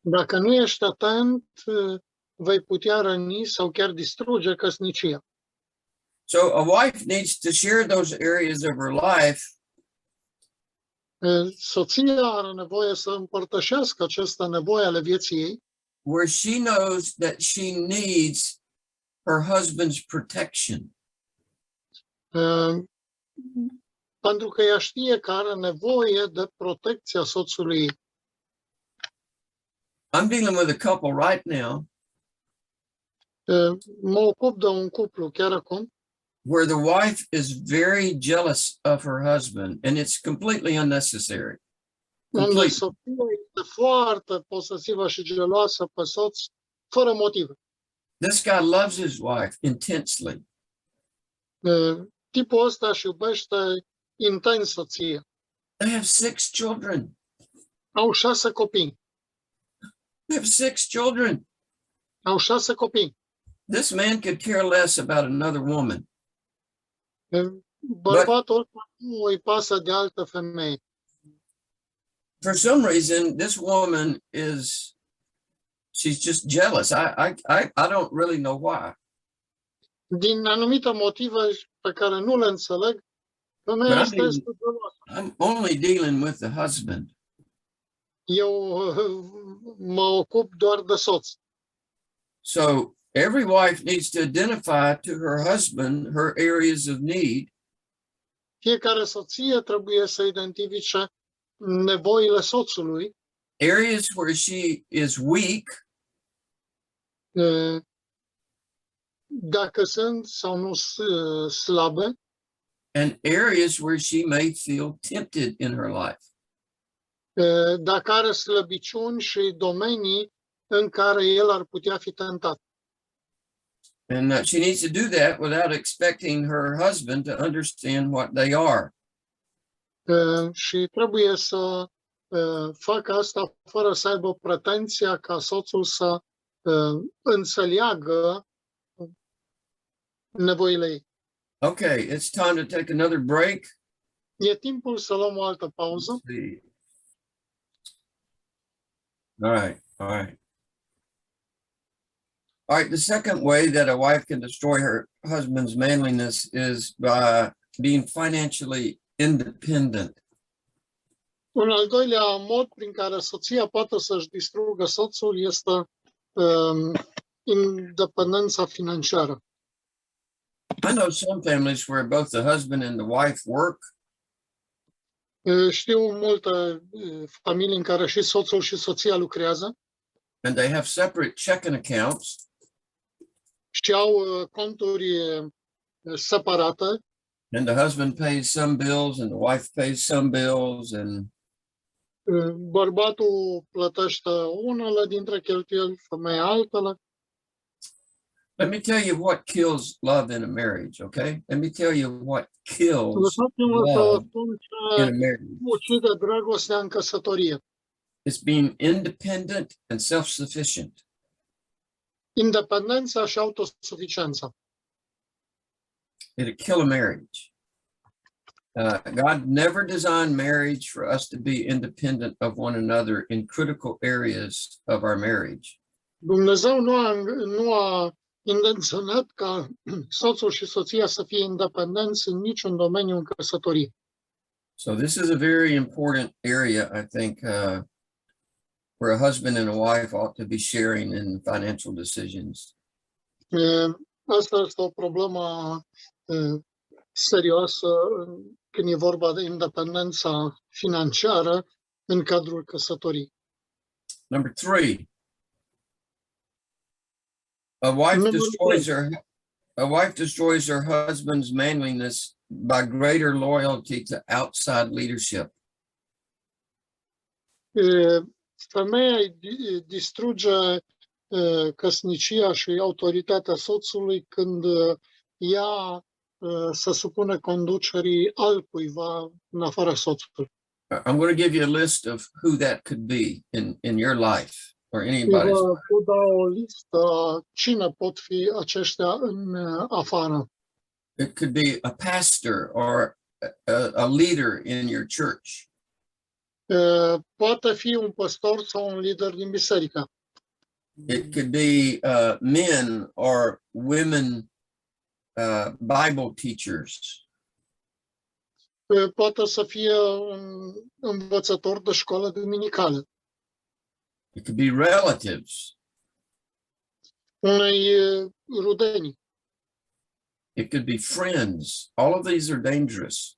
dacă nu ești atent, vei putea răni sau chiar distruge căsnicia. So a wife needs to share those areas of her life Soția are nevoie să împărtășească aceste nevoi ale vieții ei, where she knows that she needs her husband's protection. pentru că ea știe că are nevoie de protecția soțului ei. I'm dealing with a couple right now Mă ocup de un cuplu chiar acum, where the wife is very jealous of her husband, and it's completely unnecessary. unde Completely. soția este foarte posesivă și geloasă pe soț, fără motive. This guy loves his wife intensely. Tipul ăsta își iubește intens soția. They have 6 children. Au 6 copii. They have 6 children. Au 6 copii. This man could care less about another woman. Bărbatul ăsta nu îi pasă de altă femeie. For some reason, this woman she's just jealous. I don't really know why. Din anumite motive pe care nu le înțeleg, femeia But asta este geloasă. I'm only dealing with the husband. Eu mă ocup doar de soț. So every wife needs to identify to her husband her areas of need Fiecare soție trebuie să identifice nevoile soțului, areas where she is weak dacă sunt sau nu slabe, and areas where she may feel tempted in her life. dacă are slăbiciuni și domenii în care el ar putea fi tentat. And she needs to do that without expecting her husband to understand what they are. Și trebuie să facă asta fără să aibă pretenția ca soțul să înțeleagă nevoile ei. Okay, it's time to take another break. E timpul să luăm o altă pauză. Let's see. All right, all right. All right, the second way that a wife can destroy her husband's manliness is by being financially independent. Un al doilea mod prin care soția poate să-și distrugă soțul este independența financiară. I know some families where both the husband and the wife work, Știu multe familii în care și soțul și soția lucrează and they have separate checking accounts, și au conturi separate. and the husband pays some bills and the wife pays some bills, and Bărbatul plătește unele dintre cheltuieli, femeia altele. let me tell you what kills love in a marriage, okay? Let me tell you what kills Lăsați-mă să love spun in a ce marriage. ucide dragostea în căsătorie. It's being independent and self-sufficient. Independența și autosuficiența. It'll kill a marriage. God never designed marriage for us to be independent of one another in critical areas of our marriage. Dumnezeu nu a intenționat ca soțul și soția să fie independenți în niciun domeniu în căsătorie. So this is a very important area, I think, where a husband and a wife ought to be sharing in financial decisions. Asta este o problemă serioasă când e vorba de independența financiară în cadrul căsătoriei. Number 3, a wife destroys her husband's manliness by greater loyalty to outside leadership. Femeia distruge căsnicia și autoritatea soțului când ea se supune conducerii altcuiva în afara soțului. I'm going to give you a list of who that could be in your life or anybody's Vă life. pot da o listă cine pot fi aceștia în afară. It could be a pastor or a leader in your church. Poate fi un păstor sau un lider din biserică. It could be men or women Bible teachers. Poate să fie un învățător de școală duminicală. It could be relatives. Unei rudenii. It could be friends. All of these are dangerous.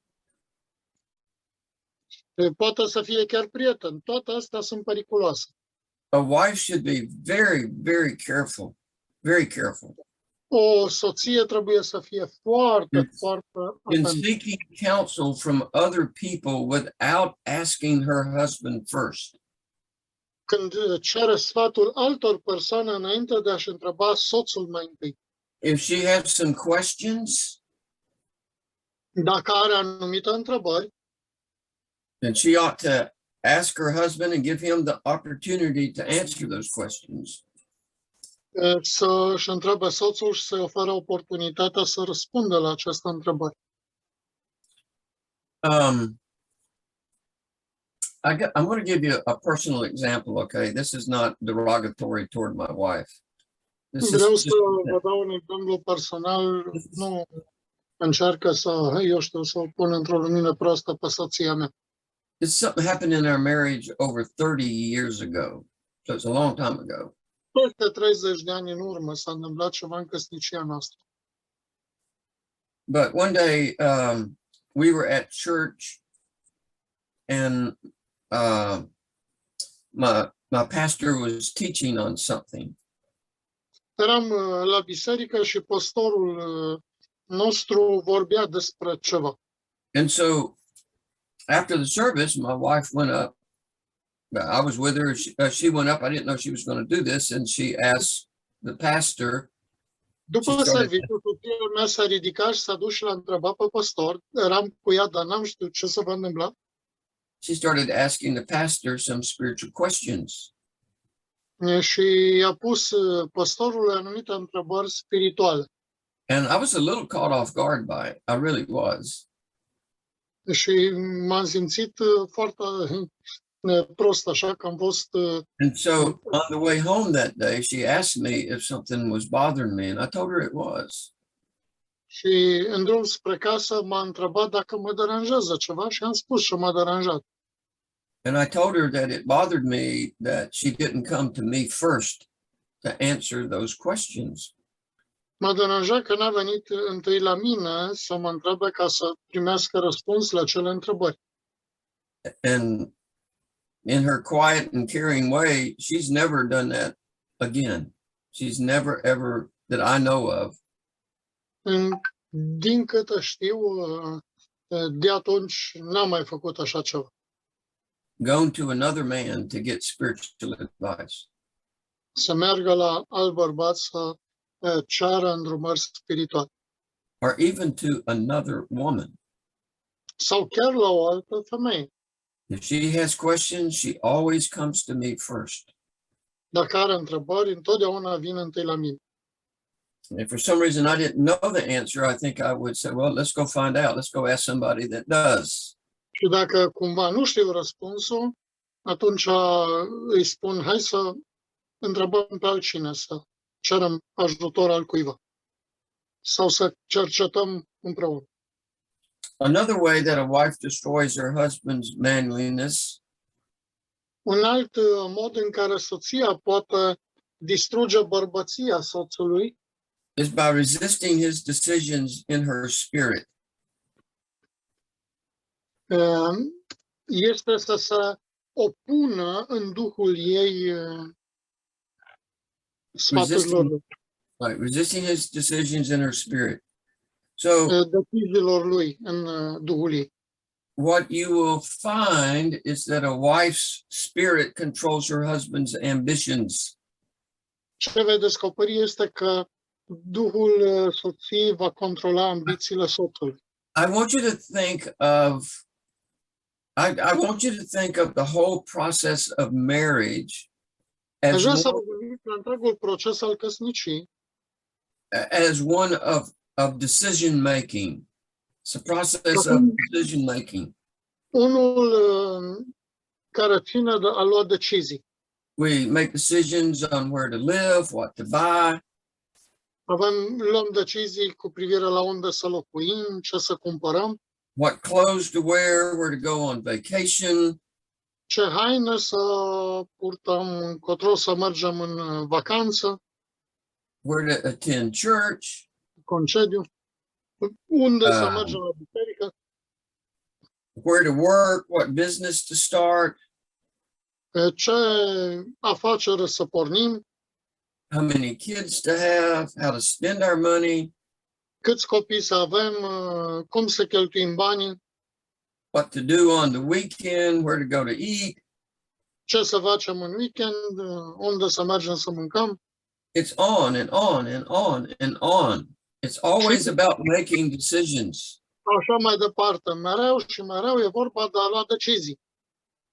Poate să fie chiar prieten. Toate astea sunt periculoase. A wife should be very, very careful. Very careful. O soție trebuie să fie foarte, foarte In atentă. seeking counsel from other people without asking her husband first. Când cere sfatul altor persoane înainte de a-și întreba soțul mai întâi. If she has some questions, Dacă are anumite întrebări, then she ought to ask her husband and give him the opportunity to answer those questions. să-și întrebe soțul și să-i ofere oportunitatea să răspundă la această întrebare. I'm going to give you a personal example, okay? This is not derogatory toward my wife. Vreau să vă dau un exemplu personal, nu încearcă să, eu știu, să o pun într-o lumină proastă pe soția mea. It's something happened in our marriage over 30 years ago. So it's a long time ago. Peste 30 de ani în urmă s-a întâmplat ceva în căsnicia noastră. But one day we were at church and my pastor was teaching on something. Eram la biserică și pastorul nostru vorbea despre ceva. And so after the service, my wife went up. I was with her. She went up. I didn't know she was going to do this. And she asked the pastor. După serviciu, soția mea s-a ridicat și s-a dus și l-a întrebat pe pastor. Eram cu ea, dar n-am știut ce se va întâmpla. She started asking the pastor some spiritual questions. Și i-a pus pastorului anumite întrebări spirituale. And I was a little caught off guard by it. I really was. Și m-am simțit foarte prost, așa că am fost... And so on the way home that day, she asked me if something was bothering me, and I told her it was. Și în drum spre casă m-a întrebat dacă mă deranjează ceva și am spus că m-a deranjat. And I told her that it bothered me that she didn't come to me first to answer those questions. Mă deranja că n-a venit întâi la mine să mă întrebe ca să primească răspuns la cele întrebări. And in her quiet and caring way, she's never done that again. She's never ever, that I know of, Din câte știu, de atunci n-am mai făcut așa ceva. gone to another man to get spiritual advice. Să meargă la alt bărbat să ceară îndrumări spirituale. Or even to another woman. Sau chiar la o altă femeie. If she has questions, she always comes to me first. Dacă are întrebări, întotdeauna vine întâi la mine. If for some reason I didn't know the answer, I think I would say, well, let's go find out. Let's go ask somebody that does. Și dacă cumva nu știu răspunsul, atunci îi spun, hai să întrebăm pe altcine, să cerem ajutor al cuiva. Sau să cercetăm împreună. Another way that a wife destroys her husband's manliness Un alt mod în care soția poate distruge bărbăția soțului is by resisting his decisions in her spirit. este să se opună în duhul ei sfaturilor lui, Like resisting his decisions in her spirit. So deciziilor lui în duhul ei. what you will find is that a wife's spirit controls her husband's ambitions. Ce vei descoperi este că duhul soției va controla ambițiile soțului. I want you to think of I want you to think of the whole process of marriage Aș as vrea să vă one, gândiți la întregul proces al căsnicii as one of decision making. It's a process of decision making. unul care ține de a lua decizii. We make decisions on where to live, what to buy, Luăm decizii cu privire la unde să locuim, ce să cumpărăm, what clothes to wear, where to go on vacation, ce haine să purtăm, încotro să mergem în vacanță, where to attend church, concediu, unde să mergem la biserică, where to work, what business to start, ce afacere să pornim, how many kids to have, how to spend our money, câți copii să avem, cum să cheltuim banii, what to do on the weekend, where to go to eat. ce să facem în weekend, unde să mergem să mâncăm. It's on and on and on and on. It's always about making decisions. Așa mai departe, mereu și mereu e vorba de a lua decizii.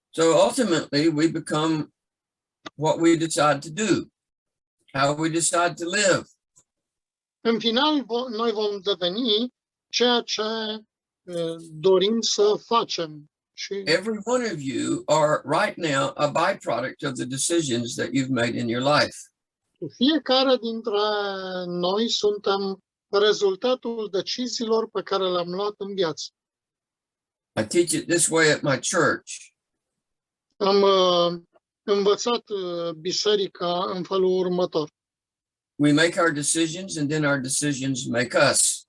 So ultimately, we become what we decide to do, how we decide to live. În final, noi vom deveni ceea ce dorim să facem. Și Every one of you are right now a byproduct of the decisions that you've made in your life. fiecare dintre noi suntem rezultatul deciziilor pe care le-am luat în viață. I teach it this way at my church. Am învățat biserica în felul următor. We make our decisions and then our decisions make us.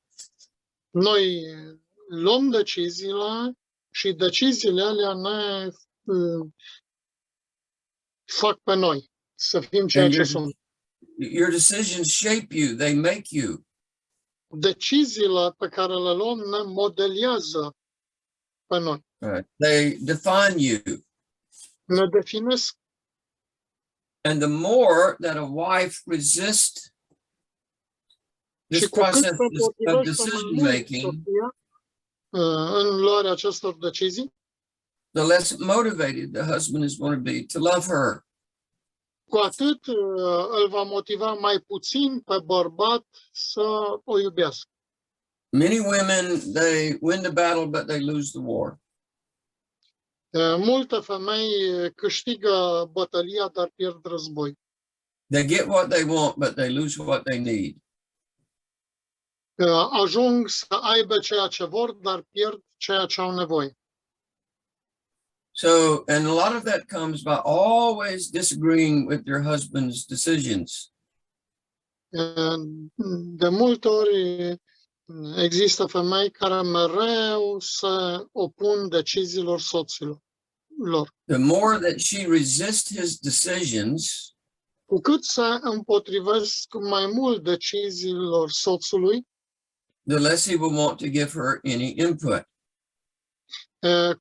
Noi luăm deciziile și deciziile alea ne fac pe noi să fim ceea ce sunt. Your decisions shape you, they make you. Deciziile pe care le luăm ne modeliază pe noi, They define you. ne definesc. And the more that a wife resists this Și cu cât process se of potrivește mai decision mult making, soția în luarea acestor decizii, the less motivated the husband is going to be to love her. cu atât îl va motiva mai puțin pe bărbat să o iubească. Many women, they win the battle, but they lose the war. Multe femei câștigă bătălia, dar pierd război. They get what they want, but they lose what they need. Ajung să aibă ceea ce vor, dar pierd ceea ce au nevoie. So, and a lot of that comes by always disagreeing with your husband's decisions. De multe ori există femei care mereu se opun deciziilor soților lor. The more that she resists his decisions, Cu cât se împotrivesc mai mult deciziilor soțului, the less he will want to give her any input.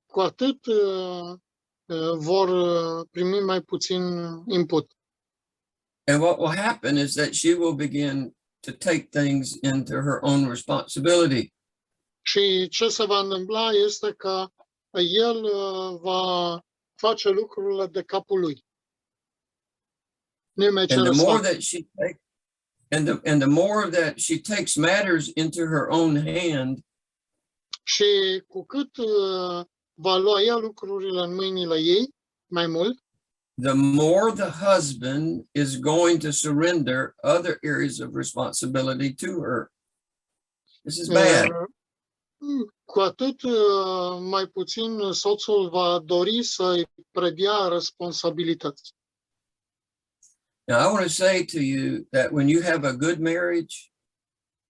cu atât vor primi mai puțin input. And what will happen is that she will begin to take things into her own responsibility. Și ce se va întâmpla este că el va face lucrurile de capul lui. Nu mai And cere the more sfat. that she takes, and the more that she takes matters into her own hand, Și cu cât va lua ea lucrurile în mâinile ei, mai mult, the more the husband is going to surrender other areas of responsibility to her. This is bad. cu atât mai puțin soțul va dori să-i predea responsabilități. Now, I want to say to you that when you have a good marriage,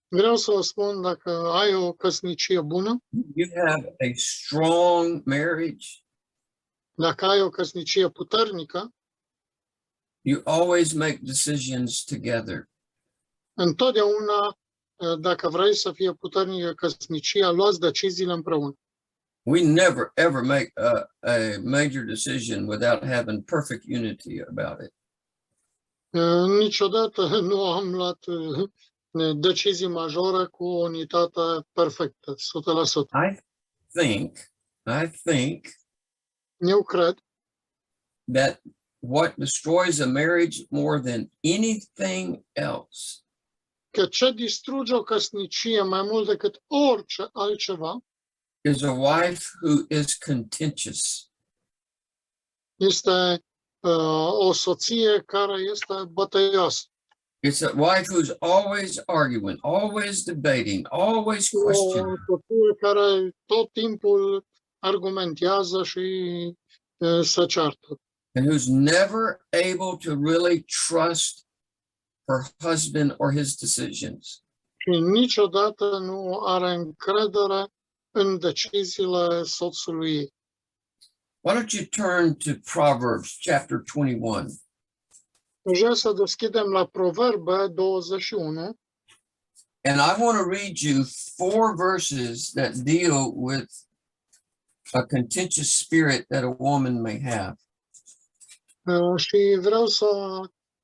Vreau să vă spun, dacă ai o căsnicie bună, you have a strong marriage, dacă ai o căsnicie puternică, you always make decisions together. întotdeauna, dacă vrei să fie puternică căsnicia, luați deciziile împreună. We never, ever make a major decision without having perfect unity about it. Niciodată nu am luat decizii majore cu o unitate perfectă, 100%. I think Eu cred that what destroys a marriage more than anything else că ce distruge o căsnicie mai mult decât orice altceva is a wife who is contentious. este o soție care este bătăioasă. It's a wife who's always arguing, always debating, always O questioning. soție care tot timpul argumentează și se ceartă. And who's never able to really trust her husband or his decisions. Și niciodată nu are încredere în deciziile soțului ei. Why don't you turn to Proverbs chapter 21? Aș vrea să deschidem la Proverbe 21 And I want to read you 4 verses that deal with a contentious spirit that a woman may have. și vreau să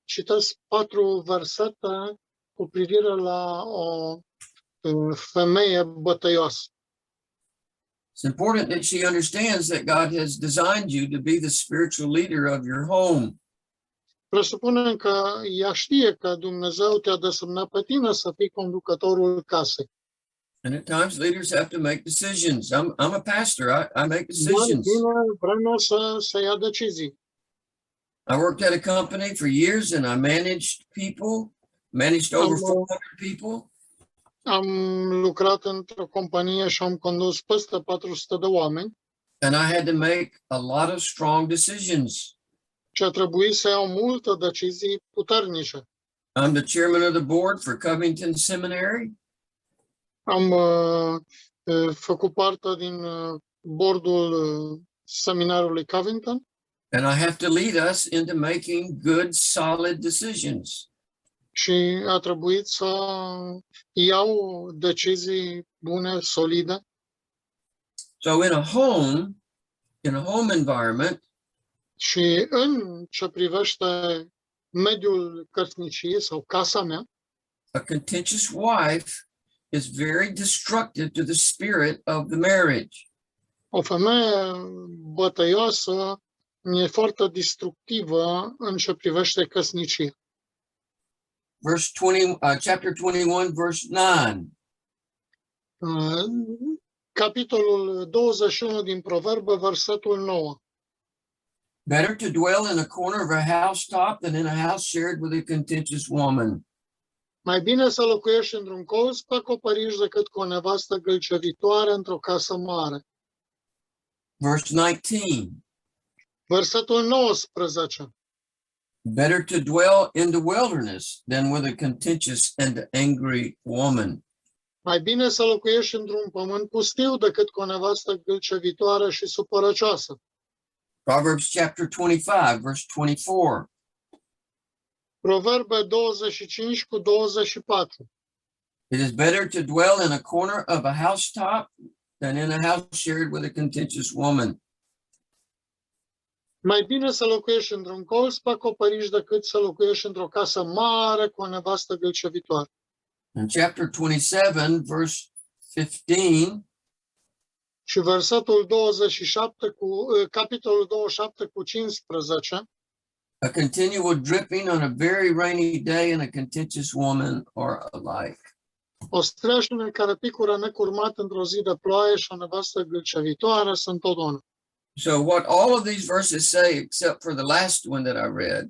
citesc 4 versete cu privire la o femeie bătăioasă. It's important that she understands that God has designed you to be the spiritual leader of your home. Presupunem că ea știe că Dumnezeu te-a desemnat pe tine să fii conducătorul casei. And at times leaders have to make decisions. I'm a pastor. I make Dar decisions. vine vremea să ia decizii. I worked at a company for years and I managed over 400 people. Am lucrat într-o companie și am condus peste 400 de oameni And I had to make a lot of strong decisions. și a trebuit să iau multe decizii puternice. I'm the chairman of the board for Covington Seminary. Am făcut parte din bordul seminarului Covington And I have to lead us into making good, solid decisions. și a trebuit să iau decizii bune, solide. So in a home environment, Și în ce privește mediul căsniciei sau casa mea, a contentious wife is very destructive to the spirit of the marriage. o femeie bătăioasă e foarte destructivă în ce privește căsnicia. Chapter 21, verse 9. Capitolul 21 din Proverbe, versetul 9. Better to dwell in a corner of a housetop than in a house shared with a contentious woman. Mai bine să locuiești într-un colț pe acoperiș decât cu o nevastă gâlcevitoare într-o casă mare. Verse 19. Versetul 19. Better to dwell in the wilderness than with a contentious and angry woman. Mai bine să locuiești într-un pământ pustiu decât cu o nevastă gâlcevitoare și supărăcioasă. Proverbs chapter 25, verse 24. Proverbe 25 cu 24. It is better to dwell in a corner of a housetop than in a house shared with a contentious woman. Mai bine să locuiești într-un colț pe acoperiș decât să locuiești într-o casă mare cu o nevastă gâlcevitoare. In chapter 27, verse 15, Și versetul 27 capitolul 27 cu 15. a continual dripping on a very rainy day and a contentious woman are alike. O streașină care picură necurmat într-o zi de ploaie și o nevastă gâlcevitoare sunt tot una. So what all of these verses say, except for the last one that I read,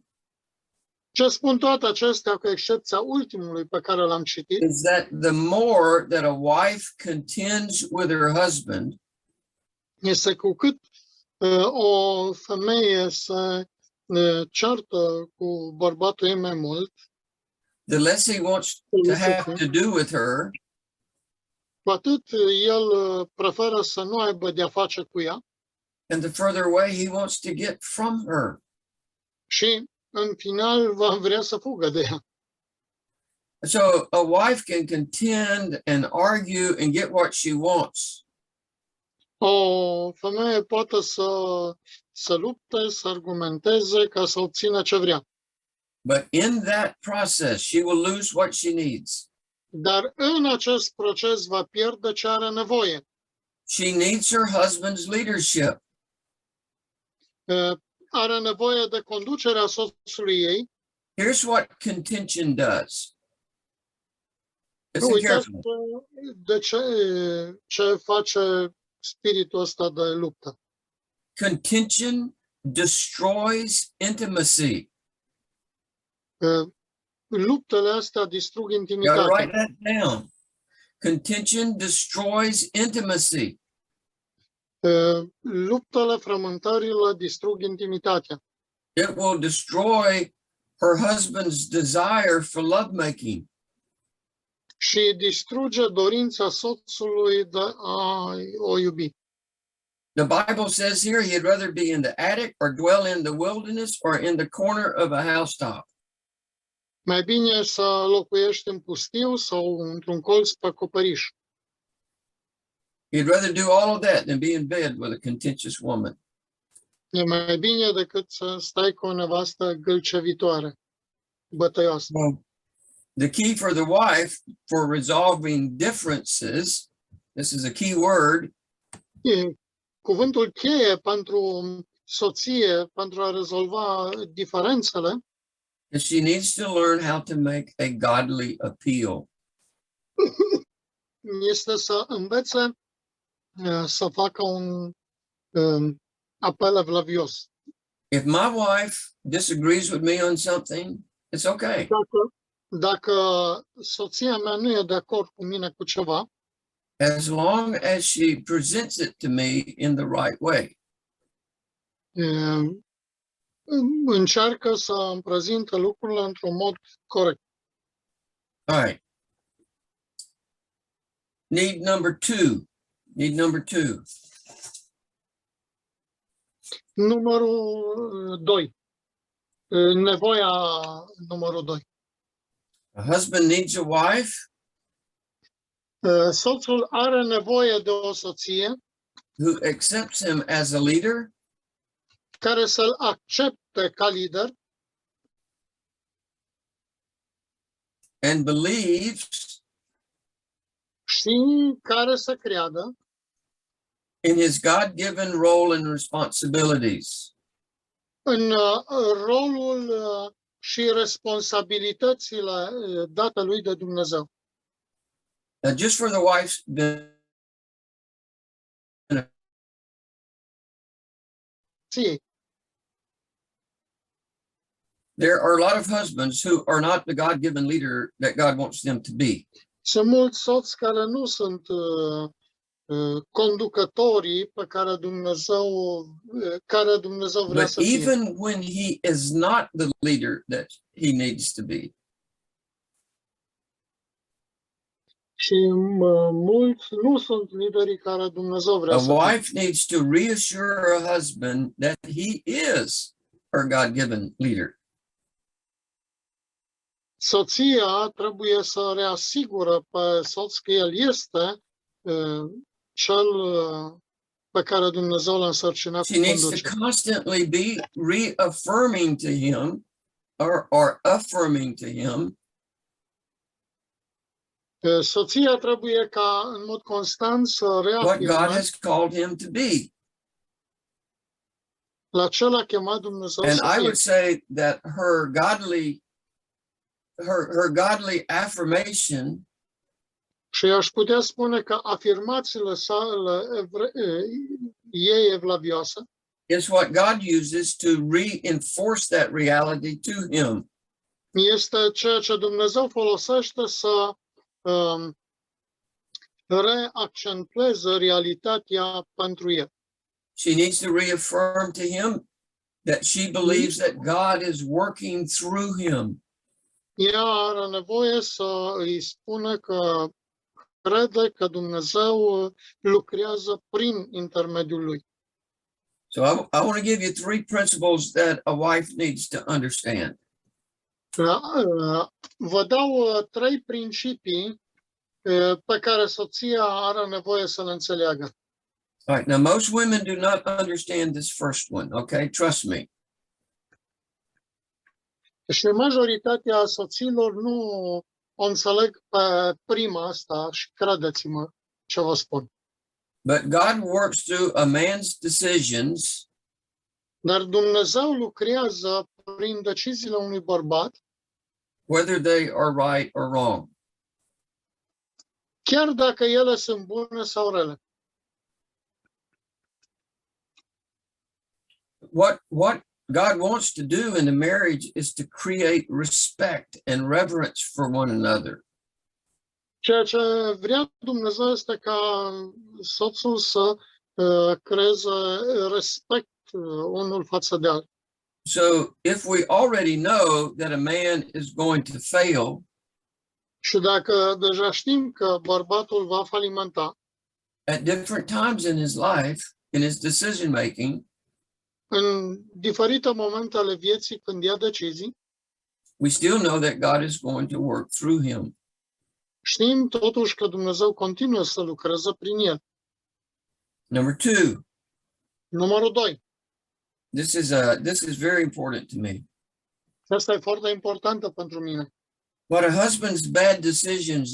Ce spun toate acestea, cu excepția ultimului pe care l-am citit, is that the more that a wife contends with her husband, este cu cât o femeie se ceartă cu bărbatul ei mai mult, the less he wants to have to do with her, cu atât el preferă să nu aibă de-a face cu ea and the further away he wants to get from her. și, în final, va vrea să fugă de ea. So a wife can contend and argue and get what she wants, O femeie poate să lupte, să argumenteze ca să obțină ce vrea. but in that process, she will lose what she needs. Dar în acest proces va pierde ce are nevoie. She needs her husband's leadership. Are nevoie de conducerea soțului ei. Here's what contention does. Listen Uitați carefully. de ce face spiritul ăsta de luptă. Contention destroys intimacy. Luptele astea distrug You gotta intimitatea. write that down. Contention destroys intimacy. Luptele, frământările distrug intimitatea. It will destroy her husband's desire for lovemaking. Și distruge dorința soțului de a o iubi. The Bible says here he'd rather be in the attic or dwell in the wilderness or in the corner of a housetop. Mai bine să locuiești în pustiu sau într-un colț pe acoperiș. He'd rather do all of that than be in bed with a contentious woman. E mai bine decât să stai cu o nevastă gâlcevitoare, bătăioasă. The key for the wife for resolving differences, this is a key word, Cuvântul cheie pentru soție, pentru a rezolva diferențele, is she needs to learn how to make a godly appeal. este să învețe să facă un apel evlavios. If my wife disagrees with me on something, it's okay. Dacă soția mea nu e de acord cu mine cu ceva, As long as she presents it to me in the right way. Încearcă să îmi prezinte lucrurile într-un mod corect. All right. Need number two. Numărul 2. Nevoia numărul 2. A husband needs a wife Soțul are nevoie de o soție who accepts him as a leader care să-l accepte ca lider and believes și care să creadă in his God-given role and responsibilities. în rolul și responsabilitățile date lui de Dumnezeu. Just for the wife's benefit, there are a lot of husbands who are not the God-given leader that God wants them to be. Sunt mulți soți care nu sunt conducătorii pe care Dumnezeu vrea But să fie. even when he is not the leader that he needs to be, Și mulți nu sunt liderii care Dumnezeu vrea a să fie. wife needs to reassure her husband that he is her God-given leader. Soția trebuie să reasigură pe soț că el este cel pe care Dumnezeu l-a însărcinat She cu needs to conducere. constantly be reaffirming to him or affirming to him Soția trebuie ca în mod constant să what God reafirme has called him to be. la ce l-a chemat Dumnezeu And să I fie. would say that her godly affirmation Și aș putea spune că afirmațiile sale ei evlavioase is what God uses to reinforce that reality to him. este ceea ce Dumnezeu folosește să reaccentueze realitatea pentru el. She needs to reaffirm to him that she believes that God is working through him. Ea are nevoie să îi spună că crede că Dumnezeu lucrează prin intermediul lui. So I want to give you 3 principles that a wife needs to understand. Vă dau 3 principii pe care soția are nevoie să le înțeleagă. All right, now most women do not understand this first one, okay? Trust me. Și majoritatea soților nu o înțeleg pe prima asta și credeți-mă ce vă spun. But God works through a man's decisions Dar Dumnezeu lucrează prin deciziile unui bărbat, whether they are right or wrong. chiar dacă ele sunt bune sau rele. What God wants to do in the marriage is to create respect and reverence for one another. Ceea ce vrea Dumnezeu este ca soțul să creeze respect unul față de altul. So if we already know that a man is going to fail, Și dacă deja știm că bărbatul va falimenta at different times in his life, in his decision making, în diferite momente ale vieții când ia decizii, we still know that God is going to work through him. știm totuși că Dumnezeu continuă să lucreze prin el. Number 2, Numărul 2. this is very important to me. Asta e foarte importantă pentru mine. What a husband's bad decisions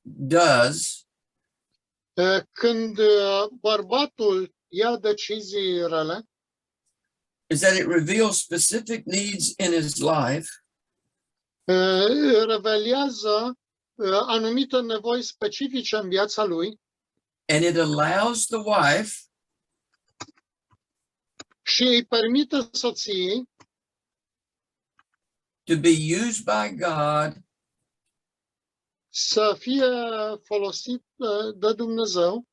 does Când bărbatul ia decizii rele, is that it reveals specific needs in his life revelează anumite nevoi specifice în viața lui and it allows the wife și îi permite soției to be used by God să fie folosit de Dumnezeu,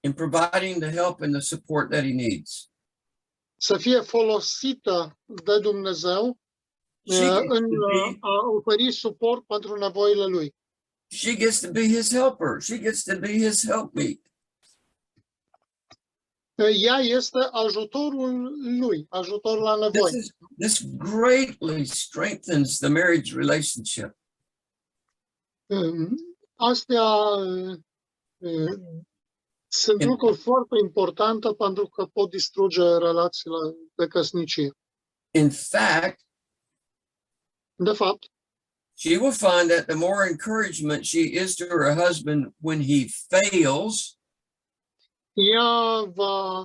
in providing the help and the support that he needs. să fie folosită de Dumnezeu în a oferi suport pentru nevoile lui. She gets to be his helper. She gets to be his helpmeet. Ea este ajutorul lui, ajutor la nevoi. This greatly strengthens the marriage relationship. Astea sunt lucruri foarte importante pentru că pot distruge relațiile de căsnicie. In fact, De fapt, she will find that the more encouragement she is to her husband when he fails, ea va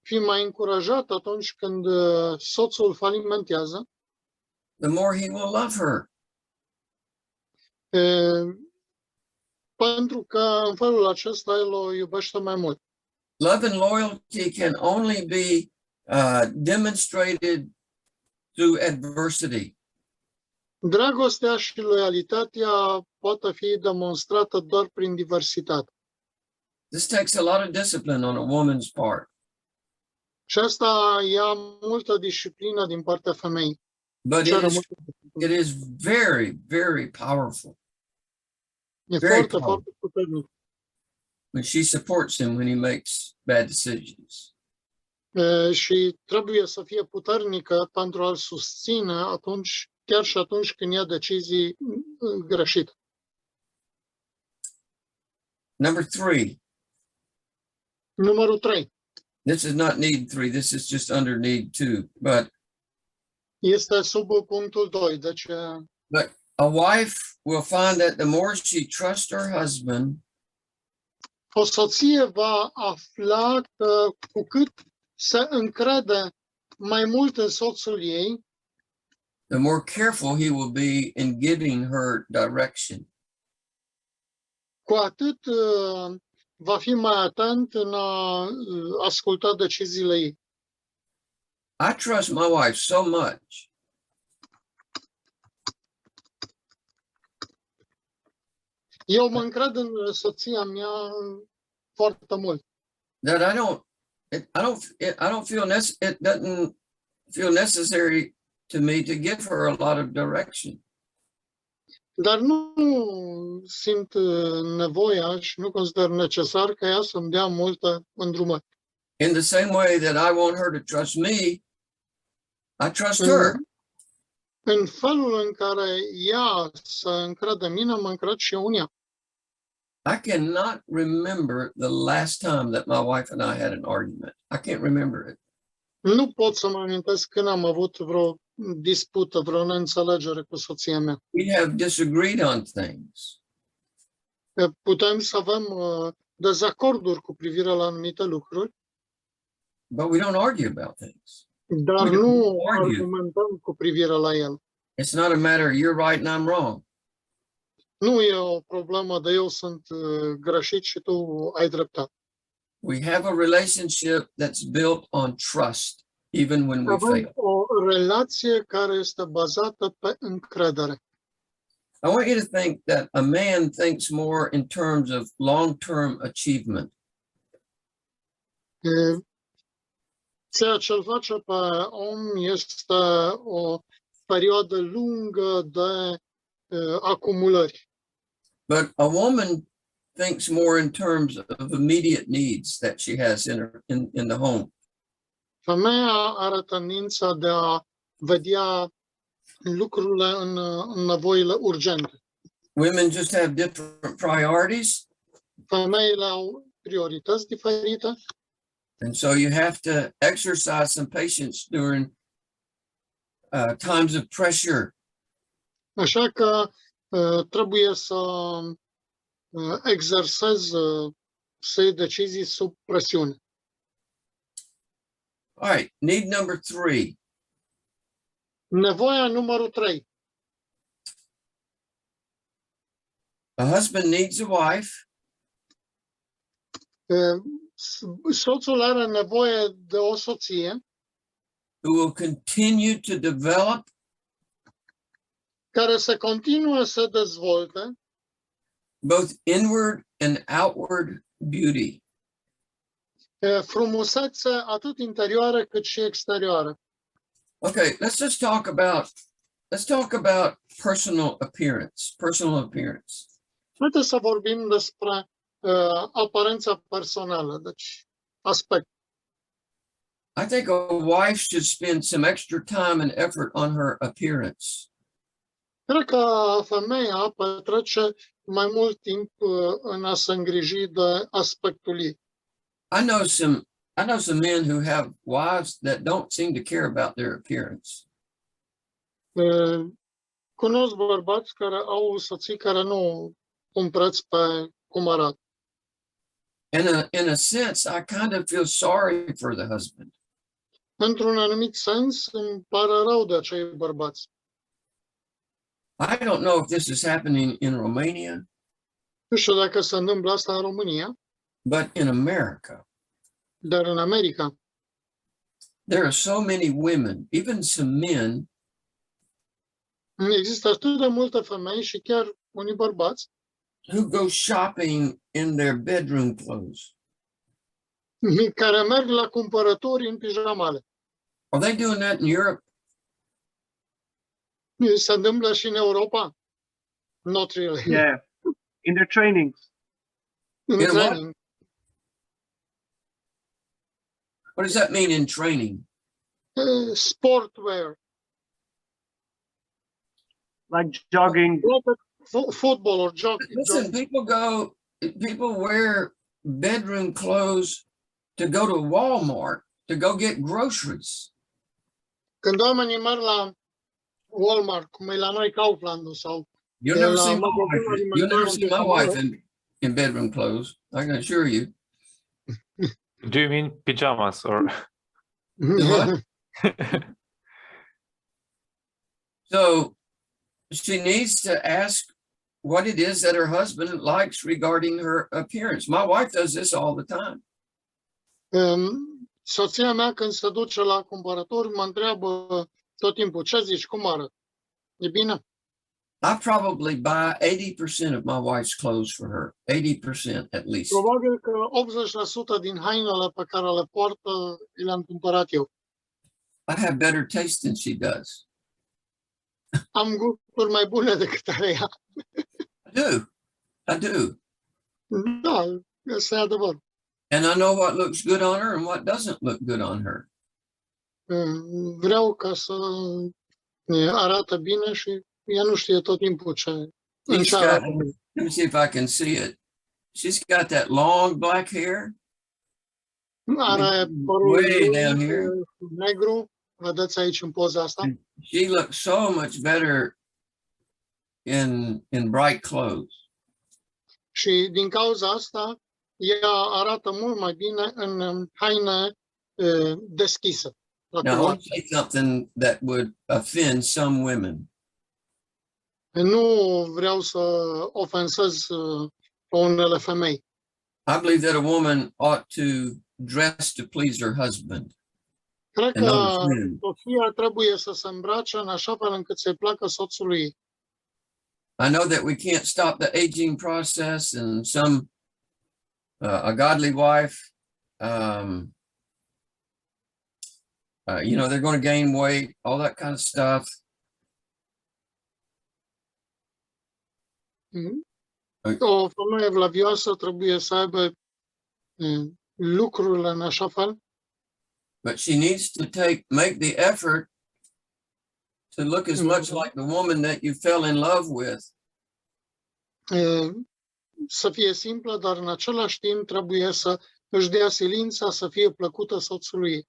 fi mai încurajată atunci când soțul falimentează, the more he will love her. pentru că în felul acesta el o iubește mai mult. Love and loyalty can only be demonstrated through adversity. Dragostea și loialitatea poate fi demonstrată doar prin diversitate. This takes a lot of discipline on a woman's part, Și asta ia multă disciplină din partea femeii. but Cere it multă disciplină. is very, very powerful E very foarte, powerful. foarte puternic. when she supports him when he makes bad decisions. Și trebuie să fie puternică pentru a-l susține atunci, chiar și atunci când ia decizii greșite. Number 3, Numărul 3 this is not need 3, this is just under need 2, but este sub punctul 2. Deci a wife will find that the more she trusts her husband, o soție va afla că cu cât se încrede mai mult în soțul ei, the more careful he will be in giving her direction. cu atât va fi mai atent în a asculta deciziile ei. I trust my wife so much Eu mă încred în soția mea foarte mult. that I don't feel it doesn't feel necessary to me to give her a lot of direction. Dar nu simt nevoia și nu consider necesar ca ea să-mi dea multă îndrumări. In the same way that I want her to trust me, I trust her. În felul în care ea se încrede în mine, mă încred și eu în ea. I cannot remember the last time that my wife and I had an argument. I can't remember it. Nu pot să mă amintesc când am avut vreo dispută, vreo neînțelegere cu soția mea. We have disagreed on things, Putem să avem dezacorduri cu privire la anumite lucruri, but we don't argue about things. dar We don't nu argue. argumentăm cu privire la el. It's not a matter you're right and I'm wrong. Nu e o problemă de eu sunt greșit și tu ai dreptate. We have a relationship that's built on trust, even when we Avem fail. o relație care este bazată pe încredere. I want you to think that a man thinks more in terms of long-term achievement. Ceea ce îl face pe om este o perioadă lungă de acumulări. But a woman thinks more in terms of immediate needs that she has in the home. Femeia are tendința de a vedea lucrurile în nevoile urgente. Women just have different priorities, Femeile au priorități diferite, and so you have to exercise some patience during times of pressure. așa că trebuie să exersezi, să iei decizii sub presiune. All right, need number 3. Nevoia numărul 3. A husband needs a wife Soțul are nevoie de o soție who will continue to develop care să continue să dezvolte both inward and outward beauty. frumusețe atât interioară cât și exterioară. Okay, let's talk about personal appearance. Haideți să vorbim despre aparența personală, deci aspect. I think a wife should spend some extra time and effort on her appearance. Cred că femeia petrece mai mult timp în a se îngriji de aspectul ei. I know some men who have wives that don't seem to care about their appearance. Cunosc bărbați care au soții care nu pun preț pe cum arată. In a sense, I kind of feel sorry for the husband. Într-un anumit sens, îmi pare rău de acei bărbați. I don't know if this is happening in Romania, Nu știu dacă se întâmplă asta în România, but in America, dar în America there are so many women, even some men, există atât de multe femei și chiar unii bărbați who go shopping in their bedroom clothes. care merg la cumpărături în pijamale. Are they doing that in Europe? Se întâmplă și în Europa? Not really. Yeah, in their trainings. În In what? training. What does that mean in training? Sportwear. Like jogging. Football or jogging. Listen, people wear bedroom clothes to go to Walmart, to go get groceries. Când oamenii merg la Walmart, cum e la noi Kaufland sau You'll never la see my magazinul wife. You'll never see my alimentar wife in bedroom clothes. I can assure you. Do you mean pajamas or? What? So she needs to ask what it is that her husband likes regarding her appearance. My wife does this all the time. Soția mea când se duce la cumpărături mă întreabă tot timpul, ce zici, cum arăt? E bine? I probably buy 80% of my wife's clothes for her, 80% at least. Probabil că 80% din hainele pe care le poartă le-am cumpărat eu. I have better taste than she does. Am gusturi mai bune decât are ea. I do. Da, asta e adevăr. And I know what looks good on her and what doesn't look good on her. Vreau ca să arată bine și ea nu știe tot timpul ce arată. Let me see if I can see it. She's got that long black hair. Are părul Way down here. negru, vedeți aici în poza asta. She looks so much better in bright clothes. Și din cauza asta, ea arată mult mai bine în haine deschise. Now, I want to say something that would offend some women. Nu vreau să ofensez pe unele femei. I believe that a woman ought to dress to please her husband. Cred And că not his friend. Sofia trebuie să se îmbrace în așa fel încât să-i placă soțului ei. I know that we can't stop the aging process, and some a godly wife, they're going to gain weight, all that kind of stuff. O femeie evlavioasă trebuie să aibă lucrurile în așa fel, But she needs to make the effort to look as much like the woman that you fell in love with. să fie simplă, dar în același timp trebuie să își dea silința să fie plăcută soțului ei.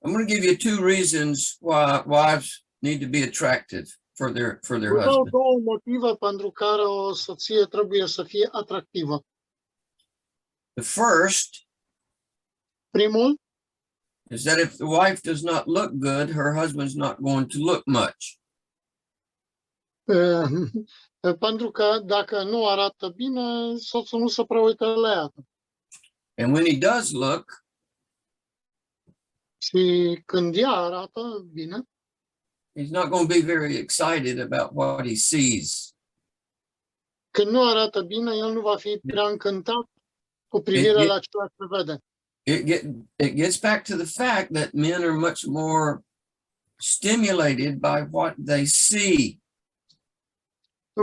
I'm going to give you two reasons why wives need to be attractive for their Vă dau husband. două motive pentru care o soție trebuie să fie atractivă. The first Primul is that if the wife does not look good, her husband's not going to look much. pentru că dacă nu arată bine, soțul nu se prea uită la ea. And when he does look, Și când ea arată bine, he's not going to be very excited about what he sees. când nu arată bine, el nu va fi prea încântat cu privire la ceea ce vede. It gets back to the fact that men are much more stimulated by what they see.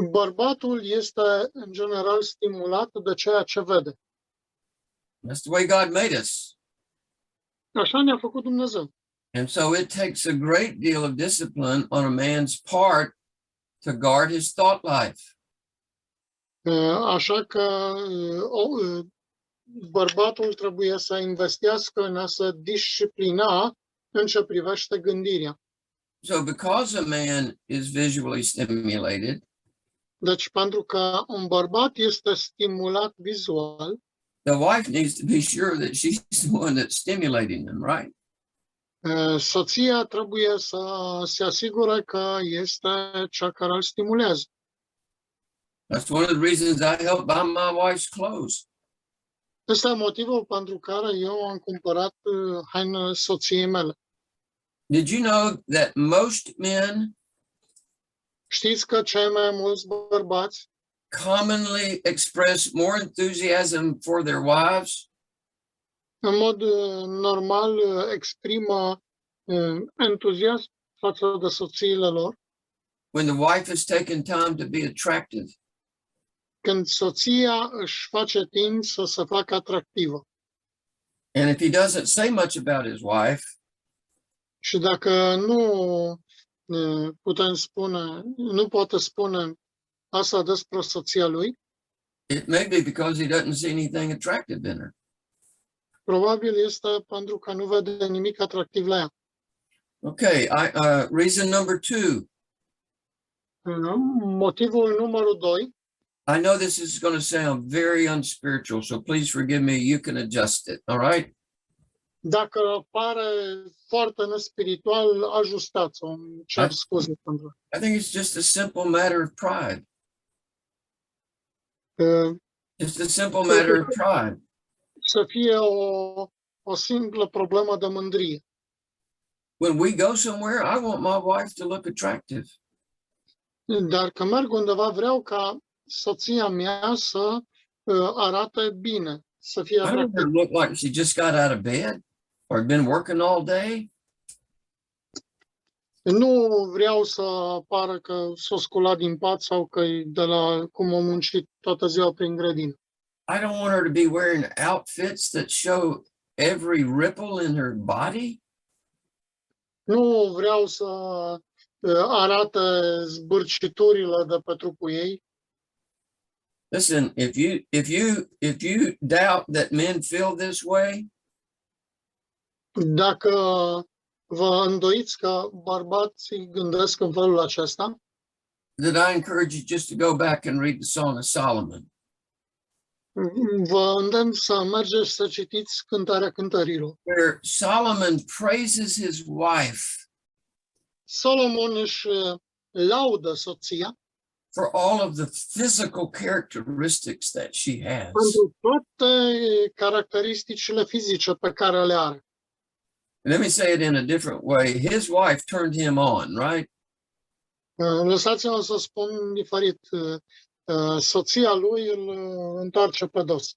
Bărbatul este în general stimulat de ceea ce vede. That's the way God made us. Așa ne-a făcut Dumnezeu. And so it takes a great deal of discipline on a man's part to guard his thought life. Așa că bărbatul trebuie să investească în a se disciplina în ce privește gândirea. So because a man is visually stimulated, Deci pentru că un bărbat este stimulat vizual, the wife needs to be sure that she's the one that's stimulating them, right? soția trebuie să se asigure că este cea care îl stimulează. That's one of the reasons I help buy my wife's clothes. Ăsta e motivul pentru care eu am cumpărat haine soției mele. Did you know that most men Știți că cei mai mulți bărbați commonly express more enthusiasm for their wives în mod normal exprimă entuziasm față de soțiile lor, when the wife has taken time to be attractive? când soția își face timp să se facă atractivă. And if he doesn't say much about his wife, Și dacă nu putem spune, nu poate spune asta despre soția lui, it may be because he doesn't see anything attractive in her. probabil este pentru că nu vede nimic atractiv la ea. Okay, reason number 2. Motivul numărul 2, I know this is going to sound very unspiritual, so please forgive me. You can adjust it. All right. dacă pare foarte nespiritual, ajustați-o, îmi cer scuze pentru. I think it's just a simple matter of pride. Just a simple matter of pride. Să fie o simplă problemă de mândrie. When we go somewhere, I want my wife to look attractive. Dar când merg undeva, vreau ca soția mea să arate bine, să fie I don't want her to atractivă. look like she just got out of bed or been working all day. Nu vreau să pară că s-o sculat din pat sau că e de la cum a muncit toată ziua prin grădină. I don't want her to be wearing outfits that show every ripple in her body. Nu vreau să arate zbârciturile de pe trupul ei. Listen, if you doubt that men feel this way, Dacă vă îndoiți că bărbații gândesc în felul acesta, then I encourage you just to go back and read the Song of Solomon. vă îndemn să mergeți să citiți Cântarea Cântărilor. Where Solomon praises his wife Solomon își laudă soția for all of the physical characteristics that she has. pentru toate caracteristicile fizice pe care le are. Let me say it in a different way. His wife turned him on, right? Lăsați-mă să spun diferit. Soția lui îl întoarce pe dos.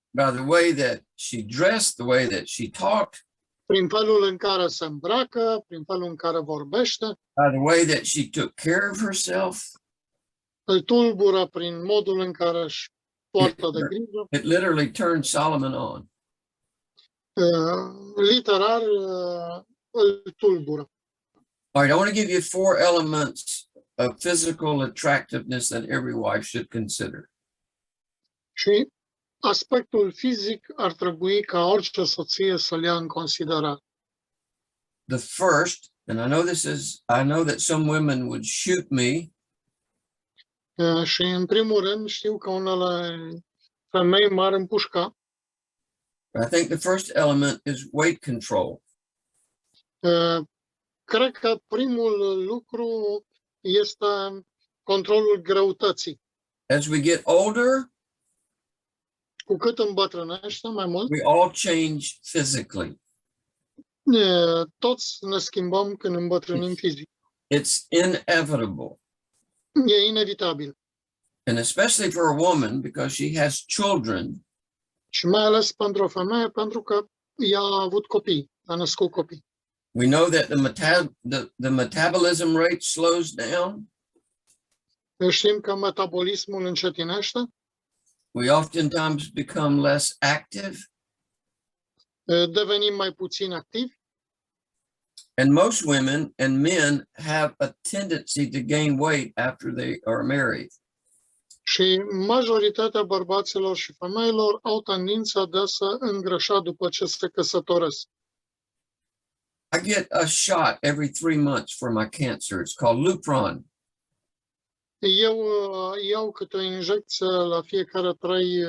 By the way that she dressed, the way that she talked, Prin felul în care se îmbracă, prin felul în care vorbește, by the way that she took care of herself. îl tulbură prin modul în care își poartă de grijă. It literally turned Solomon on. Literar îl tulbură. All right, I want to give you 4 elements of physical attractiveness that every wife should consider. Și aspectul fizic ar trebui ca orice soție să-l ia în considerare. The first, and I know that some women would shoot me, Și în primul rând știu că unele femei mari împușca. but I think the first element is weight control. Cred că primul lucru este controlul greutății. As we get older, Cu cât îmbătrânește mai mult, we all change physically. toți ne schimbăm când îmbătrânim fizic. It's inevitable. E inevitabil. And especially for a woman, because she has children, Și mai ales pentru o femeie, pentru că ea a avut copii, a născut copii. we know that the metabolism rate slows down. Știm că metabolismul încetinește, We oftentimes become less active. devenim mai puțin activi And most women and men have a tendency to gain weight after they are married. și majoritatea bărbaților și femeilor au tendința de a se îngrășa după ce se căsătoresc. I get a shot every 3 months for my cancer. It's called Lucruri. Eu iau câte o injecție la fiecare 3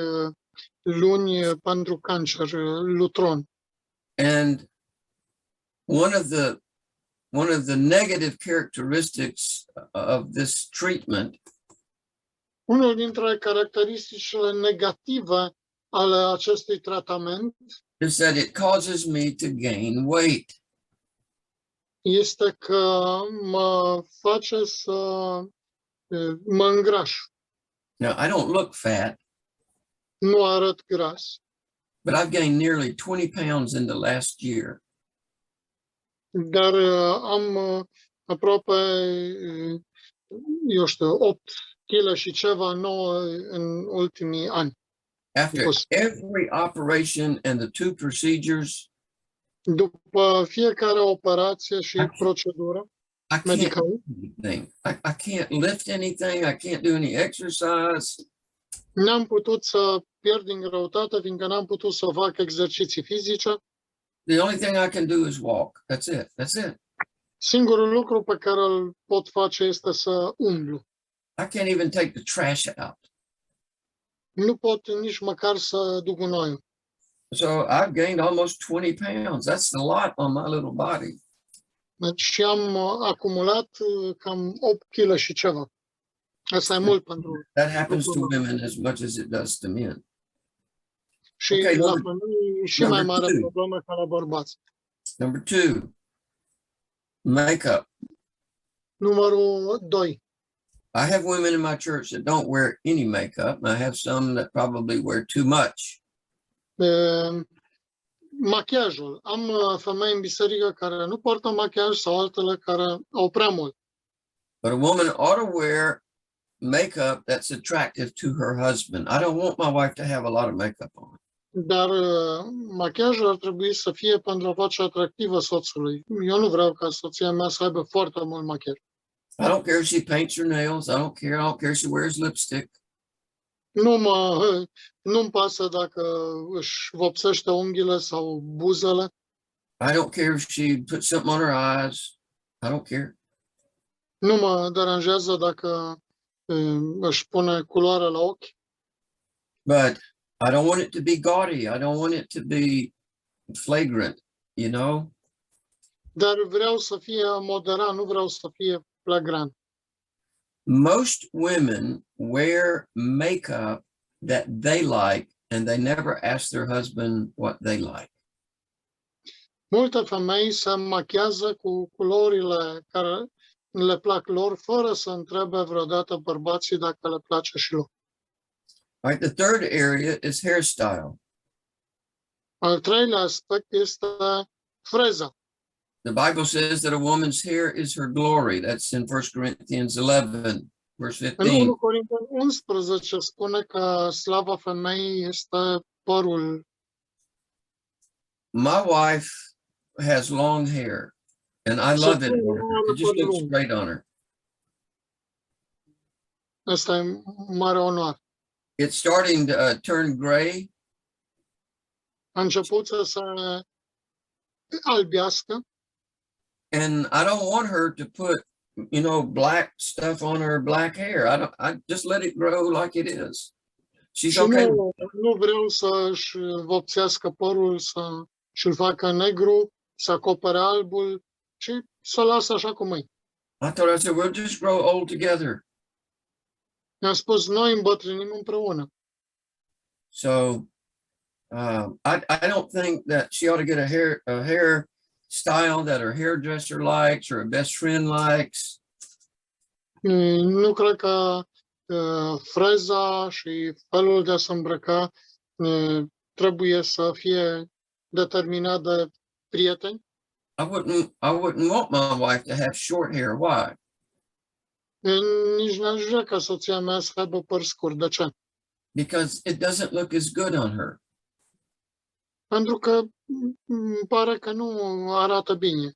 luni pentru cancer, Lutron. And one of the negative characteristics of this treatment Unul dintre caracteristicile negative ale acestui tratament is that it causes me to gain weight. este că mă face să mă îngraș. Now, I don't look fat, Nu arăt gras, but I've gained nearly 20 pounds in the last year. dar am aproape, eu știu, 8 kg și ceva nouă în ultimii ani. After Because- every operation and the 2 procedures, După fiecare operație și Okay. procedură I can't medicală, do anything. I can't lift anything. I can't do any exercise. n-am putut să pierd din greutate, fiindcă n-am putut să fac exerciții fizice. The only thing I can do is walk. That's it. That's it. Singurul lucru pe care îl pot face este să umblu. I can't even take the trash out. Nu pot nici măcar să duc gunoiul. So I've gained almost 20 pounds. That's a lot on my little body. Deci și am acumulat cam 8 kg și ceva. Asta e mult pentru... That happens to women as much as it does to men. Și Okay, la number- femei și mai number mare 2. problemă ca la bărbați. Number 2, makeup. Numărul 2. I have women in my church that don't wear any makeup. I have some that probably wear too much. Machiajul. Am femei în biserică care nu poartă machiaj sau altele care au prea mult. But a woman ought to wear makeup that's attractive to her husband. I don't want my wife to have a lot of makeup on. Dar machiajul ar trebui să fie pentru a face atractivă soțului. Eu nu vreau ca soția mea să aibă foarte mult machiaj. I don't care if she paints her nails. I don't care if she wears lipstick. Nu-mi pasă dacă își vopsește unghiile sau buzele. I don't care if she puts something on her eyes. I don't care. Nu mă deranjează dacă își pune culoare la ochi. But I don't want it to be gaudy. I don't want it to be flagrant, you know? Dar vreau să fie moderat, nu vreau să fie flagrant. Most women wear makeup that they like, and they never ask their husband what they like. Multe femei se machiază cu culorile care le plac lor, fără să întrebe vreodată bărbații dacă le place și lor. All right, the third area is hairstyle. Al treilea aspect este freza. The Bible says that a woman's hair is her glory. That's in 1 Corinthians 11, verse În 15. 1 Corinteni 11 spune că slava femeii este părul. My wife has long hair, and I love it on her. It just looks great on her. Asta e mare onoare. It's starting to turn gray, A început să se albească and I don't want her to put, you know, black stuff on her black hair. I just let it grow like it is. She's și okay. nu vreau să-și vopsească părul, și-l facă negru, să acopere albul, ci să lasă așa cum e. I told her, I said, we'll just grow old together. Mi-am spus, noi îmbătrânim împreună. So I don't think that she ought to get a hair style that her hairdresser likes or her best friend likes. Nu cred că freza și felul de a se îmbrăca trebuie să fie determinat de prieteni. I wouldn't want my wife to have short hair. Why? Nici n-aș vrea ca soția mea să aibă păr scurt. De ce? Because it doesn't look as good on her. Pentru că îmi pare că nu arată bine.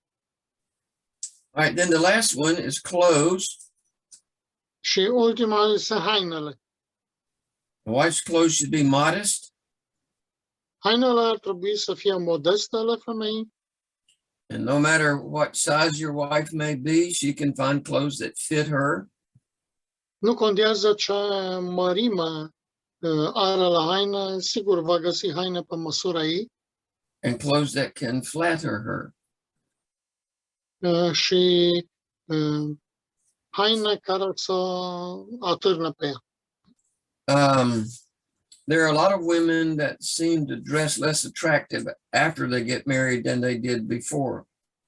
All right, then the last one is clothes. Și ultima este hainele. The wife's clothes should be modest, Hainele ar trebui să fie modeste ale femeii. and no matter what size your wife may be, she can find clothes that fit her. Nu contează ce mărime are la haină, sigur va găsi haine pe măsura ei And clothes that can flatter her. și haine care să atârne pe ea. There are a lot of women that seem to dress less attractive after they get married than they did before.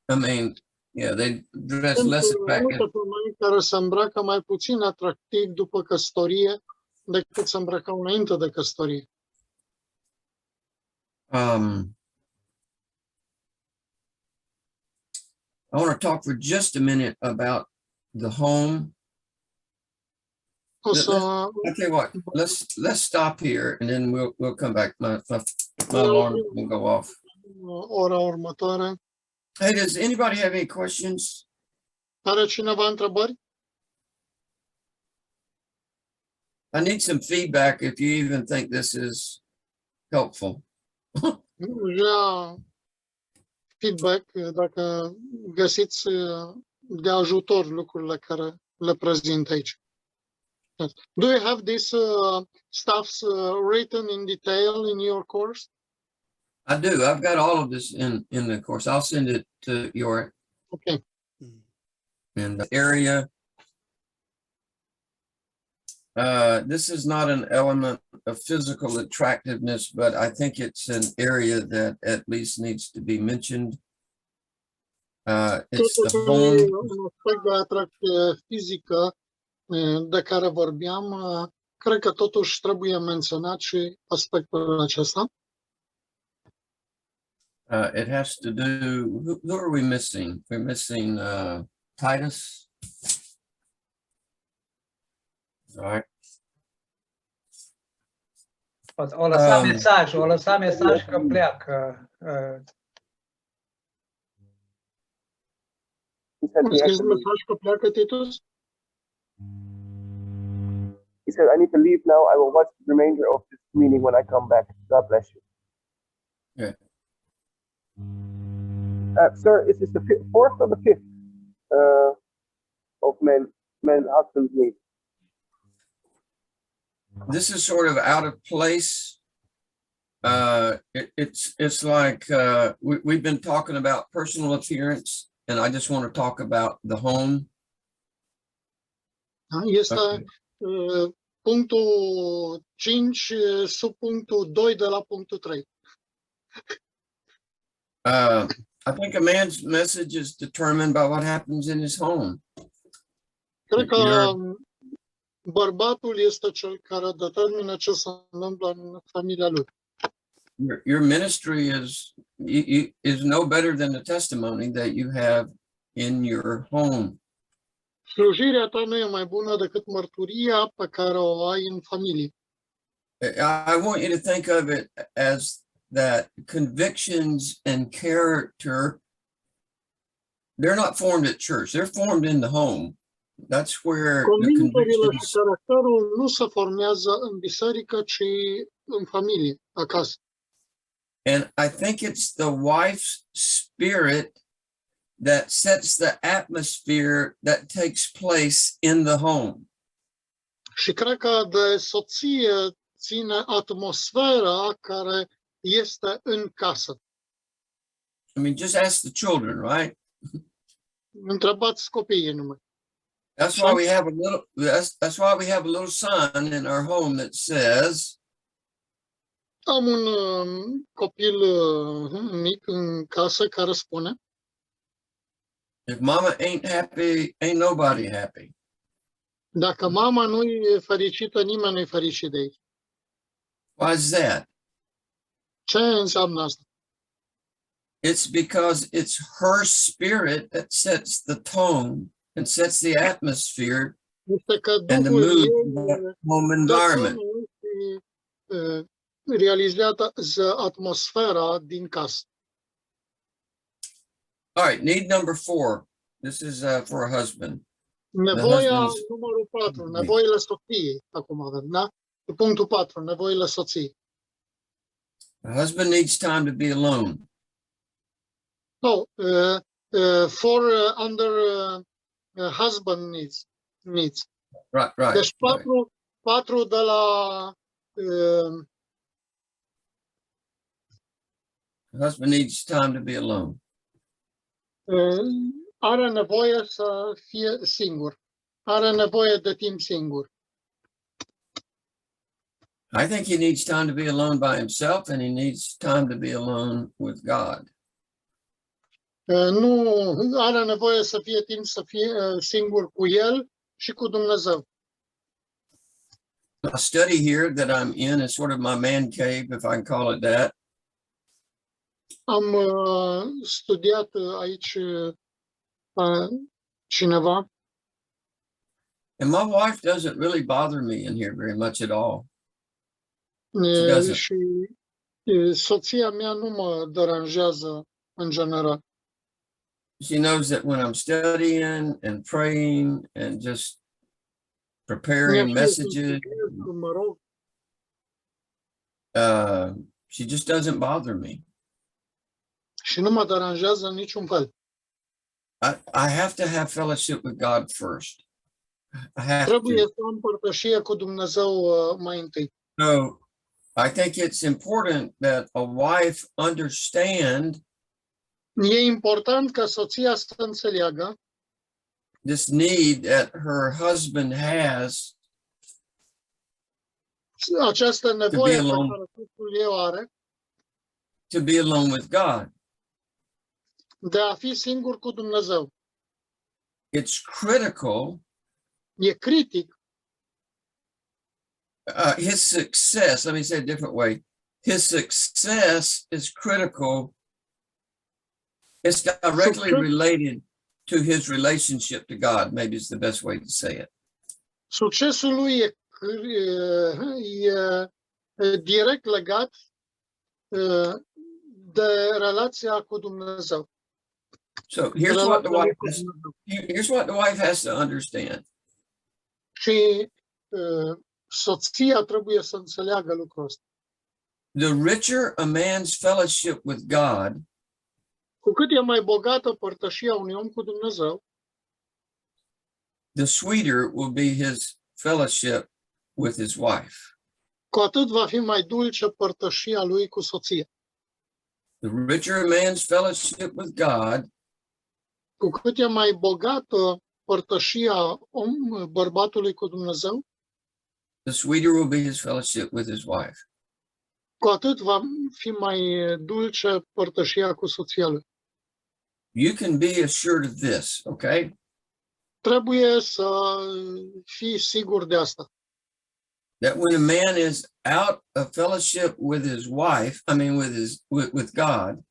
I mean, yeah, they dress Sunt less multe attractive. femei care se îmbracă mai puțin atractiv după căsătorie decât să îmbrăcau înainte de căsătorie. I want to talk for just a minute about the home. O să I tell you what, let's stop here and then we'll come back. My alarm will go off. ora următoare. Hey, does anybody have any questions? Are cineva întrebări? I need some feedback if you even think this is helpful. Ja feedback dacă găsiți de ajutor lucrurile care le prezint aici. Yes. Do you have this stuff written in detail in your course? I do. I've got all of this in the course. I'll send it to your Okay. in the area. This is not an element of physical attractiveness, but I think it's an area that at least needs to be mentioned. It's the home. Un aspect de atracție fizică de care vorbeam, cred că totuși trebuie menționat și aspectul acesta. It has to do, who are we missing? We're missing Titus. All right. O lăsa mesaj că pleacă. Îmi scris mesaj că pleacă, Titus? He said, I need to leave now. I will watch the remainder of this meeting when I come back. God bless you. Yeah. Sir, is this the fourth or the fifth of men husbands meet? This is sort of out of place. It's like we've been talking about personal appearance, and I just want to talk about the home. Este punctul 5 sub punctul 2 de la punctul 3. I think a man's message is determined by what happens in his home. Cred că bărbatul este cel care determină ce se întâmplă în familia lui. Your ministry is no better than the testimony that you have in your home. Slujirea ta nu e mai bună decât mărturia pe care o ai în familie. I want you to think of it as that convictions and character, they're not formed at church, they're formed in the home. That's where the Convingerile convictions. și caracterul nu se formează în biserică, ci în familie, acasă. And I think it's the wife's spirit that sets the atmosphere that takes place in the home. Și cred că de soție ține atmosfera care este în casă. I mean, just ask the children, right? Întrebați copiii numai. That's why we have a little. That's why we have a little sign in our home that says, Am un copil mic în casă care spune: if mama ain't happy, ain't nobody happy. dacă mama nu e fericită, nimeni nu e fericit de ei. Why is that? Ce înseamnă asta? It's because it's her spirit that sets the tone and sets the atmosphere Este că and the Duhul mood ei of the home environment. realizează atmosfera din casă. All right, need number 4. This is for a husband. Nevoia husband's- numărul 4, nevoile soției. Acum avem, da? Punctul 4, nevoile soției. A husband needs time to be alone. No, for under husband needs. Right. Deci right. 4 de la A husband needs time to be alone. are nevoie să fie singur. Are nevoie de timp singur. I think he needs time to be alone by himself, and he needs time to be alone with God. Nu are nevoie să fie timp să fie singur cu el și cu Dumnezeu. My study here that I'm in is sort of my man cave, if I can call it that. Am studiat aici cineva And my wife doesn't really bother me in here very much at all. She doesn't. și soția mea nu mă deranjează în general. She knows that when I'm studying and praying and just preparing messages, Mă rog, she just doesn't bother me. și nu mă deranjează în niciun fel. I have to have fellowship with God first. I have Trebuie to. să am părtășie cu Dumnezeu mai întâi. So I think it's important that a wife understand E important ca soția să înțeleagă this need that her husband has această nevoie pe alone. care soțul ei o are to be alone with God. de a fi singur cu Dumnezeu. It's critical. E critic. His success, let me say it a different way. His success is critical. It's directly related to his relationship to God. Maybe it's the best way to say it. Succesul lui e direct legat de relația cu Dumnezeu. So here's what the wife has to understand. Și soția trebuie să înțeleagă lucrul ăsta. The richer a man's fellowship with God, Cu cât e mai bogată părtășia unui om cu Dumnezeu, the sweeter will be his fellowship with his wife. cu atât va fi mai dulce părtășia lui cu soția. The richer a man's fellowship with God, Cu cât e mai bogată părtășia bărbatului cu Dumnezeu, the sweeter will be his fellowship with his wife. cu atât va fi mai dulce părtășia cu soția lui. You can be assured of this, okay? Trebuie să fii sigur de asta. That when a man is out of fellowship with his wife, with God,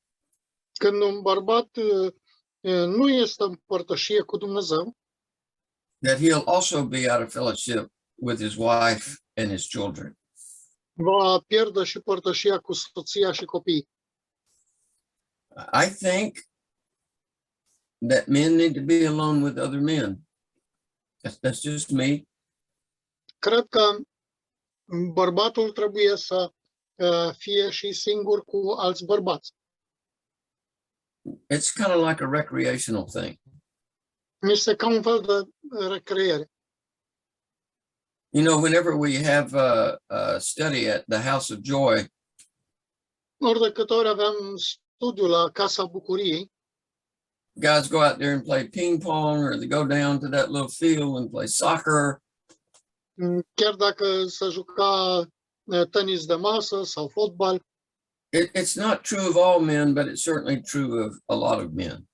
Când un bărbat nu este în părtășie cu Dumnezeu, that he'll also be out of fellowship with his wife and his children. va pierde și părtășia cu soția și copiii. I think that men need to be alone with other men. That's just me. Cred că bărbatul trebuie să fie și singur cu alți bărbați. It's kind of like a recreational thing. Este ca un fel de recreere. You know, whenever we have a study at the House of Joy, Ori de câte ori aveam studiu la Casa Bucuriei, guys go out there and play ping pong, or they go down to that little field and play soccer. chiar dacă se juca tenis de masă sau fotbal, It's not true of all men, but it's certainly true of a lot of men.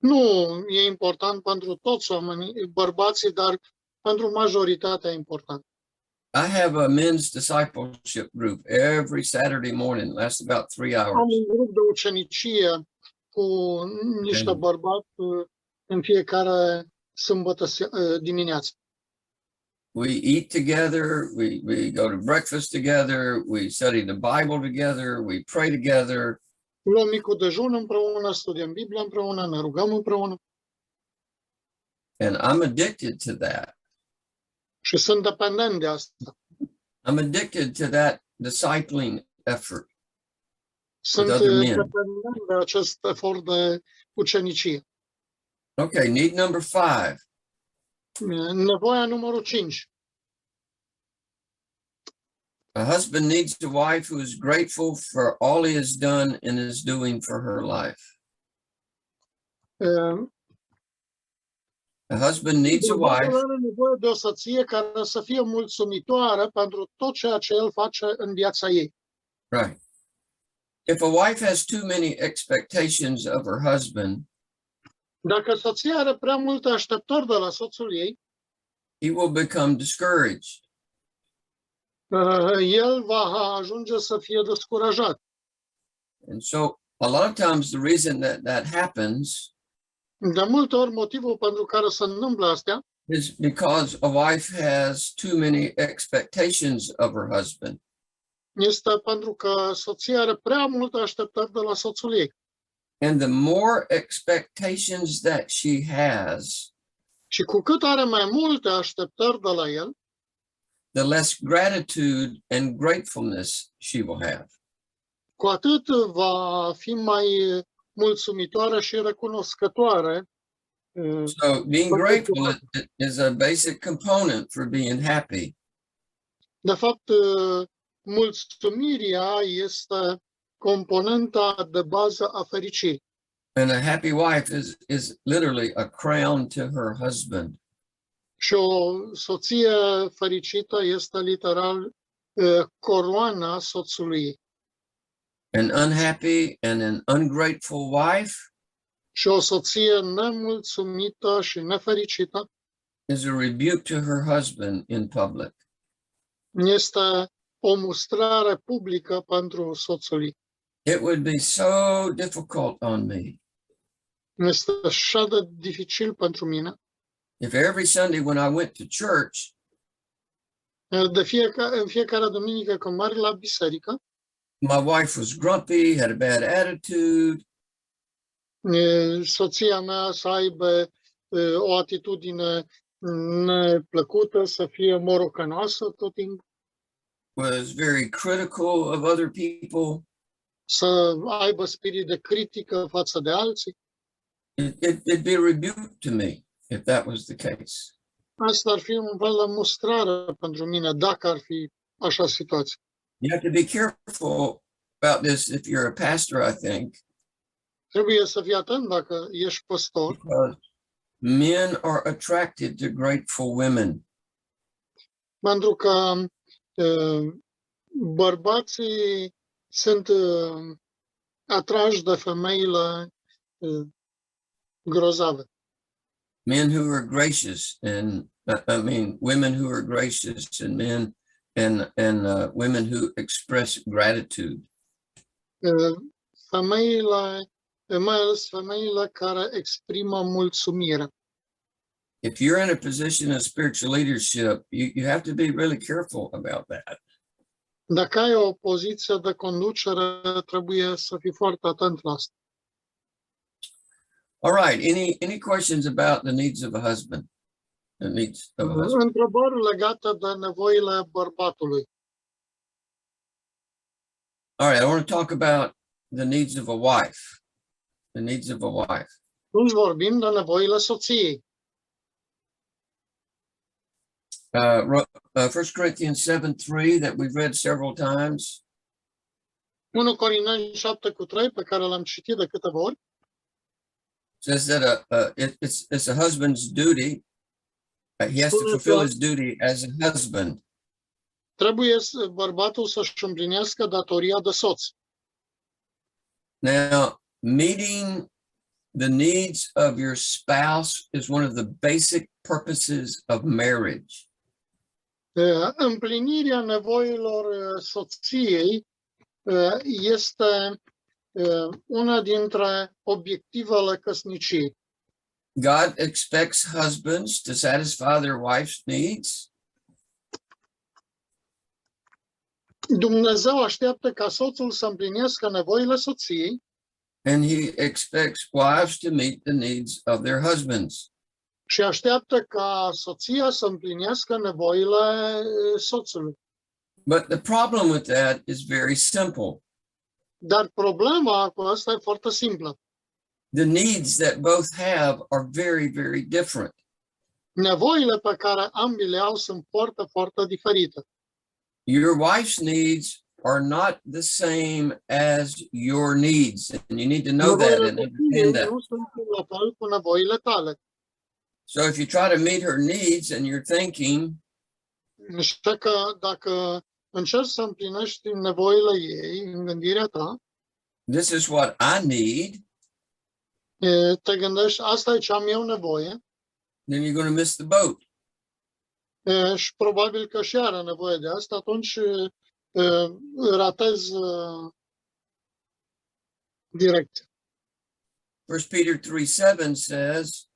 nu e important pentru toți oamenii, bărbații, dar pentru majoritatea e important. I have a men's discipleship group every Saturday morning, lasts about 3 Am hours. un grup de ucenicie cu niște bărbați în fiecare sâmbătă dimineață. We eat together, we go to breakfast together, we study the Bible together, we pray together. Luăm micul dejun împreună, studiem Biblia împreună, ne rugăm împreună. And I'm addicted to that. Și sunt dependent de asta. I'm addicted to that discipling effort. Sunt other men. dependent de acest efort de ucenicie. Okay, need number 5. Nevoia numărul 5. A husband needs a wife who is grateful for all he has done and is doing for her life. A husband needs a wife. Bărbatul are nevoie de o soție care să fie mulțumitoare pentru tot ceea ce el face în viața ei. Right. If a wife has too many expectations of her husband, Dacă soția are prea multe așteptări de la soțul ei, he will become discouraged. el va ajunge să fie descurajat. And so a lot of times the reason that that happens De multe ori motivul pentru care se întâmplă astea is because a wife has too many expectations of her husband. este pentru că soția are prea multe așteptări de la soțul ei. And the more expectations that she has, Și cu cât are mai multe așteptări de la el, the less gratitude and gratefulness she will have. cu atât va fi mai mulțumitoare și recunoscătoare. So being grateful is a basic component for being happy. De fapt, mulțumirea este componenta de bază a fericirii. And a happy wife is literally a crown to her husband. Și o soție fericită este literal coroana soțului. An unhappy and an ungrateful wife Și o soție nemulțumită și nefericită is a rebuke to her husband in public. este o mustrare publică pentru soțul ei. It would be so difficult on me Este așa de dificil pentru mine. if every Sunday when I went to church, În fiecare duminică când merg la biserică, my wife was grumpy, had a bad attitude, soția mea să aibă o atitudine neplăcută, să fie morocănoasă tot timpul, was very critical of other people. să aibă spirit de critică față de alții. It'd be a rebuke to me if that was the case. Asta ar fi un fel de mustrare pentru mine, dacă ar fi așa situație. You have to be careful about this if you're a pastor, I think, Trebuie să fii atent dacă ești păstor, because men are attracted to grateful women. pentru că bărbații sunt atrași de femeile grozave. Men who are gracious and women who are gracious and men and women who express gratitude. Femeile, mai ales femeile care exprimă mulțumire. If you're in a position of spiritual leadership, you have to be really careful about that. Dacă ai o poziție de conducere, trebuie să fii foarte atent la asta. All right. Any questions about the needs of a husband? The needs of a husband. Întrebări legate de nevoile bărbatului. All right. I want to talk about the needs of a wife. The needs of a wife. Atunci vorbim de nevoile soției. 1 Corinthians 7:3 that we've read several times. 1 Corinteni 7:3, pe care l-am citit de câteva ori, Says that it's a husband's duty. He has to fulfill his duty as a husband. trebuie bărbatul să-și împlinească datoria de soț. Now, meeting the needs of your spouse is one of the basic purposes of marriage. Împlinirea nevoilor soției este una dintre obiectivele căsniciei. God expects husbands to satisfy their wife's needs. Dumnezeu așteaptă ca soțul să împlinească nevoile soției And he expects wives to meet the needs of their husbands. și așteaptă ca soția să împlinească nevoile soțului. But the problem with that is very simple. Dar problema cu asta e foarte simplă. The needs that both have are very, very different. Nevoile pe care ambii le au sunt foarte, foarte diferite. Your wife's needs are not the same as your needs. And you need to know that and understand that. Nu sunt la fel cu nevoile tale. So if you try to meet her needs and you're thinking, Așa că dacă încerci să împlinești nevoile ei în gândirea ta, this is what I need, te gândești, asta e ce am eu nevoie, then you're going to miss the boat. și probabil că și are nevoie de asta, atunci ratez direcția. 1 Peter 3:7 says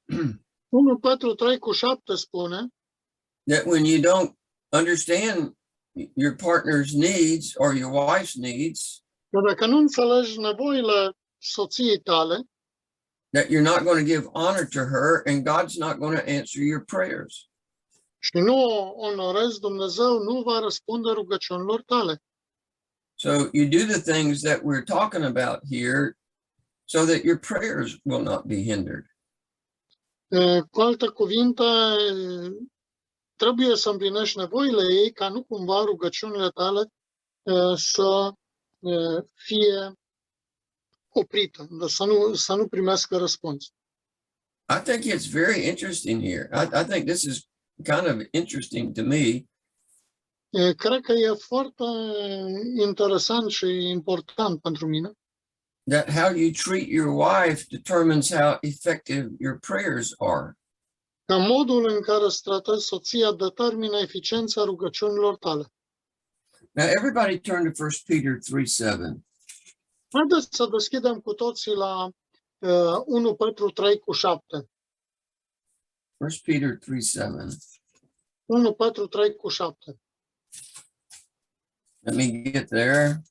1 Petru 3:7 spune that when you don't understand your partner's needs or your wife's needs, că dacă nu înțelegi nevoile soției tale, that you're not going to give honor to her and God's not going to answer your prayers. și nu o onorezi, Dumnezeu nu va răspunde rugăciunilor tale. So you do the things that we're talking about here so that your prayers will not be hindered. Cu alte cuvinte, trebuie să împlinești nevoile ei ca nu cumva rugăciunile tale să fie oprită, să nu primească răspuns. I think it's very interesting here. I think this is kind of interesting to me. Cred că e foarte interesant și important pentru mine That how you treat your wife determines how effective your prayers are. că modul în care îți tratezi soția determină eficiența rugăciunilor tale. Now, everybody turn to 1 Peter 3:7. Haideți să deschidem cu toții la 1 Petru 3:7. 1 Peter 3:7. 1 Petru 3:7. Let me get there.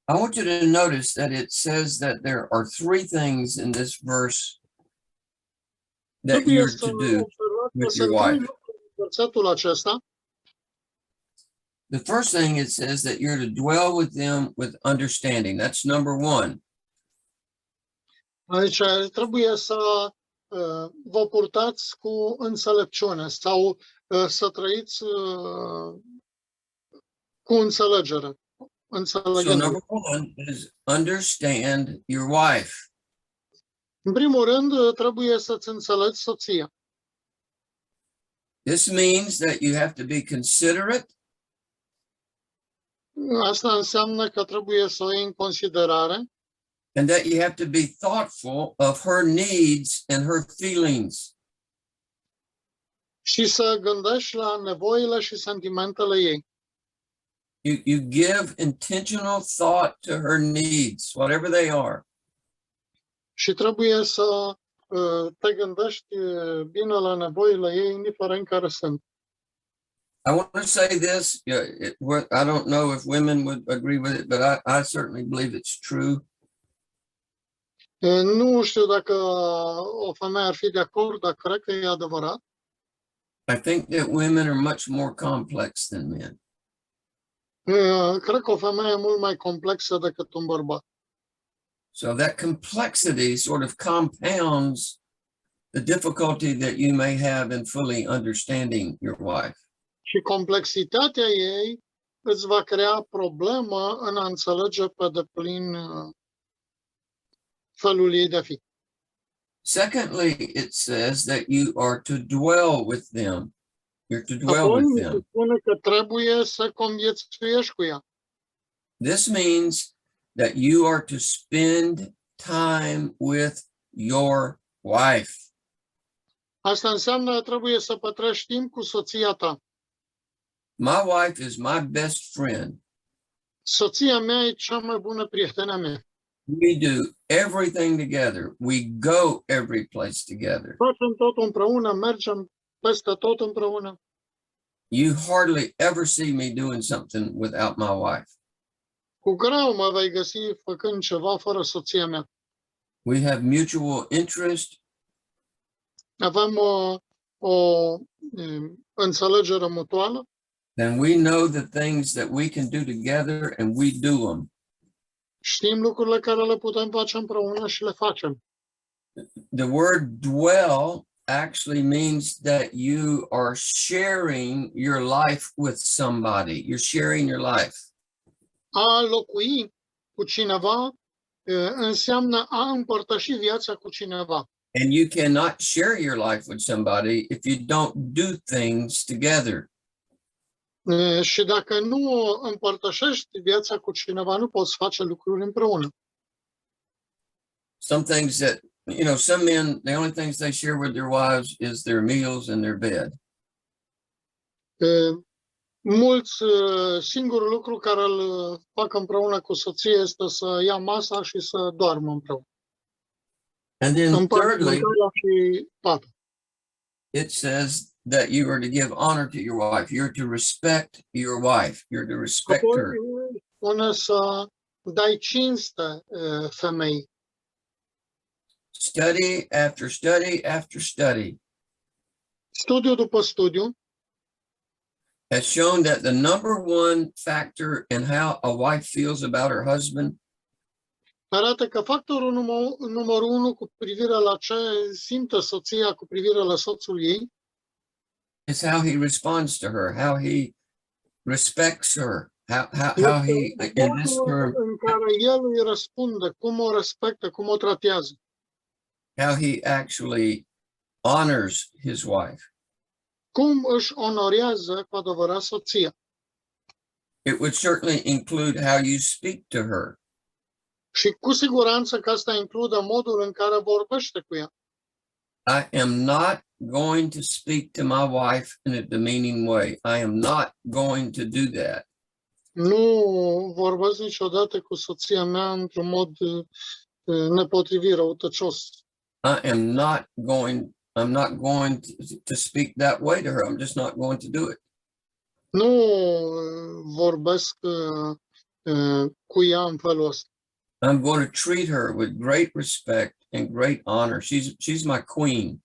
I want you to notice that it says that there are three things in this verse that Trebuie you're să to do observați că with sunt your trei wife. lucruri în versetul acesta. The first thing it says that you're to dwell with them with understanding. That's number one. Aici trebuie să vă purtați cu înțelepciune sau să trăiți cu înțelegere. So Înțelegând. number one is understand your wife. În primul rând, trebuie să-ți înțelegi soția. This means that you have to be considerate, Asta înseamnă că trebuie să o iei în considerare and that you have to be thoughtful of her needs and her feelings. și să gândești la nevoile și sentimentele ei. You give intentional thought to her needs, whatever they are. Și trebuie să te gândești bine la nevoile ei, indiferent care sunt. I want to say this, I don't know if women would agree with it, but I certainly believe it's true. Nu știu dacă o femeie ar fi de acord, dar cred că e adevărat. I think that women are much more complex than men. Cred că o femeie e mult mai complexă decât un bărbat. So that complexity sort of compounds the difficulty that you may have in fully understanding your wife. Și complexitatea ei îți va crea problemă în a înțelege pe deplin felul ei de a fi. Secondly, it says that you are to dwell with them. You're to dwell Apoi with se them. spune că trebuie să conviețuiești cu ea. This means that you are to spend time with your wife. Asta înseamnă că trebuie să petrești timp cu soția ta. My wife is my best friend. Soția mea e cea mai bună prietena mea. We do everything together. We go every place together. Facem tot împreună, mergem peste tot împreună. You hardly ever see me doing something without my wife. Cu greu mă vei găsi făcând ceva fără soția mea. We have mutual interest. Avem o înțelegere mutuală Then we know the things that we can do together and we do them. Știm lucrurile care le putem face împreună și le facem. The word dwell actually means that you are sharing your life with somebody. You're sharing your life. A locui cu cineva înseamnă a împărtăși viața cu cineva. And you cannot share your life with somebody if you don't do things together. Și dacă nu împărtășești viața cu cineva, nu poți face lucruri împreună. Some things that, you know, some men, the only things they share with their wives is their meals and their bed. Mulți, singurul lucru care îl fac împreună cu soția este să ia masa și să doarmă împreună. And then Împart thirdly, mâncarea și patul. it says that you are to give honor to your wife. You're to respect your wife. You're to respect Apoi her. spune să dai cinste femeii. Study after study after study Studiu după studiu has shown that the number one factor in how a wife feels about her husband arată că factorul numărul 1 cu privire la ce simte soția cu privire la soțul ei is how he responds to her, how he respects her, how he, in this term, în care el îi răspunde, cum o respectă, cum o tratează. how he actually honors his wife. Cum își onorează cu adevărat soția. It would certainly include how you speak to her. Și cu siguranță că asta include modul în care vorbește cu ea. I am not going to speak to my wife in a demeaning way. I am not going to do that. Nu vorbesc niciodată cu soția mea într-un mod nepotrivit, răutăcios. I'm not going to speak that way to her. I'm just not going to do it. Nu vorbesc cu ea în felul ăsta. I'm going to treat her with great respect and great honor. She's my queen.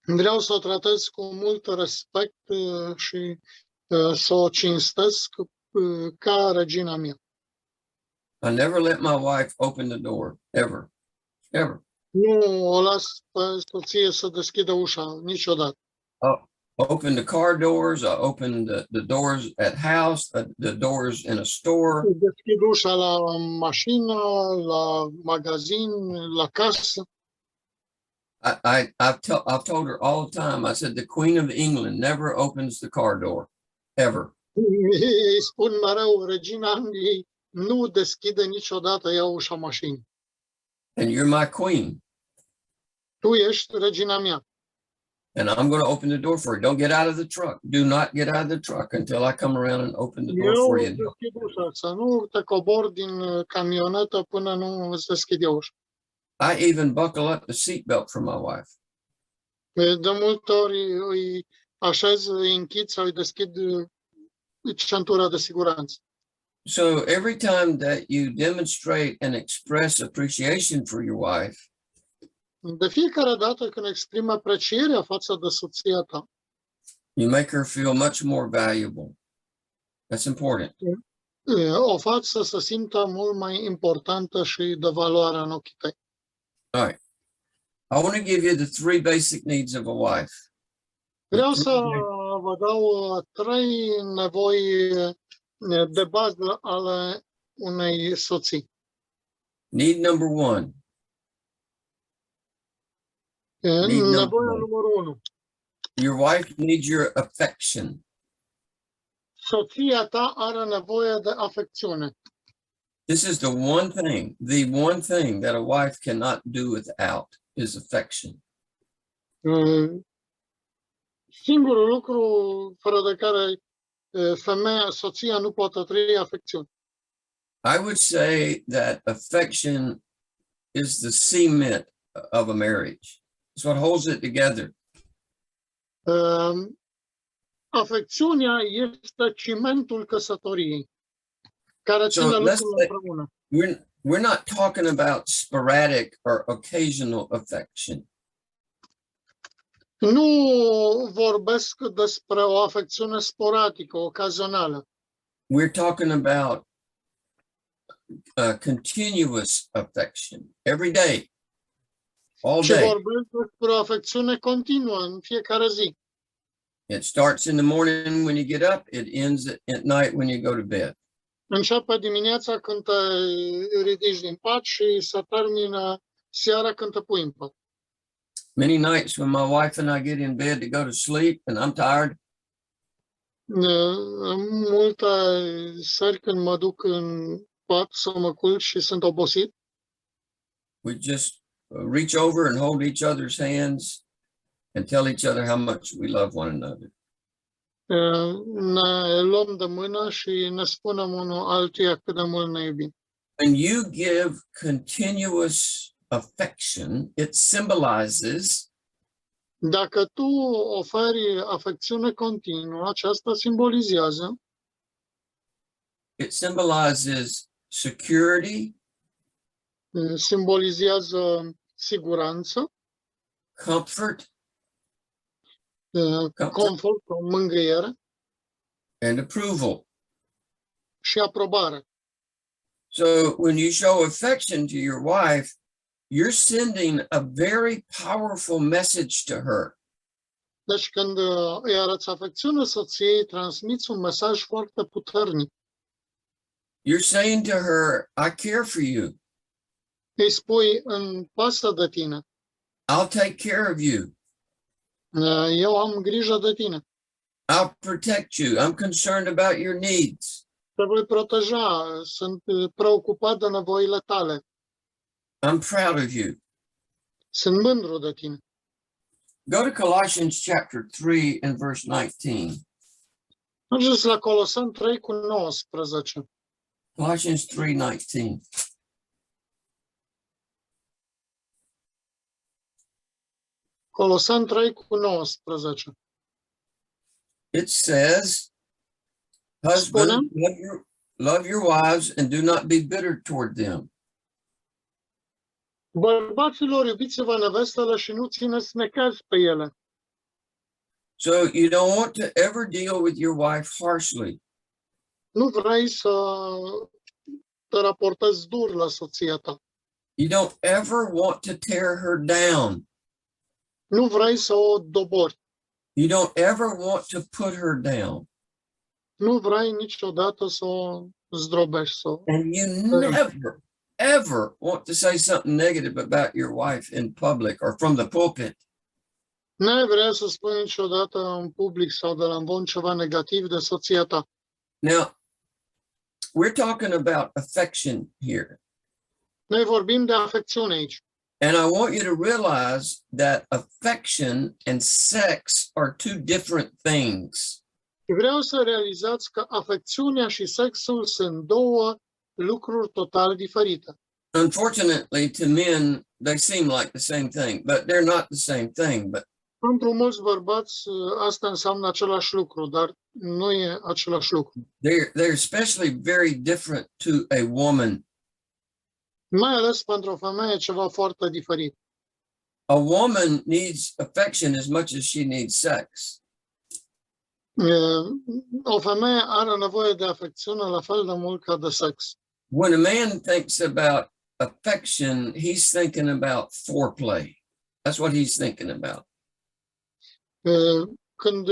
Vreau să o tratez cu mult respect și să o cinstesc ca regina mea. I never let my wife open the door, ever, ever. Nu o las pe soție să deschidă ușa niciodată. Open the car doors. I open the doors at house, the doors in a store. Deschid ușa la mașină, la magazin, la casă. I've told her all the time. I said the Queen of England never opens the car door, ever. Îi spun mereu, regina Angliei nu deschide niciodată ea ușa mașinii. And you're my queen. Tu ești regina mea. And I'm going to open the door for you. Don't get out of the truck. Do not get out of the truck until I come around and open the door for you. Eu deschid ușa, să nu te cobor din camionetă până nu îți deschid eu ușa. I even buckle up the seatbelt for my wife. De multe ori îi așez, îi închid sau îi deschid centura de siguranță. So every time that you demonstrate and express appreciation for your wife, De fiecare dată când exprimi aprecierea față de soția ta, you make her feel much more valuable. That's important. o faci să se simtă mult mai importantă și de valoare în ochii tăi. All right. I want to give you the 3 basic needs of a wife. Vreau să vă dau 3 nevoi de bază ale unei soții. Need number 1. Nevoia numărul 1. Your wife needs your affection. Soția ta are nevoie de afecțiune. This is the one thing that a wife cannot do without is affection. Singurul lucru fără de care femeia, soția nu poate trăi afecțiune. I would say that affection is the cement of a marriage. It's what holds it together. Afecțiunea este cimentul căsătoriei care ține lucrurile împreună. We're not talking about sporadic or occasional affection. Nu vorbesc despre o afecțiune sporadică, ocazională. We're talking about continuous affection every day, all Și day. vorbesc despre o afecțiune continuă în fiecare zi. It starts in the morning when you get up, it ends at night when you go to bed. Începe dimineața când te ridici din pat și se termină seara când te pui în pat. Many nights when my wife and I get in bed to go to sleep and I'm tired, În multe seri, când mă duc în pat să mă culc și sunt obosit, we just reach over and hold each other's hands and tell each other how much we love one another. ne luăm de mână și ne spunem unul altuia cât de mult ne iubim. When you give continuous affection, it symbolizes Dacă tu oferi afecțiune continuă, aceasta simbolizează security, simbolizează siguranță, comfort, confort, mângâiere and approval. și aprobare. So when you show affection to your wife, you're sending a very powerful message to her. Deci când îi arăți afecțiune soției, transmiți un mesaj foarte puternic. You're saying to her, I care for you. Îi spui, îmi pasă de tine. I'll take care of you. Eu am grijă de tine. I'll protect you. I'm concerned about your needs. Te voi proteja. Sunt preocupat de nevoile tale. I'm proud of you. Sunt mândru de tine. Go to Colossians chapter 3 and verse 19. Mergeți la Colosani 3 cu 19. Colossians 3:19. Colosani 3 cu 19. It says, husbands, love your wives and do not be bitter toward them. Bărbaților, iubiți-vă nevestele și nu țineți necaz pe ele. So you don't want to ever deal with your wife harshly. Nu vrei să te raportezi dur la soția ta. You don't ever want to tear her down. Nu vrei să o dobori. You don't ever want to put her down. Nu vrei niciodată să o zdrobești. And you never, ever want to say something negative about your wife in public or from the pulpit. Nu vrea să spui niciodată în public sau de la ambon ceva negativ de soția ta. Now, we're talking about affection here. Noi vorbim de afecțiune aici. And I want you to realize that affection and sex are two different things. Vreau să realizați că afecțiunea și sexul sunt două lucruri total diferite. Unfortunately, to men, they seem like the same thing, but they're not the same thing. But Pentru mulți bărbați asta înseamnă același lucru, dar nu e același lucru. they're especially very different to a woman. Mai ales pentru o femeie e ceva foarte diferit. A woman needs affection as much as she needs sex. O femeie are nevoie de afecțiune la fel de mult ca de sex. When a man thinks about affection, he's thinking about foreplay. That's what he's thinking about. Când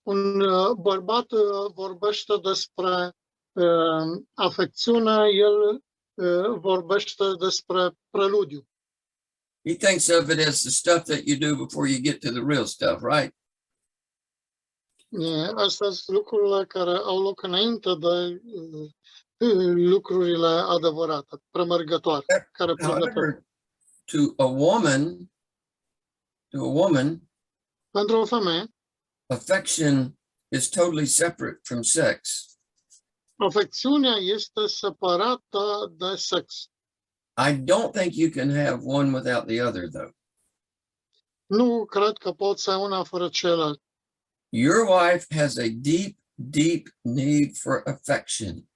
un bărbat vorbește despre afecțiune, el vorbește despre preludiu. He thinks of it as the stuff that you do before you get to the real stuff, right? Astea sunt lucrurile care au loc înainte de lucrurile adevărate, premergătoare. However, to a woman, Pentru o femeie, affection is totally separate from sex. afecțiunea este separată de sex. I don't think you can have one without the other, though. Nu cred că poți să ai una fără celălalt. Your wife has a deep, deep need for affection.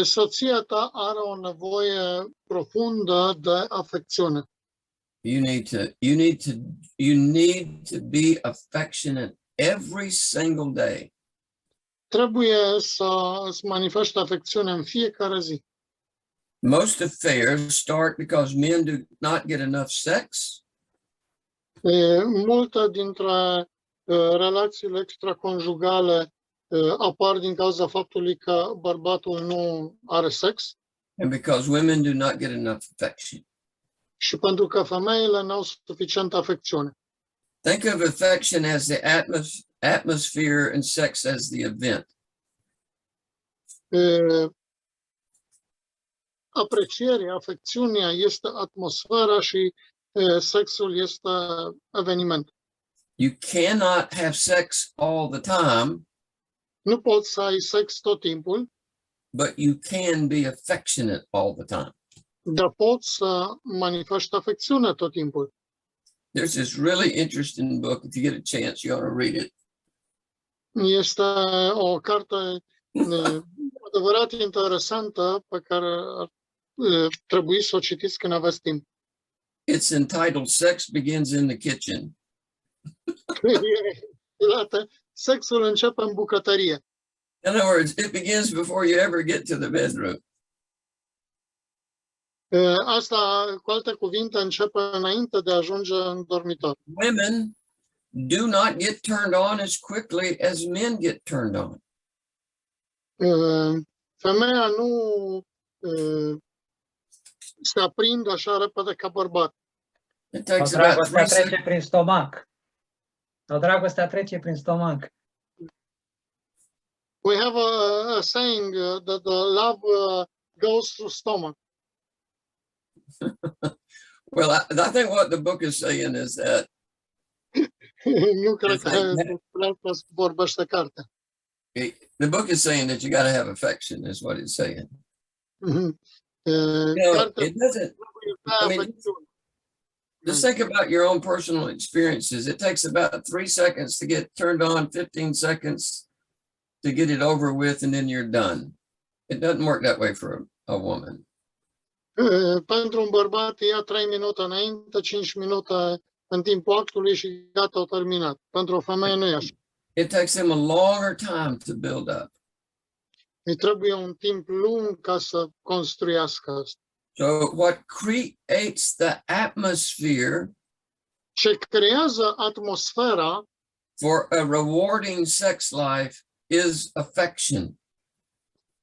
Soția ta are o nevoie profundă de afecțiune. You need to be affectionate every single day. Trebuie să îți manifeste afecțiune în fiecare zi. Most affairs start because men do not get enough sex. Multe dintre relațiile extraconjugale apar din cauza faptului că bărbatul nu are sex And because women do not get enough affection. și pentru că femeile nu au suficientă afecțiune. Think of affection as the atmosphere and sex as the event. Aprecierea, afecțiunea este atmosfera și sexul este eveniment. You cannot have sex all the time, Nu poți să ai sex tot timpul, but you can be affectionate all the time. dar poți să manifesti afecțiune tot timpul. There's this really interesting book. If you get a chance, you ought to read it. Este o carte adevărat interesantă pe care ar trebui să o citiți când aveți timp. It's entitled Sex Begins in the Kitchen. Sexul începe în bucătărie. In other words, it begins before you ever get to the bedroom. Asta, cu alte cuvinte, începe înainte de a ajunge în dormitor. Women do not get turned on as quickly as men get turned on. Femeia nu se aprinde așa repede ca bărbat. It takes about 3 Dragostea trece seconds. prin stomac. Dragostea trece prin stomac. We have a saying that the love goes through stomach. Well, I think what the book is saying is that Nu cred că vorbește cartea. the book is saying that you got to have affection, is what it's saying. Cartea It doesn't. I mean, just think about your own personal experiences. It takes about 3 seconds to get turned on, 15 seconds to get it over with, and then you're done. It doesn't work that way for a woman. Pentru un bărbat ia 3 minute înainte, 5 minute în timpul actului și gata, au terminat. Pentru o femeie nu e așa. It takes them a longer time to build up. Îi trebuie un timp lung ca să construiască asta. So what creates the atmosphere Ce creează atmosfera for a rewarding sex life is affection.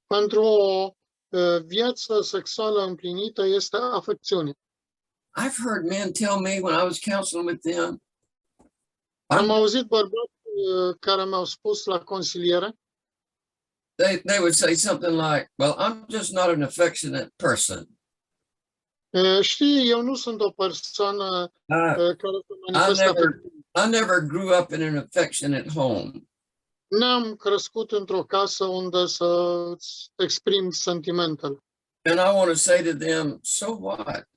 pentru o viață sexuală împlinită este afecțiune. I've heard men tell me when I was counseling with them, Am auzit bărbați care mi-au spus la consiliere, they would say something like, well, I'm just not an affectionate person. știi, eu nu sunt o persoană care să manifeste afecțiune. I never grew up in an affectionate home. N-am crescut într-o casă unde să-ți exprim sentimentele. And I want to say to them, so what?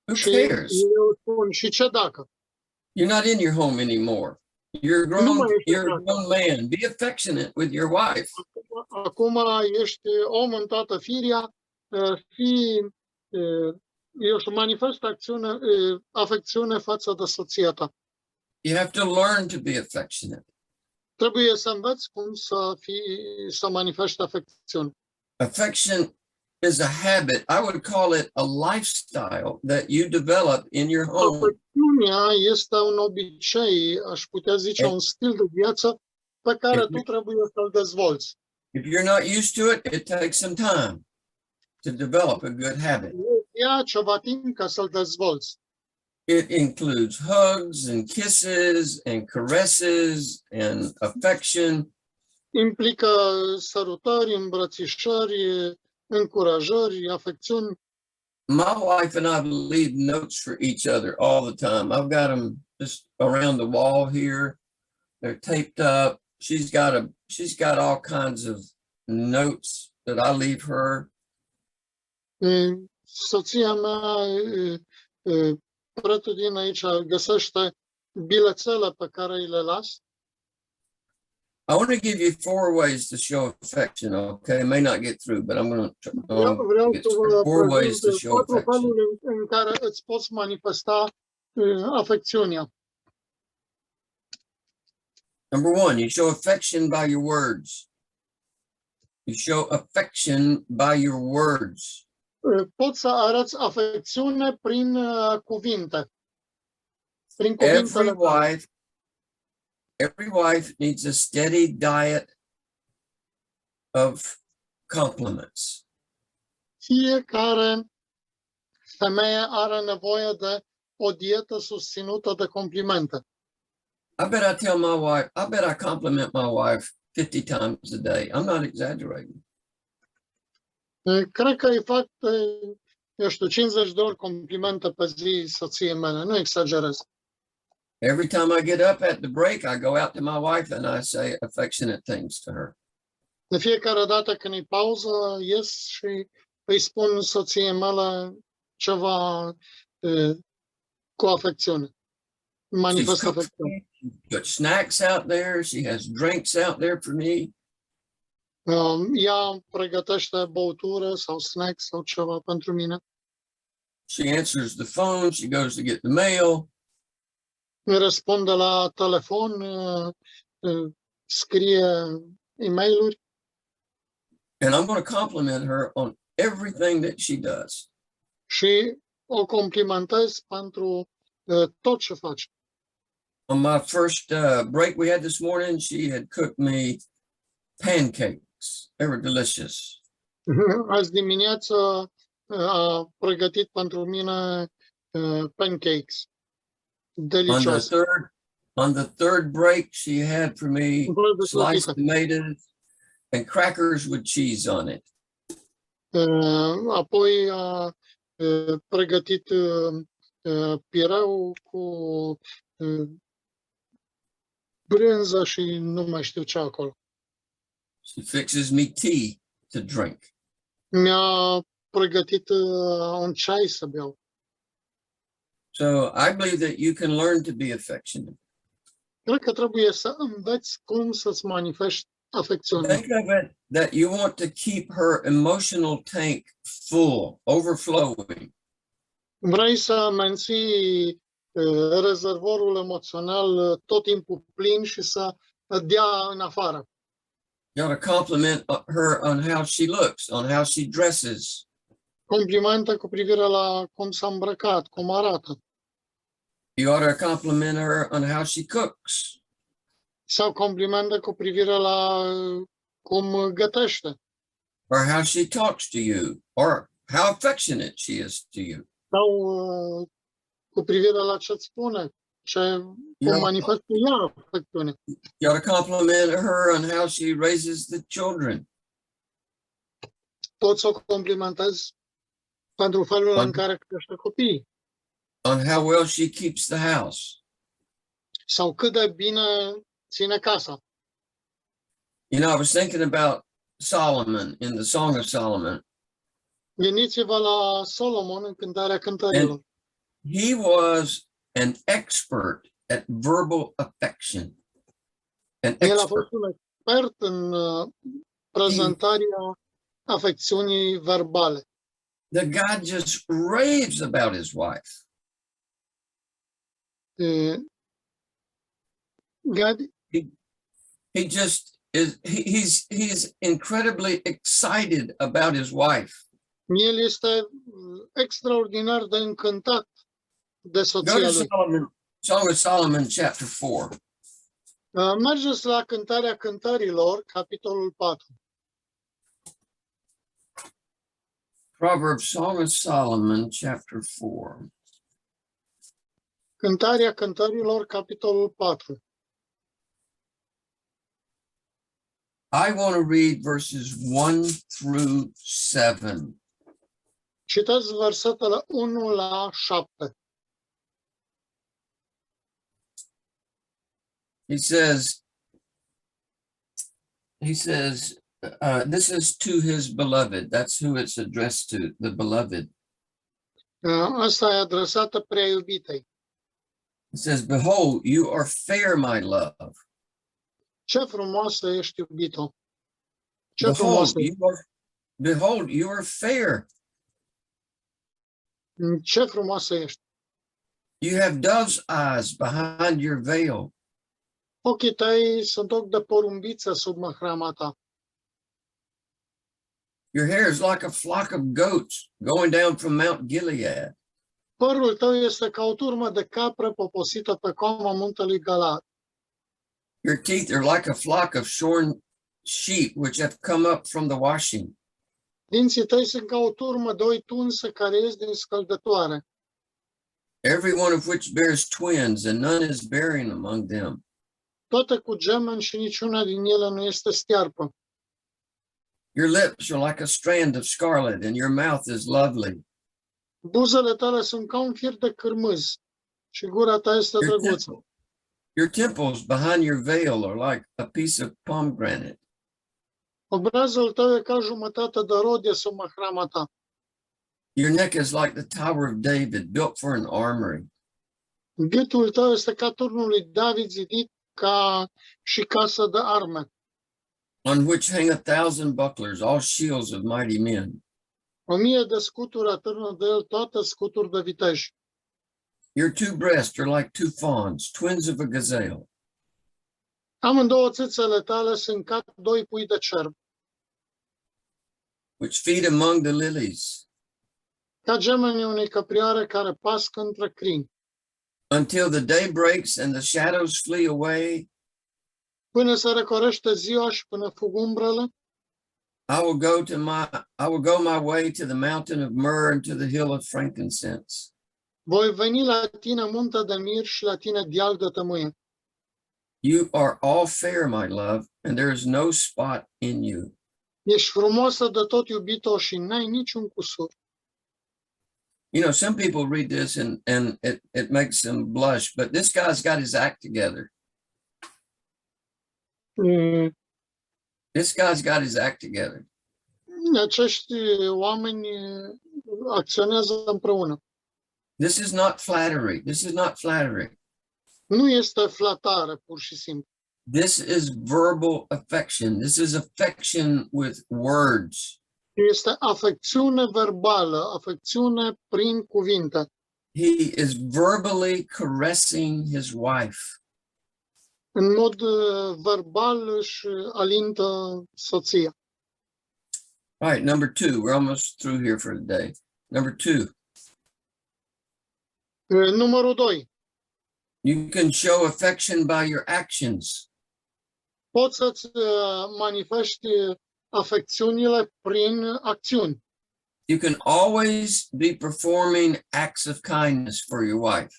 Who Și cares? eu spun, și ce dacă? You're not in your home anymore. You're a grown man. Be affectionate with your wife. Acum ești om în toată firia, eu să manifest afecțiune față de soția ta. You have to learn to be affectionate. Trebuie să înveți cum să manifesti afecțiune. Affection is a habit. I would call it a lifestyle that you develop in your home. Afecțiunea este un obicei, aș putea zice, un stil de viață pe care tu trebuie să-l dezvolți. If you're not used to it, it takes some time to develop a good habit. Ia ceva timp ca să-l dezvolți. It includes hugs and kisses and caresses and affection. Implică sărutări, îmbrățișări, încurajări, afecțiuni. My wife and I leave notes for each other all the time. I've got them just around the wall here. They're taped up. She's got all kinds of notes that I leave her. Soția mea, pretutindeni aici, găsește bilețele pe care îi le las. I want to give you 4 ways to show affection, okay? I may not get through, but I'm going to Vreau get să vă 4 ways to prezint show 4 affection. feluri în care îți poți manifesta afecțiunea. Number 1, you show affection by your words. You show affection by your words. Poți să arăți afecțiune prin cuvinte. Prin cuvintele tale. Every wife needs a steady diet of compliments. Fiecare femeie are nevoie de o dietă susținută de complimente. I bet I tell my wife, I bet I compliment my wife 50 times a day. I'm not exaggerating. Cred că îi fac, eu știu, 50 de ori complimente pe zi soției mele, nu exagerez. Every time I get up at the break, I go out to my wife and I say affectionate things to her. De fiecare dată când e pauză, ies și îi spun soției mele ceva cu afecțiune. Manifest afecțiune. She's got snacks out there. She has drinks out there for me. Ea pregătește băutură sau snacks sau ceva pentru mine. She answers the phone. She goes to get the mail. Îmi răspunde la telefon, scrie e-mail-uri. And I'm going to compliment her on everything that she does. Și o complimentez pentru tot ce face. On my first break we had this morning, she had cooked me pancakes. They were delicious. Azi dimineață a pregătit pentru mine pancakes. Delicioase. On the third break, she had for me sliced tomatoes and crackers with cheese on it. Apoi a pregătit pireu cu brânză și nu mai știu ce acolo. She fixes me tea to drink. Mi-a pregătit un ceai să beau. So I believe that you can learn to be affectionate. Cred că trebuie să înveți cum să-ți manifesti afecțiunea. Think of it that you want to keep her emotional tank full, overflowing. Vrei să menții rezervorul emoțional tot timpul plin și să dea în afară. You ought to compliment her on how she looks, on how she dresses. Complimente cu privire la cum s-a îmbrăcat, cum arată. You ought to compliment her on how she cooks. Sau complimente cu privire la cum gătește. Or how she talks to you, or how affectionate she is to you. Sau cu privire la ce-ți spune, cum manifestă ea afecțiune. You ought to compliment her on how she raises the children. Poți să o complimentezi pentru felul în care crește copiii. On how well she keeps the house. Sau cât de bine ține casa. You know, I was thinking about Solomon in the Song of Solomon. Gândiți-vă la Solomon în Cântarea Cântărilor. He was an expert at verbal affection. An El a expert. fost un expert în prezentarea afecțiunii verbale. The guy just raves about his wife. God, He just is. He's incredibly excited about his wife. el este extraordinar de încântat de Go soția to lui. Song of Solomon, chapter 4. Mergeți la Cântarea Cântărilor, capitolul 4. Proverbs, Song of Solomon, chapter 4. Cântarea Cântărilor, capitolul 4. I want to read verses 1 through 7. Citesc versetele 1 la 7. He says, this is to his beloved. That's who it's addressed to, the beloved. Asta e adresată prea iubitei. It says, behold, you are fair, my love. Ce frumoasă ești, iubito! Ce frumoasă! Behold, you are fair. Ce frumoasă ești! You have dove's eyes behind your veil. Ochii tăi sunt ochi de porumbiță sub mahrama ta. Your hair is like a flock of goats going down from Mount Gilead. Părul tău este ca o turmă de capră poposită pe coama muntelui Galad. Your teeth are like a flock of shorn sheep which have come up from the washing. Dinții tăi sunt ca o turmă de oi tunse care ies din scăldătoare. Every one of which bears twins, and none is barren among them. toate cu gemeni și niciuna din ele nu este stearpă. Your lips are like a strand of scarlet, and your mouth is lovely. Buzele tale sunt ca un fir de cârmâz și gura ta este drăguță. Your temples behind your veil are like a piece of pomegranate. Obrazul tău e ca jumătate de rodie sub mahrama ta. Your neck is like the Tower of David, built for an armory. Gâtul tău este ca turnul lui David zidit ca și casă de arme, On which hang 1,000 bucklers, all shields of mighty men. 1000 de scuturi atârnă de el, toate scuturi de viteji. Your two breasts are like two fawns, twins of a gazelle. Amândouă țâțele tale sunt ca doi pui de cerb, Which feed among the lilies, ca gemenii unei căprioare care pasc între crini. until the day breaks and the shadows flee away. Până se răcorește ziua și până fug umbrele, I will go my way to the mountain of myrrh and to the hill of frankincense. voi veni la tine munte de mir și la tine deal de tămâie. You are all fair, my love, and there is no spot in you. Ești frumoasă de tot, iubito, și n-ai niciun cusur. You know, some people read this and it makes them blush, but this guy's got his act together. This guy's got his act together. Acești oameni acționează împreună. This is not flattery. This is not flattery. Nu este flatare, pur și simplu. This is verbal affection. This is affection with words. Este afecțiune verbală, afecțiune prin cuvinte. He is verbally caressing his wife. În mod verbal își alintă soția. All right, number 2. We're almost through here for today. Number 2. Numărul 2. You can show affection by your actions. Poți să-ți manifesti afecțiunile prin acțiuni. You can always be performing acts of kindness for your wife.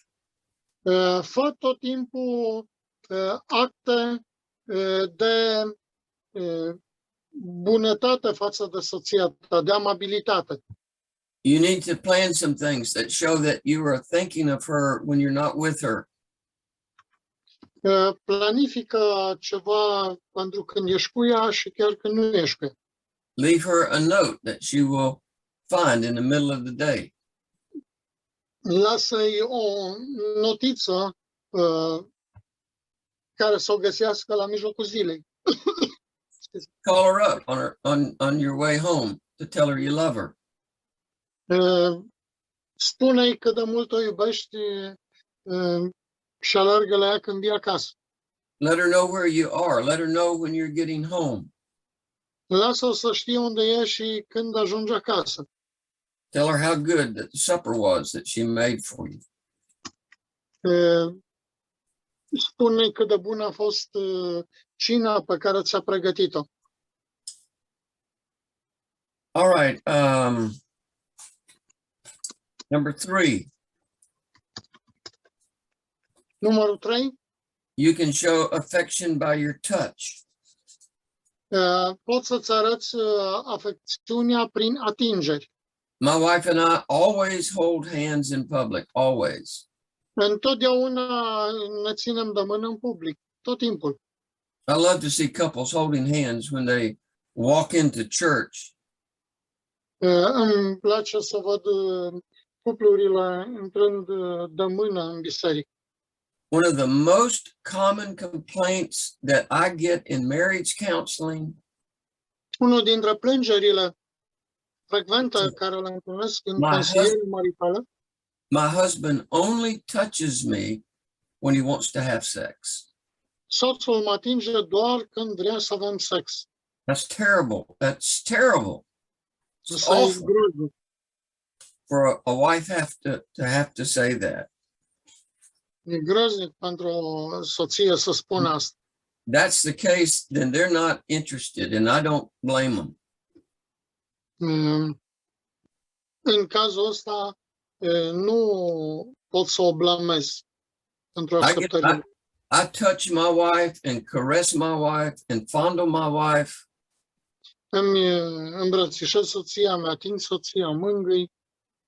Fă tot timpul acte de bunătate față de soția ta, de amabilitate. You need to plan some things that show that you are thinking of her when you're not with her. Planifică ceva pentru când ești cu ea și chiar când nu ești cu ea. Leave her a note that she will find in the middle of the day. Lasă-i o notiță care să o găsească la mijlocul zilei. Call her up on your way home to tell her you love her. Spune-i cât de mult o iubești și alergă la ea când vii acasă. Let her know where you are. Let her know when you're getting home. Lasă-o să știe unde e și când ajungi acasă. Tell her how good that the supper was that she made for you. Spune-i cât de bună a fost cina pe care ți-a pregătit-o. All right. Number 3. Numărul 3. You can show affection by your touch. Poți să-ți arăți afecțiunea prin atingeri. My wife and I always hold hands in public, always. Întotdeauna ne ținem de mână în public, tot timpul. I love to see couples holding hands when they walk into church. Îmi place să văd cuplurile intrând de mână în biserică. One of the most common complaints that I get in marriage counseling Unul dintre plângerile frecvente care le întâlnesc în consilierii maritale. My husband only touches me when he wants to have sex. Soțul mă atinge doar când vrea să avem sex. That's terrible. That's terrible. It's Asta e awful groaznic. for a wife have to say that. E groaznic pentru o soție să spună asta. That's the case, then they're not interested, and I don't blame them. În cazul ăsta nu pot să o blamez pentru așteptările. I touch my wife and caress my wife and fondle my wife. Îmi îmbrățișez soția, îmi ating soția, o mângâi,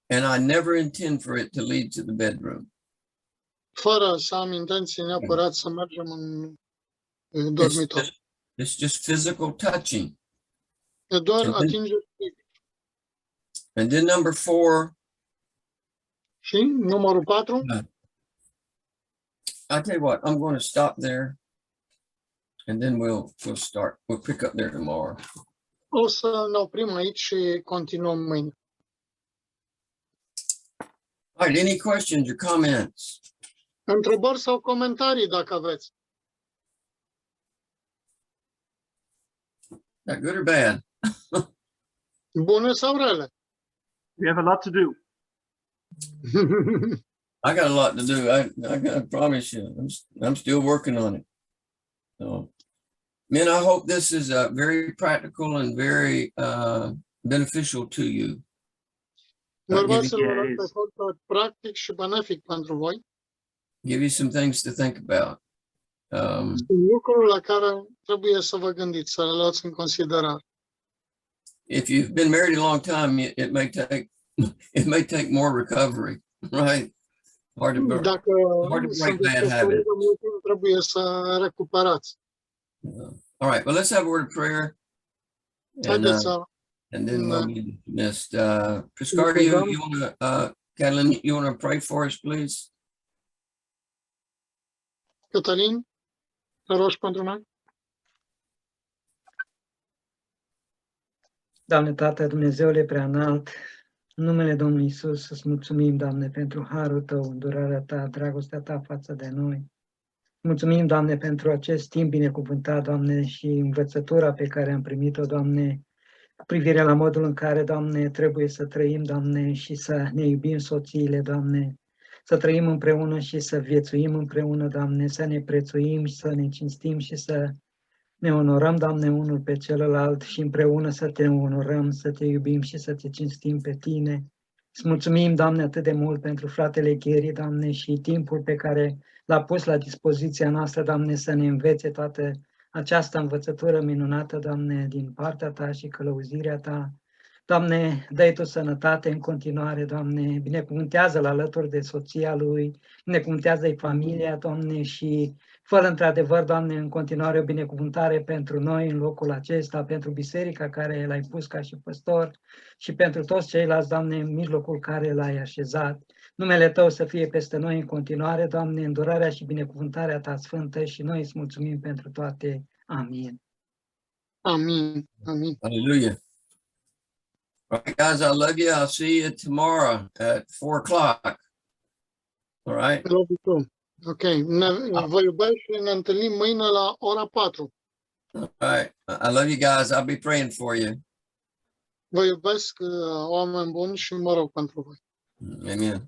And I never intend for it to lead to the bedroom. fără să am intenție neapărat să mergem în It's dormitor. it's just physical touching. E doar Mhm. atingere. And then number 4, Și numărul 4, I tell you what, I'm going to stop there and then we'll start. We'll pick up there tomorrow. o să ne oprim aici și continuăm mâine. All right, any questions or comments? Întrebări sau comentarii dacă aveți. That good or bad? Bune sau rele? We have a lot to do. I got a lot to do. I promise you, I'm still working on it. So, men, I hope this is very practical and very beneficial to you. Bărbaților, asta a fost practic și benefic pentru voi. Give you some things to think about. Sunt lucruri la care trebuie să vă gândiți, să le luați în considerare. If you've been married a long time, it may take more recovery, right? Hard to Dacă hard to break sunteți bad căsătoriți habits. de mult timp, trebuie să recuperați. All right, well, let's have a word of prayer. Haideți să And then we'll be dismissed. Prescar, you want to, Catalin, you want to pray for us, please? Cătălin, te rogi pentru noi. Doamne Tată, Dumnezeule preanalt, în numele Domnului Iisus, îți mulțumim, Doamne, pentru harul Tău, îndurarea Ta, dragostea Ta față de noi. Mulțumim, Doamne, pentru acest timp binecuvântat, Doamne, și învățătura pe care am primit-o, Doamne, cu privire la modul în care, Doamne, trebuie să trăim, Doamne, și să ne iubim soțiile, Doamne, să trăim împreună și să viețuim împreună, Doamne, să ne prețuim și să ne cinstim și să ne onorăm, Doamne, unul pe celălalt și împreună să te onorăm, să te iubim și să te cinstim pe Tine. Îți mulțumim, Doamne, atât de mult pentru fratele Gheri, Doamne, și timpul pe care l-a pus la dispoziția noastră, Doamne, să ne învețe toată această învățătură minunată, Doamne, din partea Ta și călăuzirea Ta. Doamne, dă-i Tu sănătate în continuare, Doamne, binecuvântează-l alături de soția lui, binecuvântează-i familia, Doamne, și fără într-adevăr, Doamne, în continuare o binecuvântare pentru noi în locul acesta, pentru biserica care l-ai pus ca și păstor și pentru toți ceilalți, Doamne, în mijlocul care l-ai așezat. Numele Tău să fie peste noi în continuare, Doamne, îndurarea și binecuvântarea Ta sfântă și noi îți mulțumim pentru toate. Amin. Amin. Amin. Hallelujah. All right, guys, I love you. I'll see you tomorrow at 4 o'clock. All right. Love you too. Ok, vă iubesc și ne întâlnim mâine la ora 4. All right. I love you guys. I'll be praying for you. Vă iubesc, oameni buni, și mă rog pentru voi. Amen.